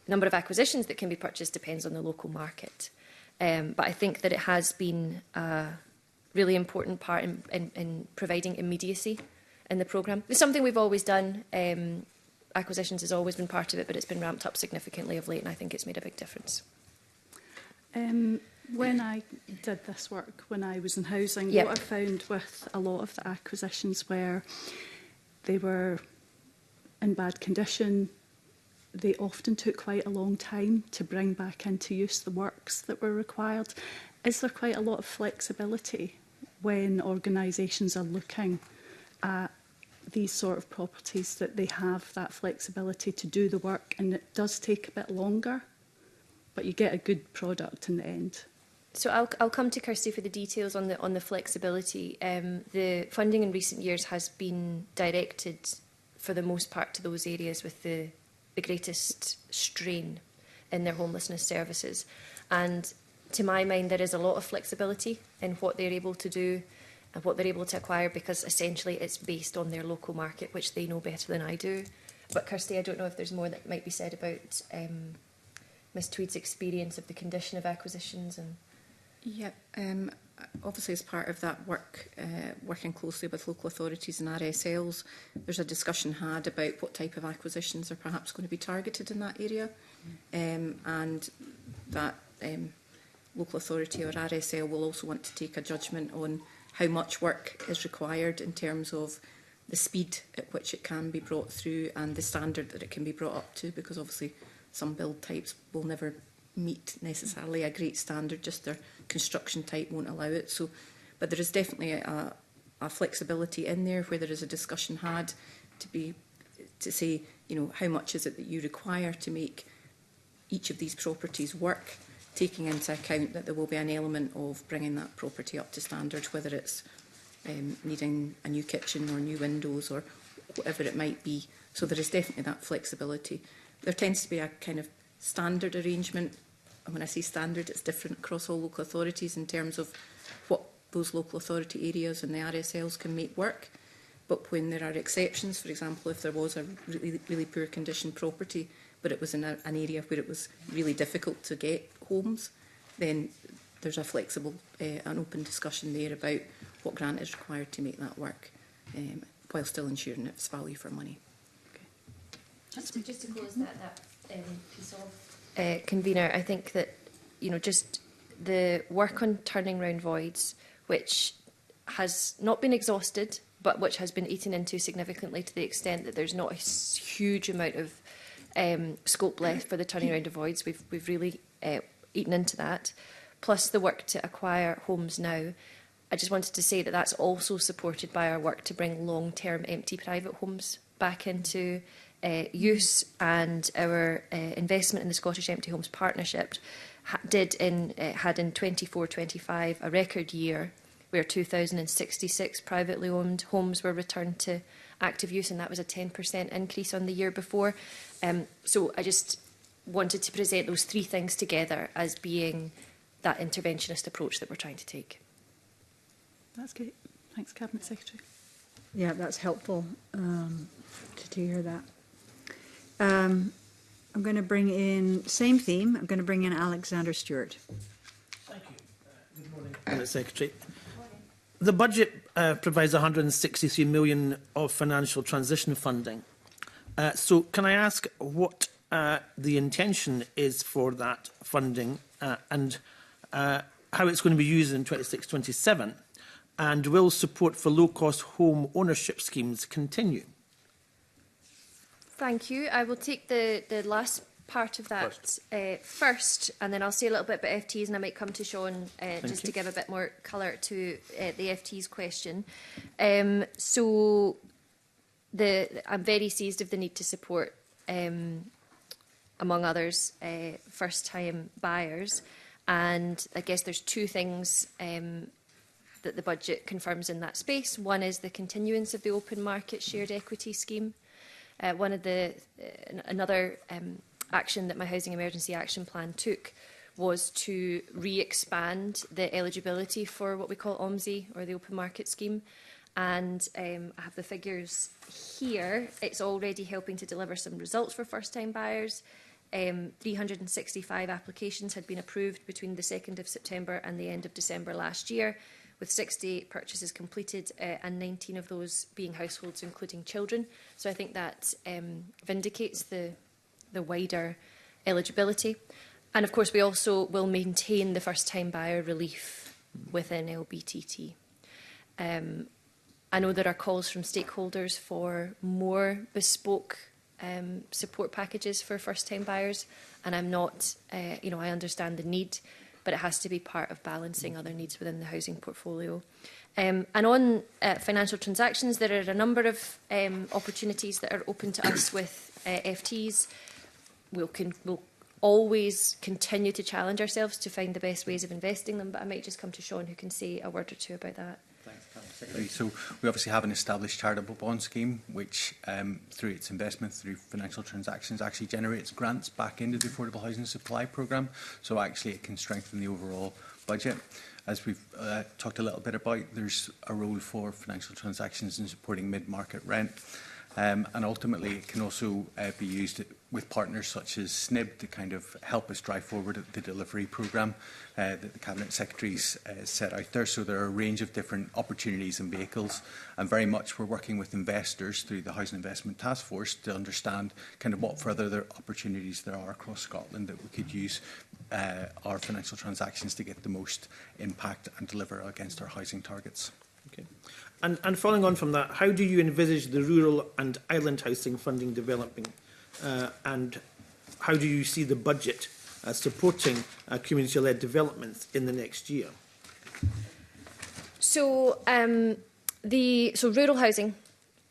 number of acquisitions that can be purchased depends on the local market. But I think that it has been a really important part in providing immediacy in the programme. It's something we've always done. Acquisitions has always been part of it, but it's been ramped up significantly of late, and I think it's made a big difference. When I did this work, when I was in housing, Yep. what I found with a lot of the acquisitions where they were in bad condition, they often took quite a long time to bring back into use the works that were required. Is there quite a lot of flexibility when organisations are looking at these sort of properties, that they have that flexibility to do the work, and it does take a bit longer, but you get a good product in the end? So I'll come to Kirsty for the details on the flexibility. The funding in recent years has been directed, for the most part, to those areas with the greatest strain in their homelessness services. And to my mind, there is a lot of flexibility in what they're able to do and what they're able to acquire, because essentially it's based on their local market, which they know better than I do. But Kirsty, I don't know if there's more that might be said about Ms Tweed's experience of the condition of acquisitions. And Yeah, obviously as part of that work, working closely with local authorities and RSLs, there's a discussion had about what type of acquisitions are perhaps going to be targeted in that area, and that local authority or RSL will also want to take a judgment on how much work is required in terms of the speed at which it can be brought through and the standard that it can be brought up to, because obviously some build types will never meet necessarily a great standard, just their construction type won't allow it. So, but there is definitely a flexibility in there where there is a discussion had to say, how much is it that you require to make each of these properties work, taking into account that there will be an element of bringing that property up to standard, whether it's needing a new kitchen or new windows or whatever it might be. So there is definitely that flexibility. There tends to be a kind of standard arrangement. And when I say standard, it's different across all local authorities in terms of what those local authority areas and the RSLs can make work. But when there are exceptions, for example, if there was a really, really poor condition property, but it was in an area where it was really difficult to get homes, then there's a flexible, an open discussion there about what grant is required to make that work, while still ensuring its value for money. Okay. Just to close that piece off, convener, I think that just the work on turning round voids, which has not been exhausted, but which has been eaten into significantly to the extent that there's not a huge amount of scope left for the turning around of voids. We've really eaten into that, plus the work to acquire homes now. I just wanted to say that that's also supported by our work to bring long-term empty private homes back into use, and our investment in the Scottish Empty Homes Partnership had in 24-25 a record year where 2,066 privately owned homes were returned to active use, and that was a 10% increase on the year before. So I just wanted to present those three things together as being that interventionist approach that we're trying to take. That's great. Thanks, Cabinet Secretary. Yeah, that's helpful to hear that. I'm going to bring in, same theme, I'm going to bring in Alexander Stewart. Thank you. Good morning, Cabinet Secretary. The budget provides £163 million of financial transition funding. So can I ask what the intention is for that funding and how it's going to be used in 26-27? And will support for low-cost home ownership schemes continue? Thank you. I will take the last part of that first, and then I'll say a little bit about FTs, and I might come to Sean just to give a bit more colour to the FTs question. So I'm very seized of the need to support, among others, first-time buyers, and I guess there's two things that the budget confirms in that space. One is the continuance of the open market shared equity scheme. Another action that my Housing Emergency Action Plan took was to re-expand the eligibility for what we call OMSI, or the open market scheme. And I have the figures here. It's already helping to deliver some results for first-time buyers. 365 applications had been approved between the 2nd of September and the end of December last year, with 60 purchases completed and 19 of those being households including children. So I think that vindicates the wider eligibility. And of course we also will maintain the first-time buyer relief within LBTT. I know there are calls from stakeholders for more bespoke support packages for first-time buyers, and I'm not, I understand the need, but it has to be part of balancing other needs within the housing portfolio. And on financial transactions, there are a number of opportunities that are open to us with FTs. We'll always continue to challenge ourselves to find the best ways of investing them, but I might just come to Sean, who can say a word or two about that. Thanks, Cabinet Secretary. So we obviously have an established charitable bond scheme, which through its investment through financial transactions actually generates grants back into the Affordable Housing Supply Programme. So actually it can strengthen the overall budget. As we've talked a little bit about, there's a role for financial transactions in supporting mid-market rent. And ultimately it can also be used with partners such as SNIB to kind of help us drive forward the delivery programme that the Cabinet Secretary's set out there. So there are a range of different opportunities and vehicles, and very much we're working with investors through the Housing Investment Task Force to understand kind of what further opportunities there are across Scotland that we could use our financial transactions to get the most impact and deliver against our housing targets. Okay. And following on from that, how do you envisage the rural and island housing funding developing? And how do you see the budget supporting community-led developments in the next year? So, rural housing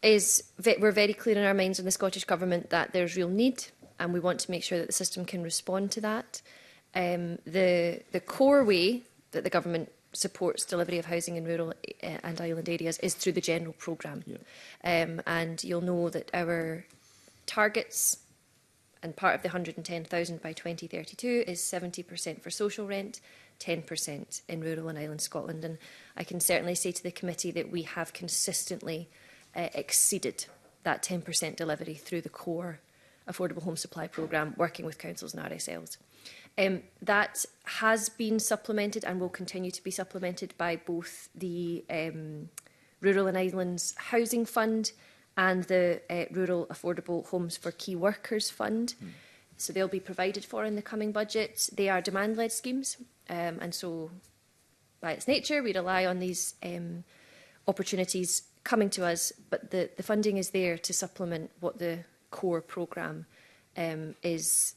is, we're very clear in our minds in the Scottish Government that there's real need, and we want to make sure that the system can respond to that. The core way that the Government supports delivery of housing in rural and island areas is through the general programme. Yeah. And you'll know that our targets, and part of the 110,000 by 2032, is 70% for social rent, 10% in rural and island Scotland. And I can certainly say to the committee that we have consistently exceeded that 10% delivery through the core Affordable Home Supply Programme, working with councils and RSLs. That has been supplemented and will continue to be supplemented by both the Rural and Islands Housing Fund and the Rural Affordable Homes for Key Workers Fund. So they'll be provided for in the coming budget. They are demand-led schemes, and so by its nature we rely on these opportunities coming to us, but the funding is there to supplement what the core programme is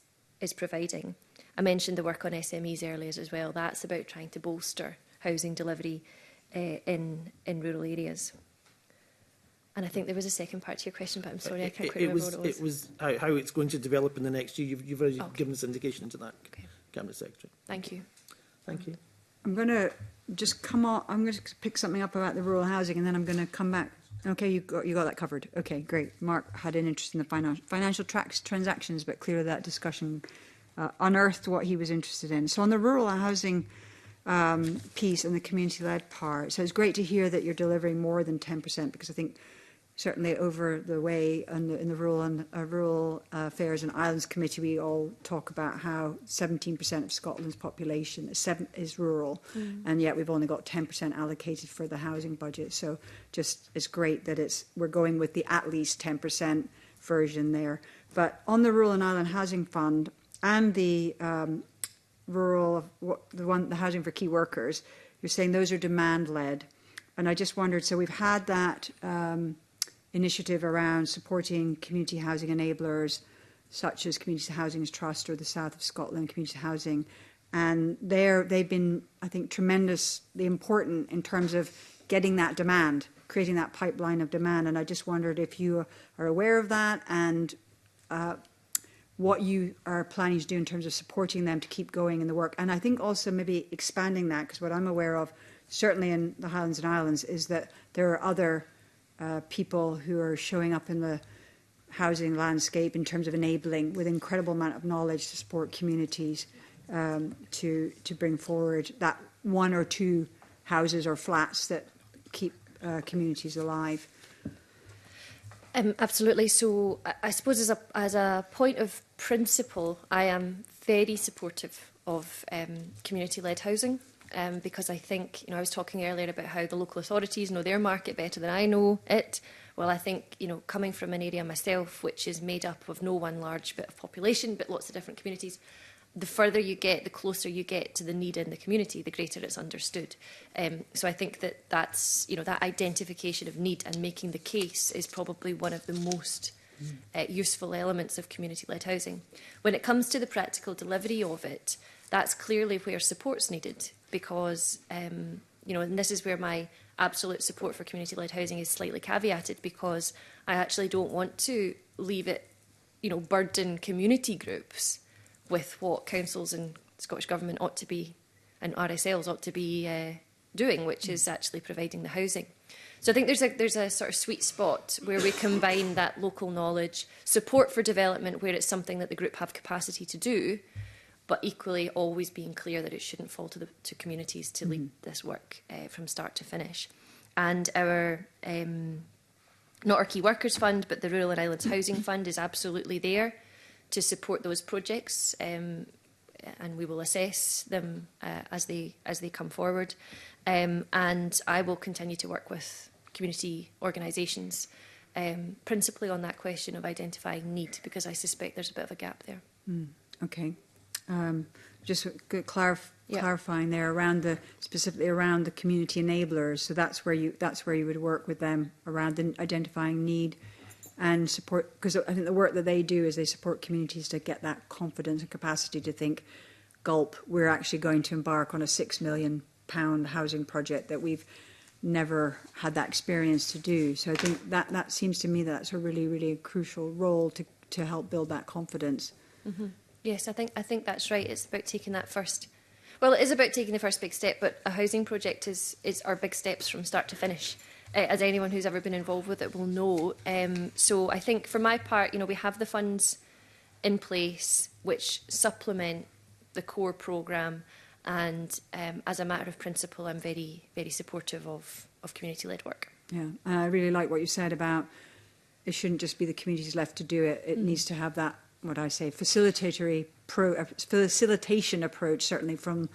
providing. I mentioned the work on SMEs earlier as well. That's about trying to bolster housing delivery in rural areas. And I think there was a second part to your question, but I'm sorry, I can't quite remember what it was. It was how it's going to develop in the next year. You've already given us indication into that, okay. Cabinet Secretary. Thank you. Thank you. I'm going to just come on. I'm going to pick something up about the rural housing, and then I'm going to come back. Okay, you got that covered. Okay, great. Mark had an interest in the financial transactions, but clearly that discussion unearthed what he was interested in. So on the rural housing piece and the community-led part, so it's great to hear that you're delivering more than 10%, because I think certainly over the way in the Rural Affairs and Islands Committee, we all talk about how 17% of Scotland's population is rural, and yet we've only got 10% allocated for the housing budget. So just it's great that we're going with the at least 10% version there. But on the Rural and Island Housing Fund and the the housing for key workers, you're saying those are demand-led, and I just wondered. So we've had that initiative around supporting community housing enablers, such as Community Housing Trust or the South of Scotland Community Housing, and they've been, I think, tremendously important in terms of getting that demand, creating that pipeline of demand. And I just wondered if you are aware of that and what you are planning to do in terms of supporting them to keep going in the work. And I think also maybe expanding that, because what I'm aware of, certainly in the Highlands and Islands, is that there are other people who are showing up in the housing landscape in terms of enabling with incredible amount of knowledge to support communities to bring forward that one or two houses or flats that keep communities alive. Absolutely. So I suppose as a point of principle, I am very supportive of community-led housing. Because I think, I was talking earlier about how the local authorities know their market better than I know it. Well, I think, coming from an area myself, which is made up of no one large bit of population, but lots of different communities, the further you get, the closer you get to the need in the community, the greater it's understood. So I think that's, that identification of need and making the case is probably one of the most useful elements of community-led housing. When it comes to the practical delivery of it, that's clearly where support's needed, because, and this is where my absolute support for community-led housing is slightly caveated, because I actually don't want to leave it, burden community groups with what councils and Scottish Government ought to be, and RSLs ought to be doing, which is actually providing the housing. So I think there's a sort of sweet spot where we combine that local knowledge, support for development where it's something that the group have capacity to do, but equally always being clear that it shouldn't fall to communities to lead this work from start to finish. And our, not our Key Workers Fund, but the Rural and Islands Housing Fund is absolutely there to support those projects, and we will assess them as they come forward. And I will continue to work with community organisations, principally on that question of identifying need, because I suspect there's a bit of a gap there. Okay. Just clarifying there around specifically around the community enablers. So that's where you would work with them around identifying need and support, because I think the work that they do is they support communities to get that confidence and capacity to think, gulp, we're actually going to embark on a £6 million housing project that we've never had that experience to do. So I think that seems to me that's a really, really crucial role to help build that confidence. Mm-hmm. Yes, I think that's right. It's about taking that first. Well, it is about taking the first big step, but a housing project is our big steps from start to finish, as anyone who's ever been involved with it will know. So I think for my part, we have the funds in place which supplement the core programme, and as a matter of principle, I'm very, very supportive of community-led work. Yeah, and I really like what you said about it shouldn't just be the communities left to do it. It needs to have that, what I say, facilitation approach, certainly from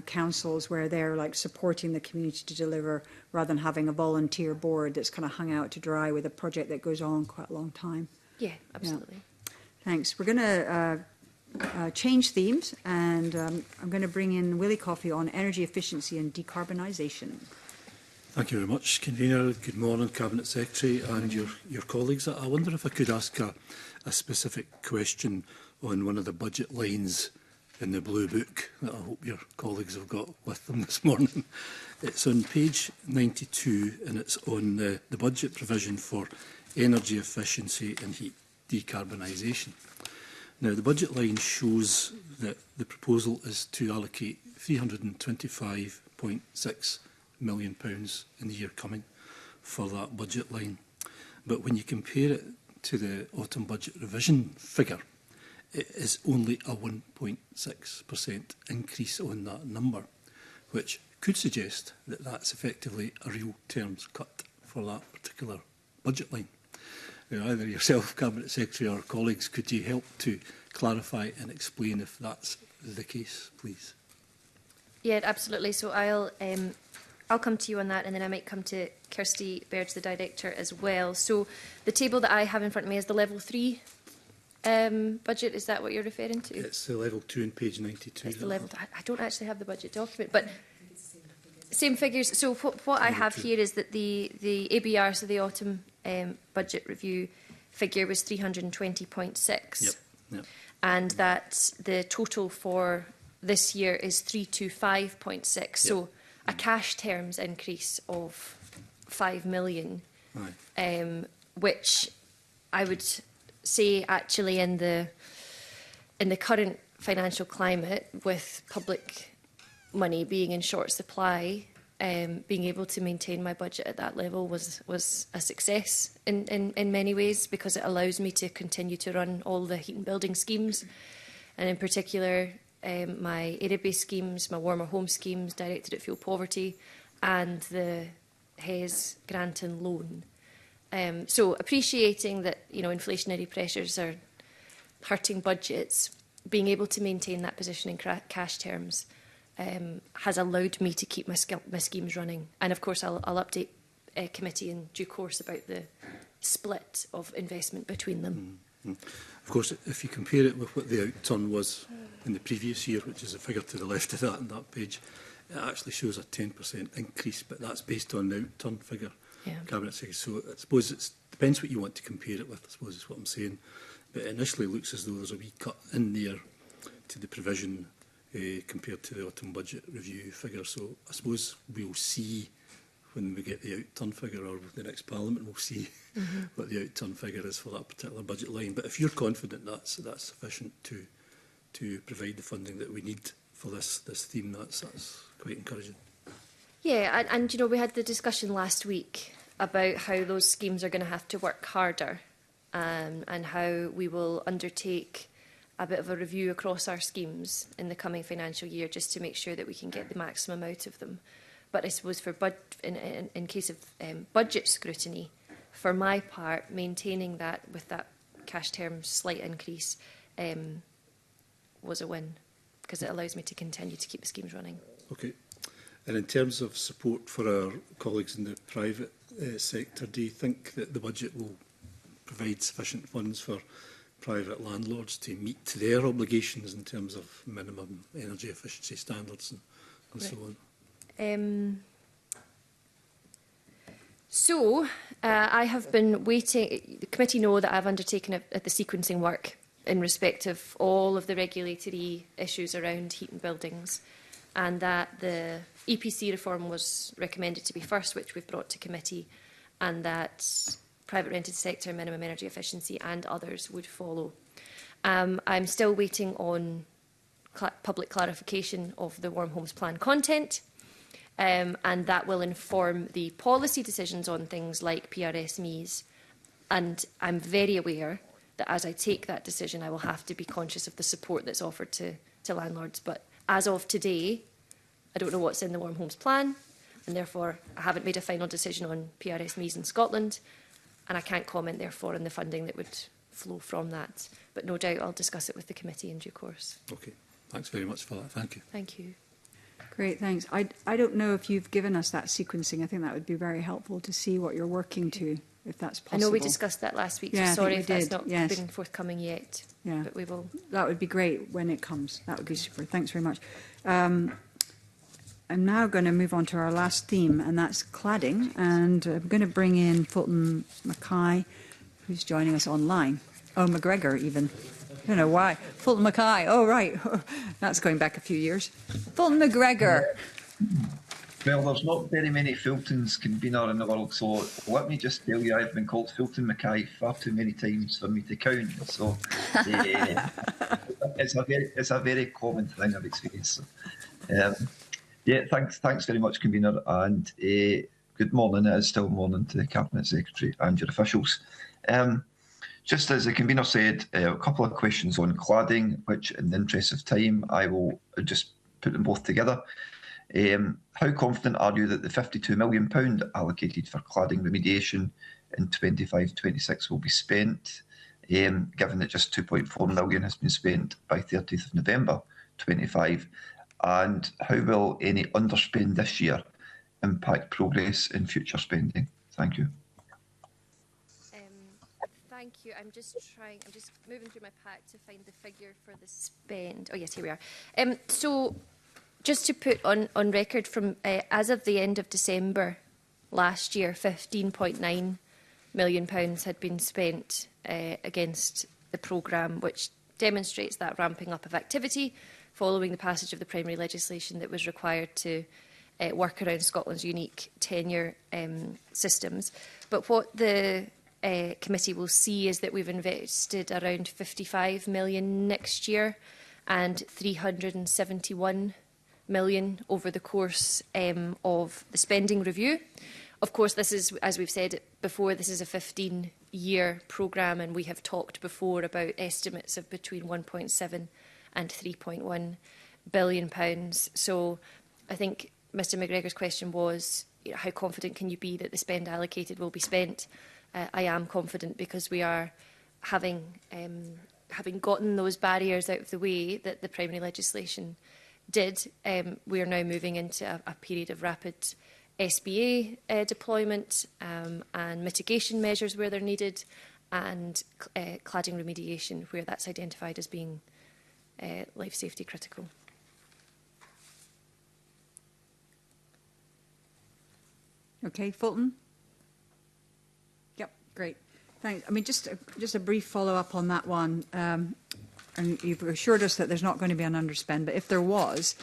councils, where they're like supporting the community to deliver, rather than having a volunteer board that's kind of hung out to dry with a project that goes on quite a long time. Yeah, absolutely. Yeah. Thanks. We're going to change themes, and I'm going to bring in Willie Coffey on energy efficiency and decarbonisation. Thank you very much, Convener. Good morning, Cabinet Secretary and your colleagues. I wonder if I could ask a specific question on one of the budget lines in the Blue Book that I hope your colleagues have got with them this morning. It's on page 92 and it's on the budget provision for energy efficiency and heat decarbonisation. Now, the budget line shows that the proposal is to allocate £325.6 million in the year coming for that budget line. But when you compare it to the autumn budget revision figure, it is only a 1.6% increase on that number, which could suggest that that's effectively a real terms cut for that particular budget line. Now, either yourself, Cabinet Secretary, or colleagues, could you help to clarify and explain if that's the case, please? Yeah, absolutely. So I'll come to you on that, and then I might come to Kirsty Baird, the Director, as well. So the table that I have in front of me is the Level 3 budget. Is that what you're referring to? It's the Level 2 on page 92. It's the level. I don't actually have the budget document, but same figures. So what I have here is that the ABR, so the autumn budget review figure, was 320.6. Yep. Yep. And that the total for this year is 325.6. Yep. So a cash terms increase of 5 million, which I would say actually in the current financial climate, with public money being in short supply, being able to maintain my budget at that level was a success in many ways, because it allows me to continue to run all the heat and building schemes, and in particular my area-based schemes, my warmer home schemes directed at fuel poverty, and the HES grant and loan. So appreciating that, you know, inflationary pressures are hurting budgets, being able to maintain that position in cash terms has allowed me to keep my schemes running. And of course I'll update committee in due course about the split of investment between them. Of course, if you compare it with what the outturn was in the previous year, which is a figure to the left of that on that page, it actually shows a 10% increase, but that's based on the outturn figure. Yeah. Cabinet Secretary. So I suppose it depends what you want to compare it with, I suppose is what I'm saying. But it initially looks as though there's a wee cut in there to the provision compared to the autumn budget review figure. So I suppose we'll see when we get the outturn figure, or the next Parliament, we'll see what the outturn figure is for that particular budget line. But if you're confident that's sufficient to provide the funding that we need for this theme, that's quite encouraging. Yeah, and you know, we had the discussion last week about how those schemes are going to have to work harder, and how we will undertake a bit of a review across our schemes in the coming financial year, just to make sure that we can get the maximum out of them. But I suppose for in case of budget scrutiny, for my part, maintaining that with that cash terms slight increase was a win, because it allows me to continue to keep the schemes running. Okay. And in terms of support for our colleagues in the private sector, do you think that the budget will provide sufficient funds for private landlords to meet their obligations in terms of minimum energy efficiency standards and so on? I have been waiting. The committee know that I've undertaken the sequencing work in respect of all of the regulatory issues around heat and buildings, and that the EPC reform was recommended to be first, which we've brought to committee, and that private rented sector, minimum energy efficiency and others would follow. I'm still waiting on public clarification of the Warm Homes Plan content, and that will inform the policy decisions on things like PRSMEs. And I'm very aware that as I take that decision, I will have to be conscious of the support that's offered to landlords. But as of today, I don't know what's in the Warm Homes Plan, and therefore I haven't made a final decision on PRSMEs in Scotland, and I can't comment therefore on the funding that would flow from that. But no doubt I'll discuss it with the committee in due course. Okay, thanks very much for that. Thank you. Thank you. Great, thanks. I don't know if you've given us that sequencing. I think that would be very helpful to see what you're working to, if that's possible. I know we discussed that last week, so yeah, sorry if that's did. not been forthcoming yet. Yeah, but we will. That would be great when it comes. That would be super. Thanks very much. I'm now going to move on to our last theme, and that's cladding. And I'm going to bring in Fulton Mackay, who's joining us online. Oh, McGregor even. I don't know why. Fulton Mackay. Oh, right. That's going back a few years. Fulton McGregor. Well, there's not very many Fultons convener in the world, so let me just tell you, I've been called Fulton Mackay far too many times for me to count. So it's a very common thing I've experienced. So, yeah, thanks very much, convener, and good morning. It is still morning to the Cabinet Secretary and your officials. Just as the convener said, a couple of questions on cladding, which in the interest of time, I will just put them both together. How confident are you that the £52 million allocated for cladding remediation in 25-26 will be spent, given that just £2.4 million has been spent by 30th of November 25? And how will any underspend this year impact progress in future spending? Thank you. Thank you. I'm just moving through my pack to find the figure for the spend. Oh yes, here we are. So just to put on record, from as of the end of December last year, £15.9 million had been spent against the programme, which demonstrates that ramping up of activity following the passage of the primary legislation that was required to work around Scotland's unique tenure systems. But what the committee will see is that we've invested around £55 million next year and £371 million over the course of the spending review. Of course, this is, as we've said before, this is a 15-year programme, and we have talked before about estimates of between 1.7 and 3.1 billion pounds. So I think Mr McGregor's question was, how confident can you be that the spend allocated will be spent? I am confident, because we are having gotten those barriers out of the way that the primary legislation did. We are now moving into a period of rapid SBA deployment and mitigation measures where they're needed, and cladding remediation where that's identified as being life safety critical. Okay, Fulton? Yep, great. Thanks. I mean, just a brief follow-up on that one. And you've assured us that there's not going to be an underspend, but if there was,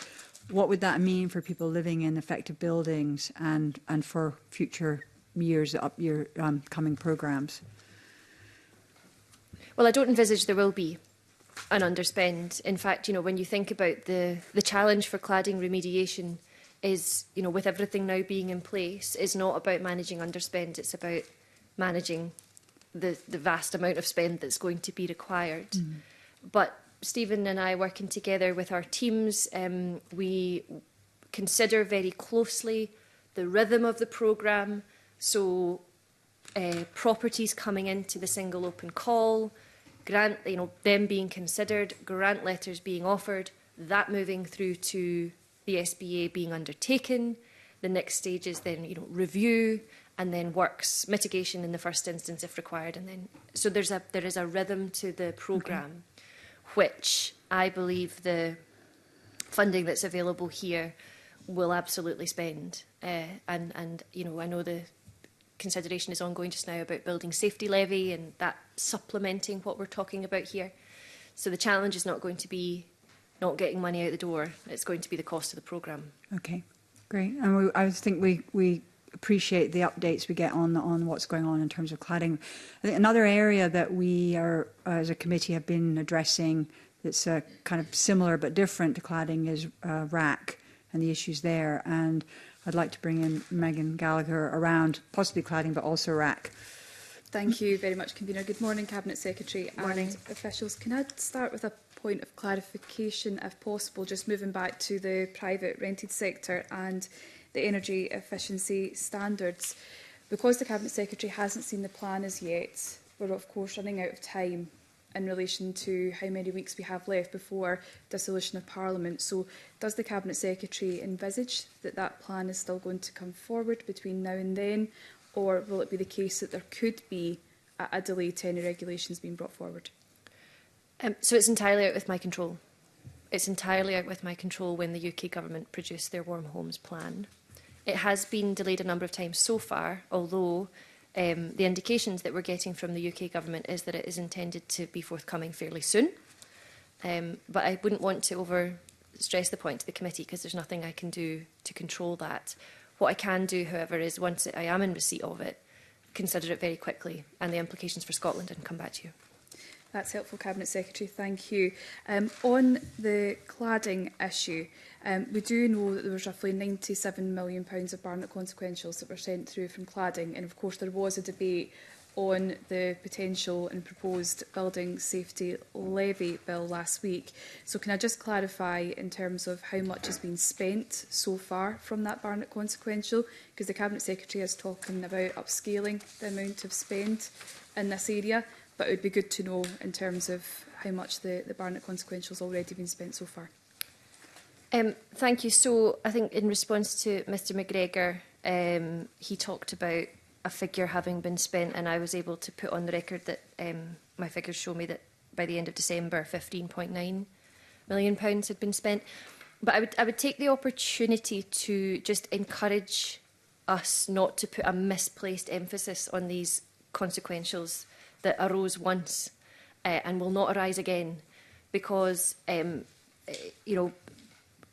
what would that mean for people living in affected buildings and for future years, your coming programmes? Well, I don't envisage there will be an underspend. In fact, when you think about the challenge for cladding remediation is, with everything now being in place, is not about managing underspend, it's about managing the vast amount of spend that's going to be required. Mm. But Stephen and I, working together with our teams, we consider very closely the rhythm of the programme. So properties coming into the single open call, grant, them being considered, grant letters being offered, that moving through to the SBA being undertaken. The next stage is then, review, and then works mitigation in the first instance if required. And then, so there is a rhythm to the programme. Okay. Which I believe the funding that's available here will absolutely spend. And I know the consideration is ongoing just now about building safety levy and that supplementing what we're talking about here. So the challenge is not going to be not getting money out the door. It's going to be the cost of the programme. Okay, great. And I think we appreciate the updates we get on what's going on in terms of cladding. I think another area that we are, as a committee, have been addressing that's kind of similar but different to cladding is RAC and the issues there. And I'd like to bring in Megan Gallagher around possibly cladding but also RAC. Thank you very much, Convener. Good morning, Cabinet Secretary morning. And officials. Can I start with a point of clarification, if possible, just moving back to the private rented sector and the energy efficiency standards? Because the Cabinet Secretary hasn't seen the plan as yet, we're of course running out of time in relation to how many weeks we have left before dissolution of Parliament. So does the Cabinet Secretary envisage that that plan is still going to come forward between now and then, or will it be the case that there could be a delay to any regulations being brought forward? So it's entirely out of my control. it's entirely out with my control when the UK Government produce their Warm Homes Plan. It has been delayed a number of times so far, although the indications that we're getting from the UK Government is that it is intended to be forthcoming fairly soon. But I wouldn't want to overstress the point to the committee because there's nothing I can do to control that. What I can do, however, is once I am in receipt of it, consider it very quickly and the implications for Scotland and come back to you. That's helpful, Cabinet Secretary. Thank you. On the cladding issue, we do know that there was roughly £97 million of Barnett consequentials that were sent through from cladding, and of course there was a debate on the potential and proposed building safety levy bill last week. So can I just clarify in terms of how much has been spent so far from that Barnett consequential? Because the Cabinet Secretary is talking about upscaling the amount of spend in this area, but it would be good to know in terms of how much the Barnett consequential has already been spent so far. Thank you. So I think in response to Mr McGregor, he talked about a figure having been spent, and I was able to put on the record that my figures show me that by the end of December, £15.9 million had been spent. But I would take the opportunity to just encourage us not to put a misplaced emphasis on these consequentials that arose once and will not arise again, because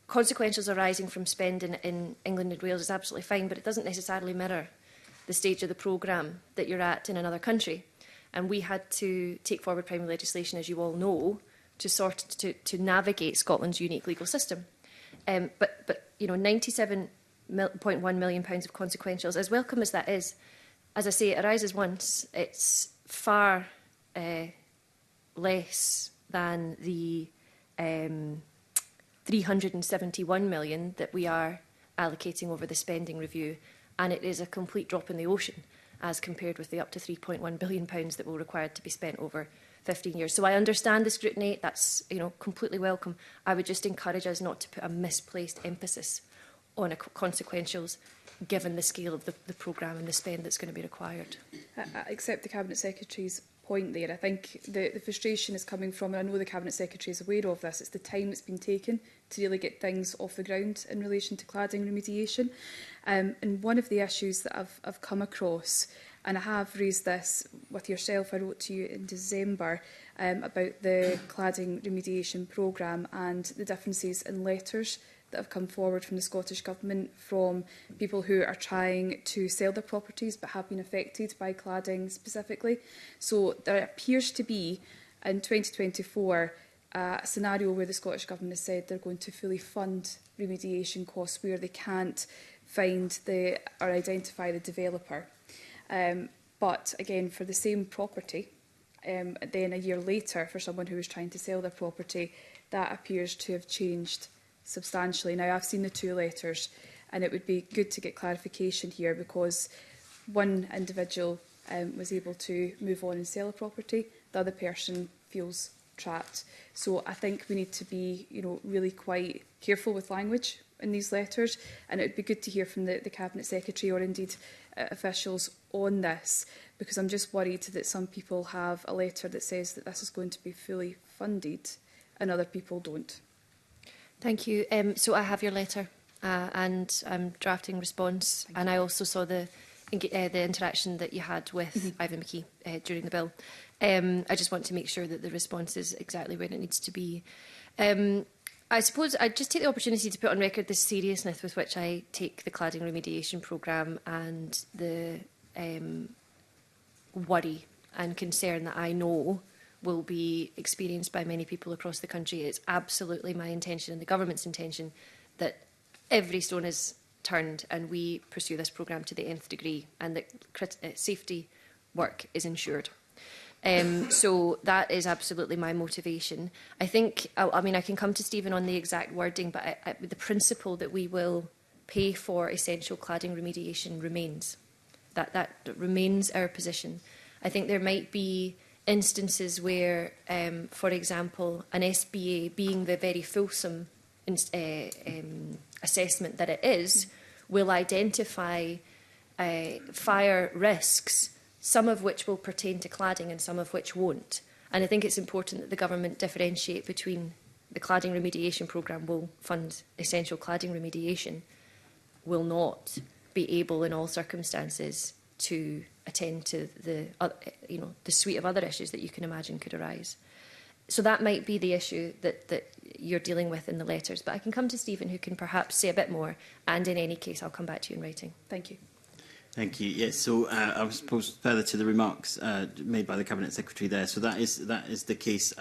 consequentials arising from spending in England and Wales is absolutely fine, but it doesn't necessarily mirror the stage of the programme that you're at in another country. And we had to take forward primary legislation, as you all know, to navigate Scotland's unique legal system. But £97.1 million of consequentials, as welcome as that is, as I say, it arises once. It's far less than the 371 million that we are allocating over the spending review, and it is a complete drop in the ocean as compared with the up to £3.1 billion that will required to be spent over 15 years. So I understand the scrutiny. That's completely welcome. I would just encourage us not to put a misplaced emphasis on consequentials, given the scale of the programme and the spend that's going to be required. I accept the Cabinet Secretary's point there. I think the frustration is coming from, and I know the Cabinet Secretary is aware of this, it's the time that's been taken to really get things off the ground in relation to cladding remediation. And one of the issues that I've come across, and I have raised this with yourself, I wrote to you in December about the cladding remediation programme and the differences in letters that have come forward from the Scottish Government from people who are trying to sell their properties but have been affected by cladding specifically. So there appears to be, in 2024, a scenario where the Scottish Government has said they're going to fully fund remediation costs where they can't find or identify the developer. But again, for the same property, then a year later, for someone who was trying to sell their property, that appears to have changed substantially. Now, I've seen the two letters, and it would be good to get clarification here, because one individual was able to move on and sell a property, the other person feels trapped. So I think we need to be, really quite careful with language in these letters, and it would be good to hear from the Cabinet Secretary or indeed officials on this, because I'm just worried that some people have a letter that says that this is going to be fully funded and other people don't. Thank you. So I have your letter and I'm drafting response. And I also saw the interaction that you had with Ivan McKee during the bill. I just want to make sure that the response is exactly where it needs to be. I suppose I'd just take the opportunity to put on record the seriousness with which I take the cladding remediation programme and the worry and concern that I know will be experienced by many people across the country. It's absolutely my intention and the government's intention that every stone is turned and we pursue this programme to the nth degree and that safety work is ensured. So that is absolutely my motivation. I think, I can come to Stephen on the exact wording, but the principle that we will pay for essential cladding remediation remains. That remains our position. I think there might be instances where, for example, an SBA, being the very fulsome assessment that it is, will identify fire risks, some of which will pertain to cladding and some of which won't. And I think it's important that the government differentiate between the cladding remediation programme will fund essential cladding remediation, will not be able in all circumstances to attend to the suite of other issues that you can imagine could arise. So that might be the issue that you're dealing with in the letters. But I can come to Stephen, who can perhaps say a bit more. And in any case, I'll come back to you in writing. Thank you. Thank you. Yes, so I suppose further to the remarks made by the Cabinet Secretary there. So that is the case.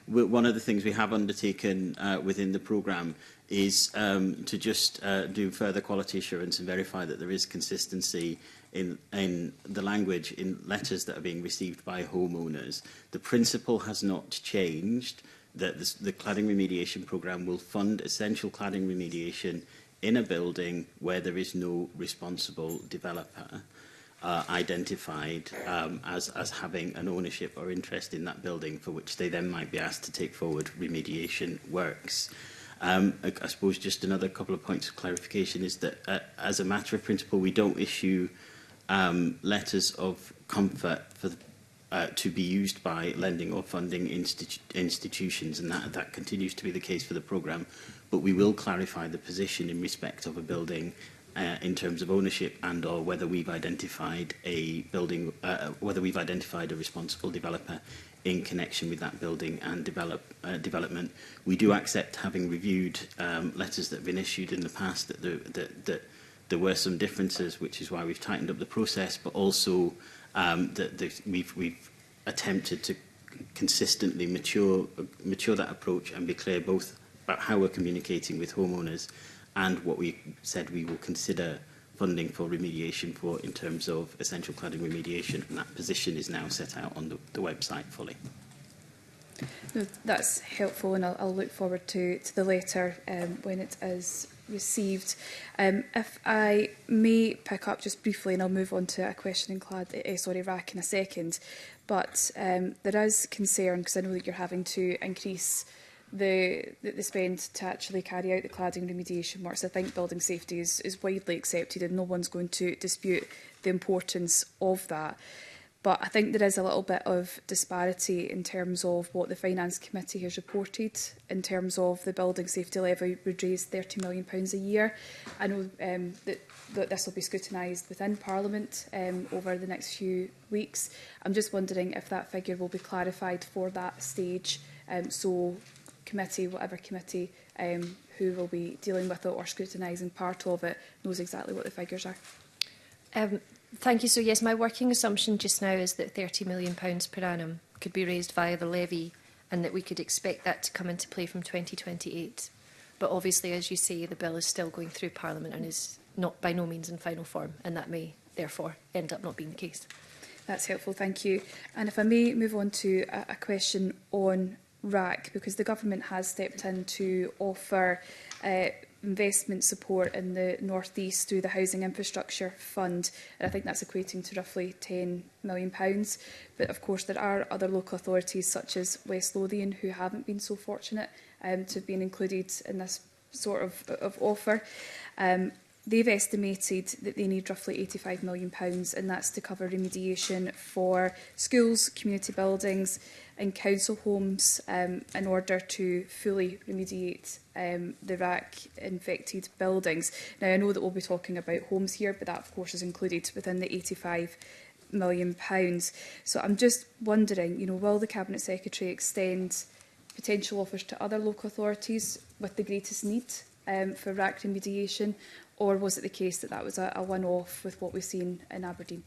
One of the things we have undertaken within the programme is to just do further quality assurance and verify that there is consistency in the language in letters that are being received by homeowners. The principle has not changed, that the cladding remediation programme will fund essential cladding remediation in a building where there is no responsible developer identified as having an ownership or interest in that building, for which they then might be asked to take forward remediation works. I suppose just another couple of points of clarification is that as a matter of principle, we don't issue letters of comfort for to be used by lending or funding institutions, and that continues to be the case for the programme. But we will clarify the position in respect of a building in terms of ownership and or whether we've identified a building, whether we've identified a responsible developer in connection with that building and development. We do accept, having reviewed letters that have been issued in the past, that there were some differences, which is why we've tightened up the process, but also that we've attempted to consistently mature that approach and be clear both about how we're communicating with homeowners and what we said we will consider funding for remediation for in terms of essential cladding remediation, and that position is now set out on the website fully. No, that's helpful, and I'll look forward to the letter when it is received. If I may pick up just briefly, and I'll move on to a question in RAC in a second, but there is concern, because I know that you're having to increase the spend to actually carry out the cladding remediation works. I think building safety is widely accepted, and no one's going to dispute the importance of that. But I think there is a little bit of disparity in terms of what the Finance Committee has reported in terms of the building safety levy would raise £30 million a year. I know that this will be scrutinised within Parliament over the next few weeks. I'm just wondering if that figure will be clarified for that stage, so committee, whatever committee who will be dealing with it or scrutinising part of it knows exactly what the figures are. Thank you. So yes, my working assumption just now is that £30 million per annum could be raised via the levy, and that we could expect that to come into play from 2028. But obviously, as you say, the bill is still going through Parliament and is not by no means in final form, and that may therefore end up not being the case. That's helpful, thank you. And if I may move on to a question on RAC, because the government has stepped in to offer investment support in the North East through the Housing Infrastructure Fund, and I think that's equating to roughly £10 million. But of course there are other local authorities such as West Lothian who haven't been so fortunate to have been included in this sort of offer. They've estimated that they need roughly £85 million, and that's to cover remediation for schools, community buildings and council homes in order to fully remediate the RAC-infected buildings. Now, I know that we'll be talking about homes here, but that, of course, is included within the £85 million. So I'm just wondering, will the Cabinet Secretary extend potential offers to other local authorities with the greatest need for RAC remediation, or was it the case that that was a one-off with what we've seen in Aberdeen?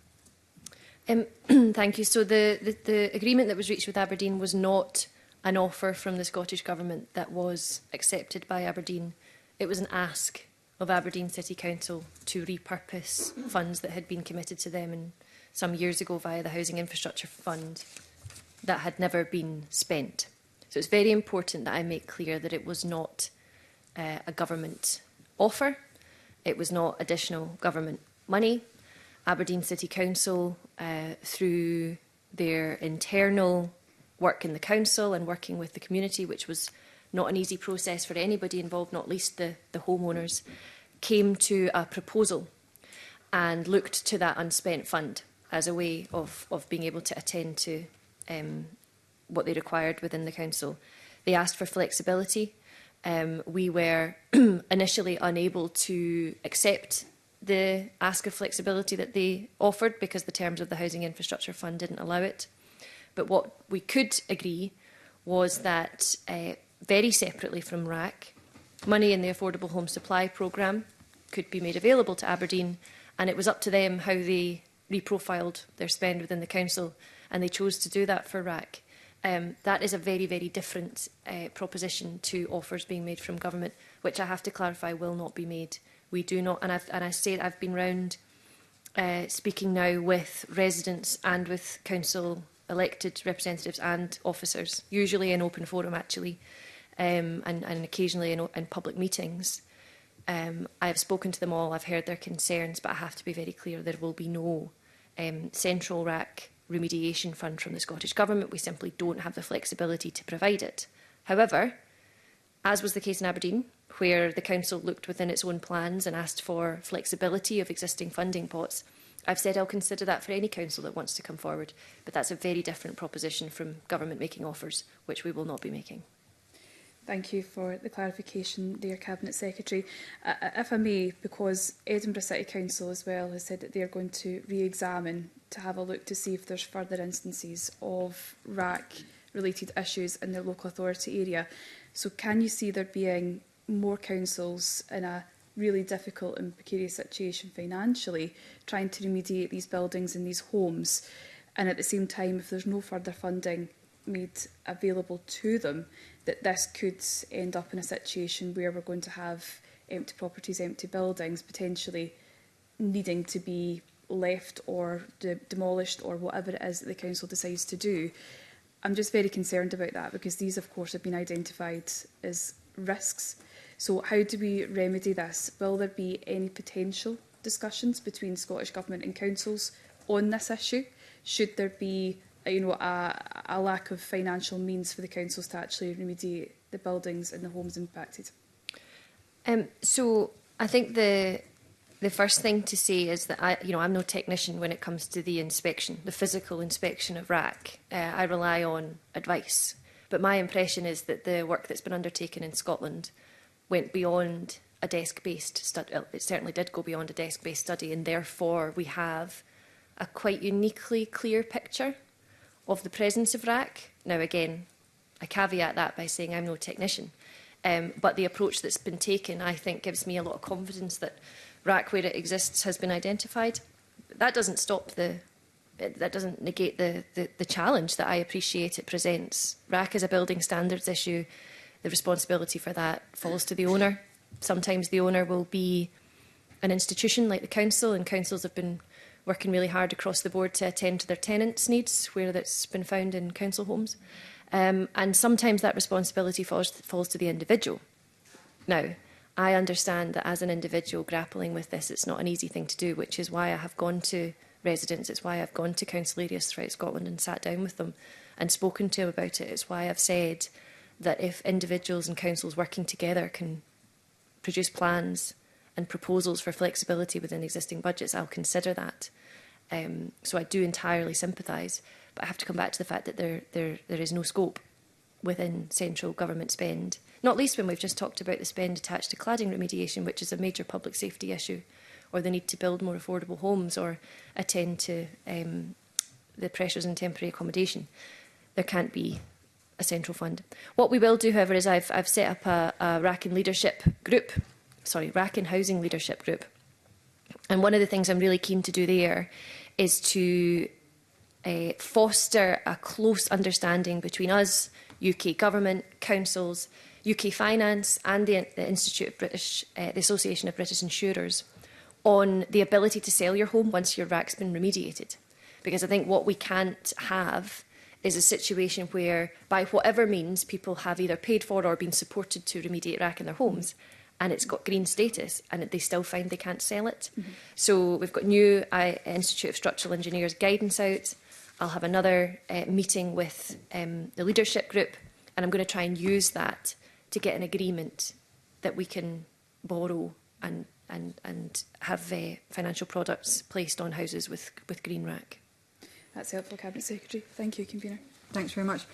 Thank you. So the agreement that was reached with Aberdeen was not an offer from the Scottish Government that was accepted by Aberdeen. It was an ask of Aberdeen City Council to repurpose funds that had been committed to them some years ago via the Housing Infrastructure Fund that had never been spent. So it's very important that I make clear that it was not a government offer. It was not additional government money. Aberdeen City Council, through their internal work in the council and working with the community, which was not an easy process for anybody involved, not least the homeowners, came to a proposal and looked to that unspent fund as a way of being able to attend to what they required within the council. They asked for flexibility. We were initially unable to accept the ask of flexibility that they offered because the terms of the Housing Infrastructure Fund didn't allow it. But what we could agree was that very separately from RAC, money in the Affordable Home Supply Programme could be made available to Aberdeen, and it was up to them how they reprofiled their spend within the council, and they chose to do that for RAC. That is a very, very different proposition to offers being made from government, which I have to clarify will not be made. We do not, and I say I've been round speaking now with residents and with council elected representatives and officers, usually in open forum actually, and occasionally in public meetings. I have spoken to them all, I've heard their concerns, but I have to be very clear there will be no central RAC remediation fund from the Scottish Government. We simply don't have the flexibility to provide it. However, as was the case in Aberdeen, where the council looked within its own plans and asked for flexibility of existing funding pots, I've said I'll consider that for any council that wants to come forward. But that's a very different proposition from government making offers, which we will not be making. Thank you for the clarification there, Cabinet Secretary. If I may, because Edinburgh City Council as well has said that they are going to re-examine to have a look to see if there's further instances of RAC-related issues in their local authority area. So can you see there being more councils in a really difficult and precarious situation financially, trying to remediate these buildings and these homes, and at the same time, if there's no further funding made available to them, that this could end up in a situation where we're going to have empty properties, empty buildings, potentially needing to be left or demolished or whatever it is that the council decides to do. I'm just very concerned about that because these, of course, have been identified as risks. So how do we remedy this? Will there be any potential discussions between Scottish Government and councils on this issue? Should there be a lack of financial means for the councils to actually remediate the buildings and the homes impacted? So I think the first thing to say is that I'm no technician when it comes to the inspection, the physical inspection of RAC. I rely on advice. But my impression is that the work that's been undertaken in Scotland went beyond a desk-based study. Well, it certainly did go beyond a desk-based study, and therefore we have a quite uniquely clear picture of the presence of RAC. Now, again, I caveat that by saying I'm no technician, but the approach that's been taken, I think, gives me a lot of confidence that RAC, where it exists, has been identified. But that doesn't stop that doesn't negate the challenge that I appreciate it presents. RAC is a building standards issue. The responsibility for that falls to the owner. Sometimes the owner will be an institution like the council, and councils have been working really hard across the board to attend to their tenants' needs where that's been found in council homes. And sometimes that responsibility falls to the individual. Now, I understand that as an individual grappling with this, it's not an easy thing to do, which is why I have gone to residents, it's why I've gone to council areas throughout Scotland and sat down with them and spoken to them about it. It's why I've said that if individuals and councils working together can produce plans and proposals for flexibility within existing budgets, I'll consider that. So I do entirely sympathise, but I have to come back to the fact that there is no scope within central government spend, not least when we've just talked about the spend attached to cladding remediation, which is a major public safety issue, or the need to build more affordable homes or attend to the pressures in temporary accommodation. There can't be a central fund. What we will do, however, is I've set up a RAC and leadership group, RAC and housing leadership group. And one of the things I'm really keen to do there is to foster a close understanding between us, UK government, councils, UK Finance and the Institute of British, the Association of British Insurers on the ability to sell your home once your RAC's been remediated. Because I think what we can't have is a situation where, by whatever means, people have either paid for or been supported to remediate RAC in their homes, and it's got green status, and they still find they can't sell it. Mm-hmm. So we've got new Institute of Structural Engineers guidance out. I'll have another meeting with the leadership group, and I'm going to try and use that to get an agreement that we can borrow and have financial products placed on houses with green RAC. That's helpful, Cabinet Secretary. Thank you, Convener. Thanks very much.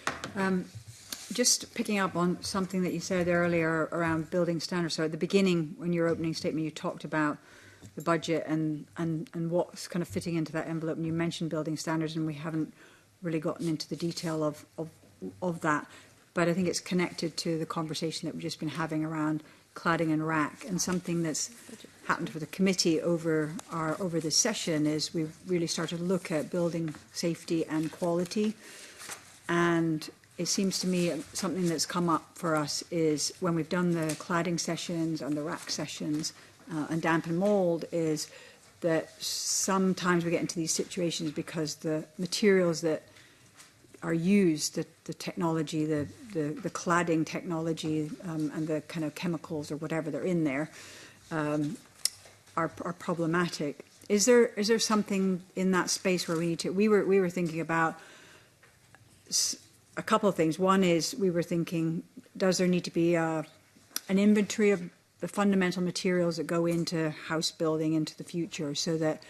just picking up on something that you said earlier around building standards. So at the beginning, when your opening statement, you talked about the budget and what's kind of fitting into that envelope, and you mentioned building standards, and we haven't really gotten into the detail of that. But I think it's connected to the conversation that we've just been having around cladding and rack, and something that's happened for the committee over this session is we've really started to look at building safety and quality. And it seems to me something that's come up for us is when we've done the cladding sessions and the rack sessions and damp and mould, is that sometimes we get into these situations because the materials that are used, the technology, the cladding technology and the kind of chemicals or whatever they're in there are problematic. Is there something in that space where we need to? We were thinking about a couple of things. One is we were thinking, does there need to be an inventory of the fundamental materials that go into house building into the future, so that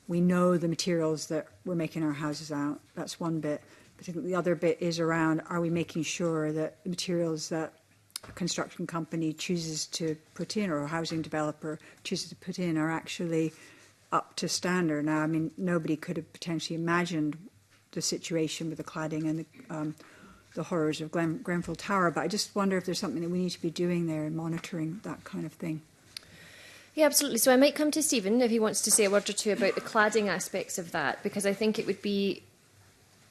we know the materials that we're making our houses out? That's one bit. I think the other bit is around, are we making sure that the materials that a construction company chooses to put in, or a housing developer chooses to put in, are actually up to standard? Now, I mean, nobody could have potentially imagined the situation with the cladding and the horrors of Grenfell Tower, but I just wonder if there's something that we need to be doing there and monitoring that kind of thing. Yeah, absolutely. So I might come to Stephen if he wants to say a word or two about the cladding aspects of that, because I think it would be,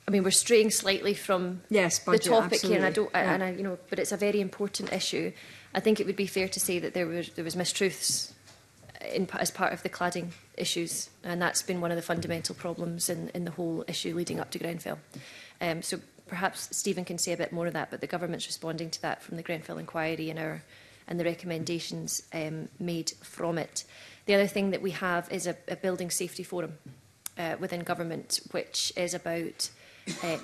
I mean, we're straying slightly from budget, the topic here, and I don't, you know, but it's a very important issue. I think it would be fair to say that there was mistruths as part of the cladding issues, and that's been one of the fundamental problems in the whole issue leading up to Grenfell. So perhaps Stephen can say a bit more of that, but the government's responding to that from the Grenfell inquiry and the recommendations made from it. The other thing that we have is a building safety forum within government, which is about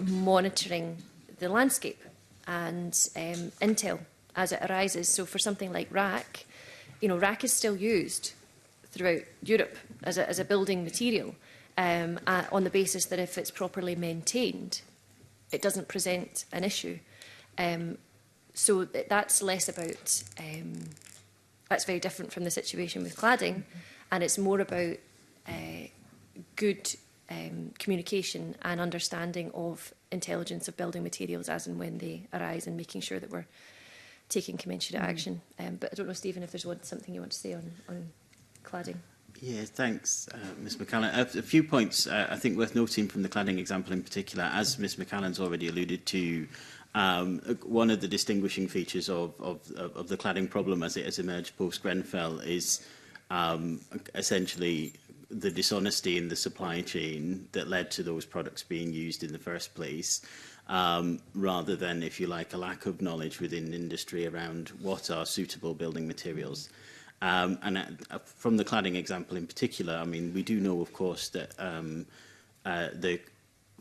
monitoring the landscape and intel as it arises. So for something like rack, you know, rack is still used throughout Europe as a building material on the basis that if it's properly maintained, it doesn't present an issue. So that's less about, that's very different from the situation with cladding, and it's more about good communication and understanding of intelligence of building materials as and when they arise, and making sure that we're taking commensurate action. But I don't know, Stephen, if there's something you want to say on cladding. Yeah, thanks, Ms McCallan. A few points I think worth noting from the cladding example in particular. As Ms McCallan's already alluded to, one of the distinguishing features of the cladding problem as it has emerged post-Grenfell is essentially the dishonesty in the supply chain that led to those products being used in the first place, rather than, if you like, a lack of knowledge within industry around what are suitable building materials. And from the cladding example in particular, I mean, we do know, of course, that the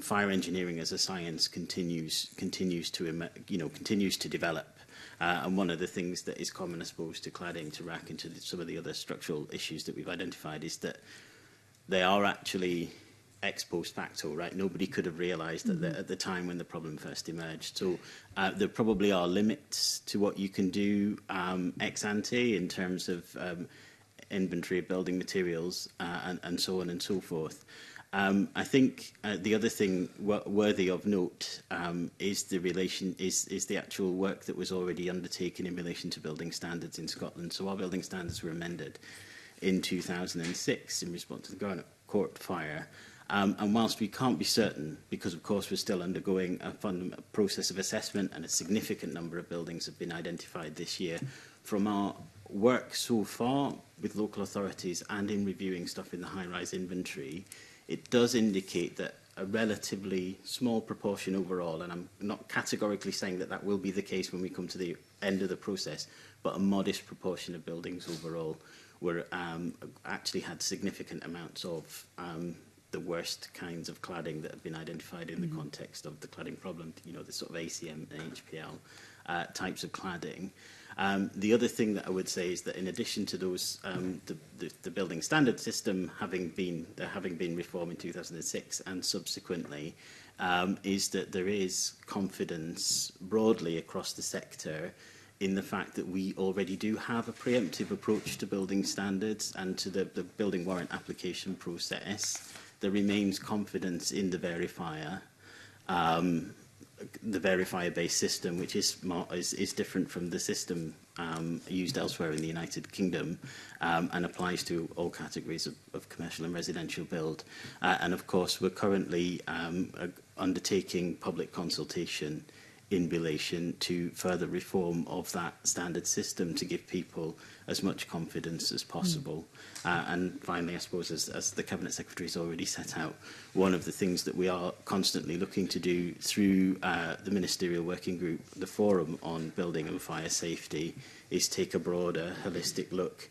fire engineering as a science continues to develop. And one of the things that is common, I suppose, to cladding, to rack, and to some of the other structural issues that we've identified is that they are actually ex post facto, right? Nobody could have realised that at the time when the problem first emerged. So there probably are limits to what you can do ex ante in terms of inventory of building materials and so on and so forth. I think the other thing worthy of note is the actual work that was already undertaken in relation to building standards in Scotland. So our building standards were amended in 2006 in response to the Garnet Court fire. And whilst we can't be certain, because of course we're still undergoing a process of assessment and a significant number of buildings have been identified this year, from our work so far with local authorities and in reviewing stuff in the high-rise inventory, it does indicate that a relatively small proportion overall, and I'm not categorically saying that that will be the case when we come to the end of the process, but a modest proportion of buildings overall were actually had significant amounts of the worst kinds of cladding that have been identified in the context of the cladding problem, you know, the sort of ACM and HPL types of cladding. The other thing that I would say is that in addition to those, the building standard system having been reformed in 2006 and subsequently, is that there is confidence broadly across the sector in the fact that we already do have a preemptive approach to building standards and to the building warrant application process. There remains confidence in the verifier. The verifier-based system, which is different from the system used elsewhere in the United Kingdom and applies to all categories of commercial and residential build. And of course, we're currently undertaking public consultation in relation to further reform of that standard system to give people as much confidence as possible. And finally, I suppose, as the Cabinet Secretary has already set out, one of the things that we are constantly looking to do through the Ministerial Working Group, the Forum on Building and Fire Safety, is take a broader, holistic look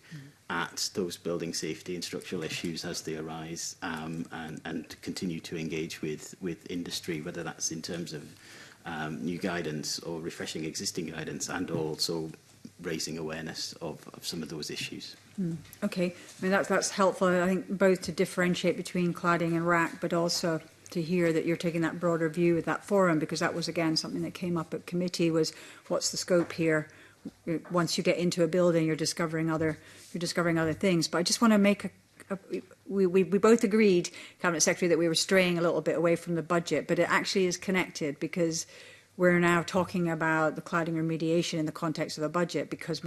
at those building safety and structural issues as they arise, and continue to engage with industry, whether that's in terms of new guidance or refreshing existing guidance, and also raising awareness of some of those issues. Okay, I mean that's helpful. I think both to differentiate between cladding and RAC, but also to hear that you're taking that broader view with that forum, because that was again something that came up at committee, was what's the scope here? Once you get into a building, you're discovering other things. But I just want to make we both agreed, Cabinet Secretary, that we were straying a little bit away from the budget, but it actually is connected, because we're now talking about the cladding remediation in the context of the budget, because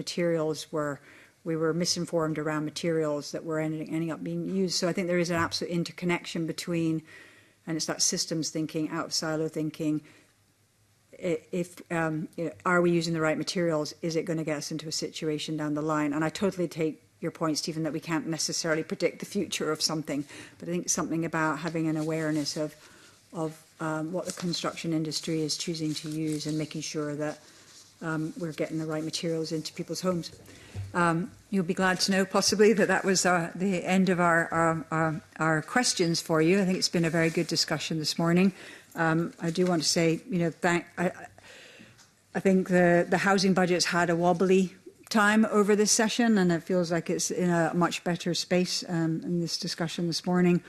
we were misinformed around materials that were ending up being used. So I think there is an absolute interconnection between, and it's that systems thinking, out of silo thinking. Are we using the right materials? Is it going to get us into a situation down the line? And I totally take your point, Stephen, that we can't necessarily predict the future of something, but I think something about having an awareness of what the construction industry is choosing to use and making sure that we're getting the right materials into people's homes. You'll be glad to know, possibly, that was the end of our questions for you. I think it's been a very good discussion this morning. I do want to say, I think the housing budget's had a wobbly time over this session, and it feels like it's in a much better space in this discussion this morning.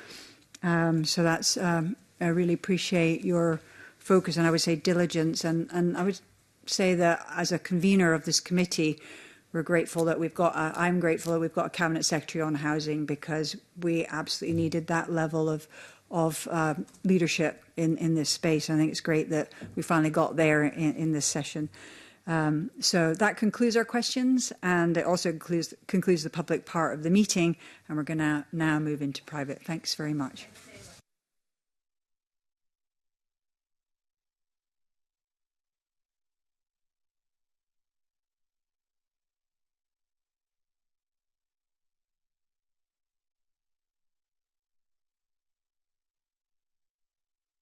So that's I really appreciate your focus, and I would say diligence, and I would say that as a convener of this committee, we're grateful that we've got. I'm grateful that we've got a Cabinet Secretary on housing, because we absolutely needed that level of leadership in this space. I think it's great that we finally got there in this session. So that concludes our questions, and it also concludes the public part of the meeting, and we're going to now move into private. Thanks very much.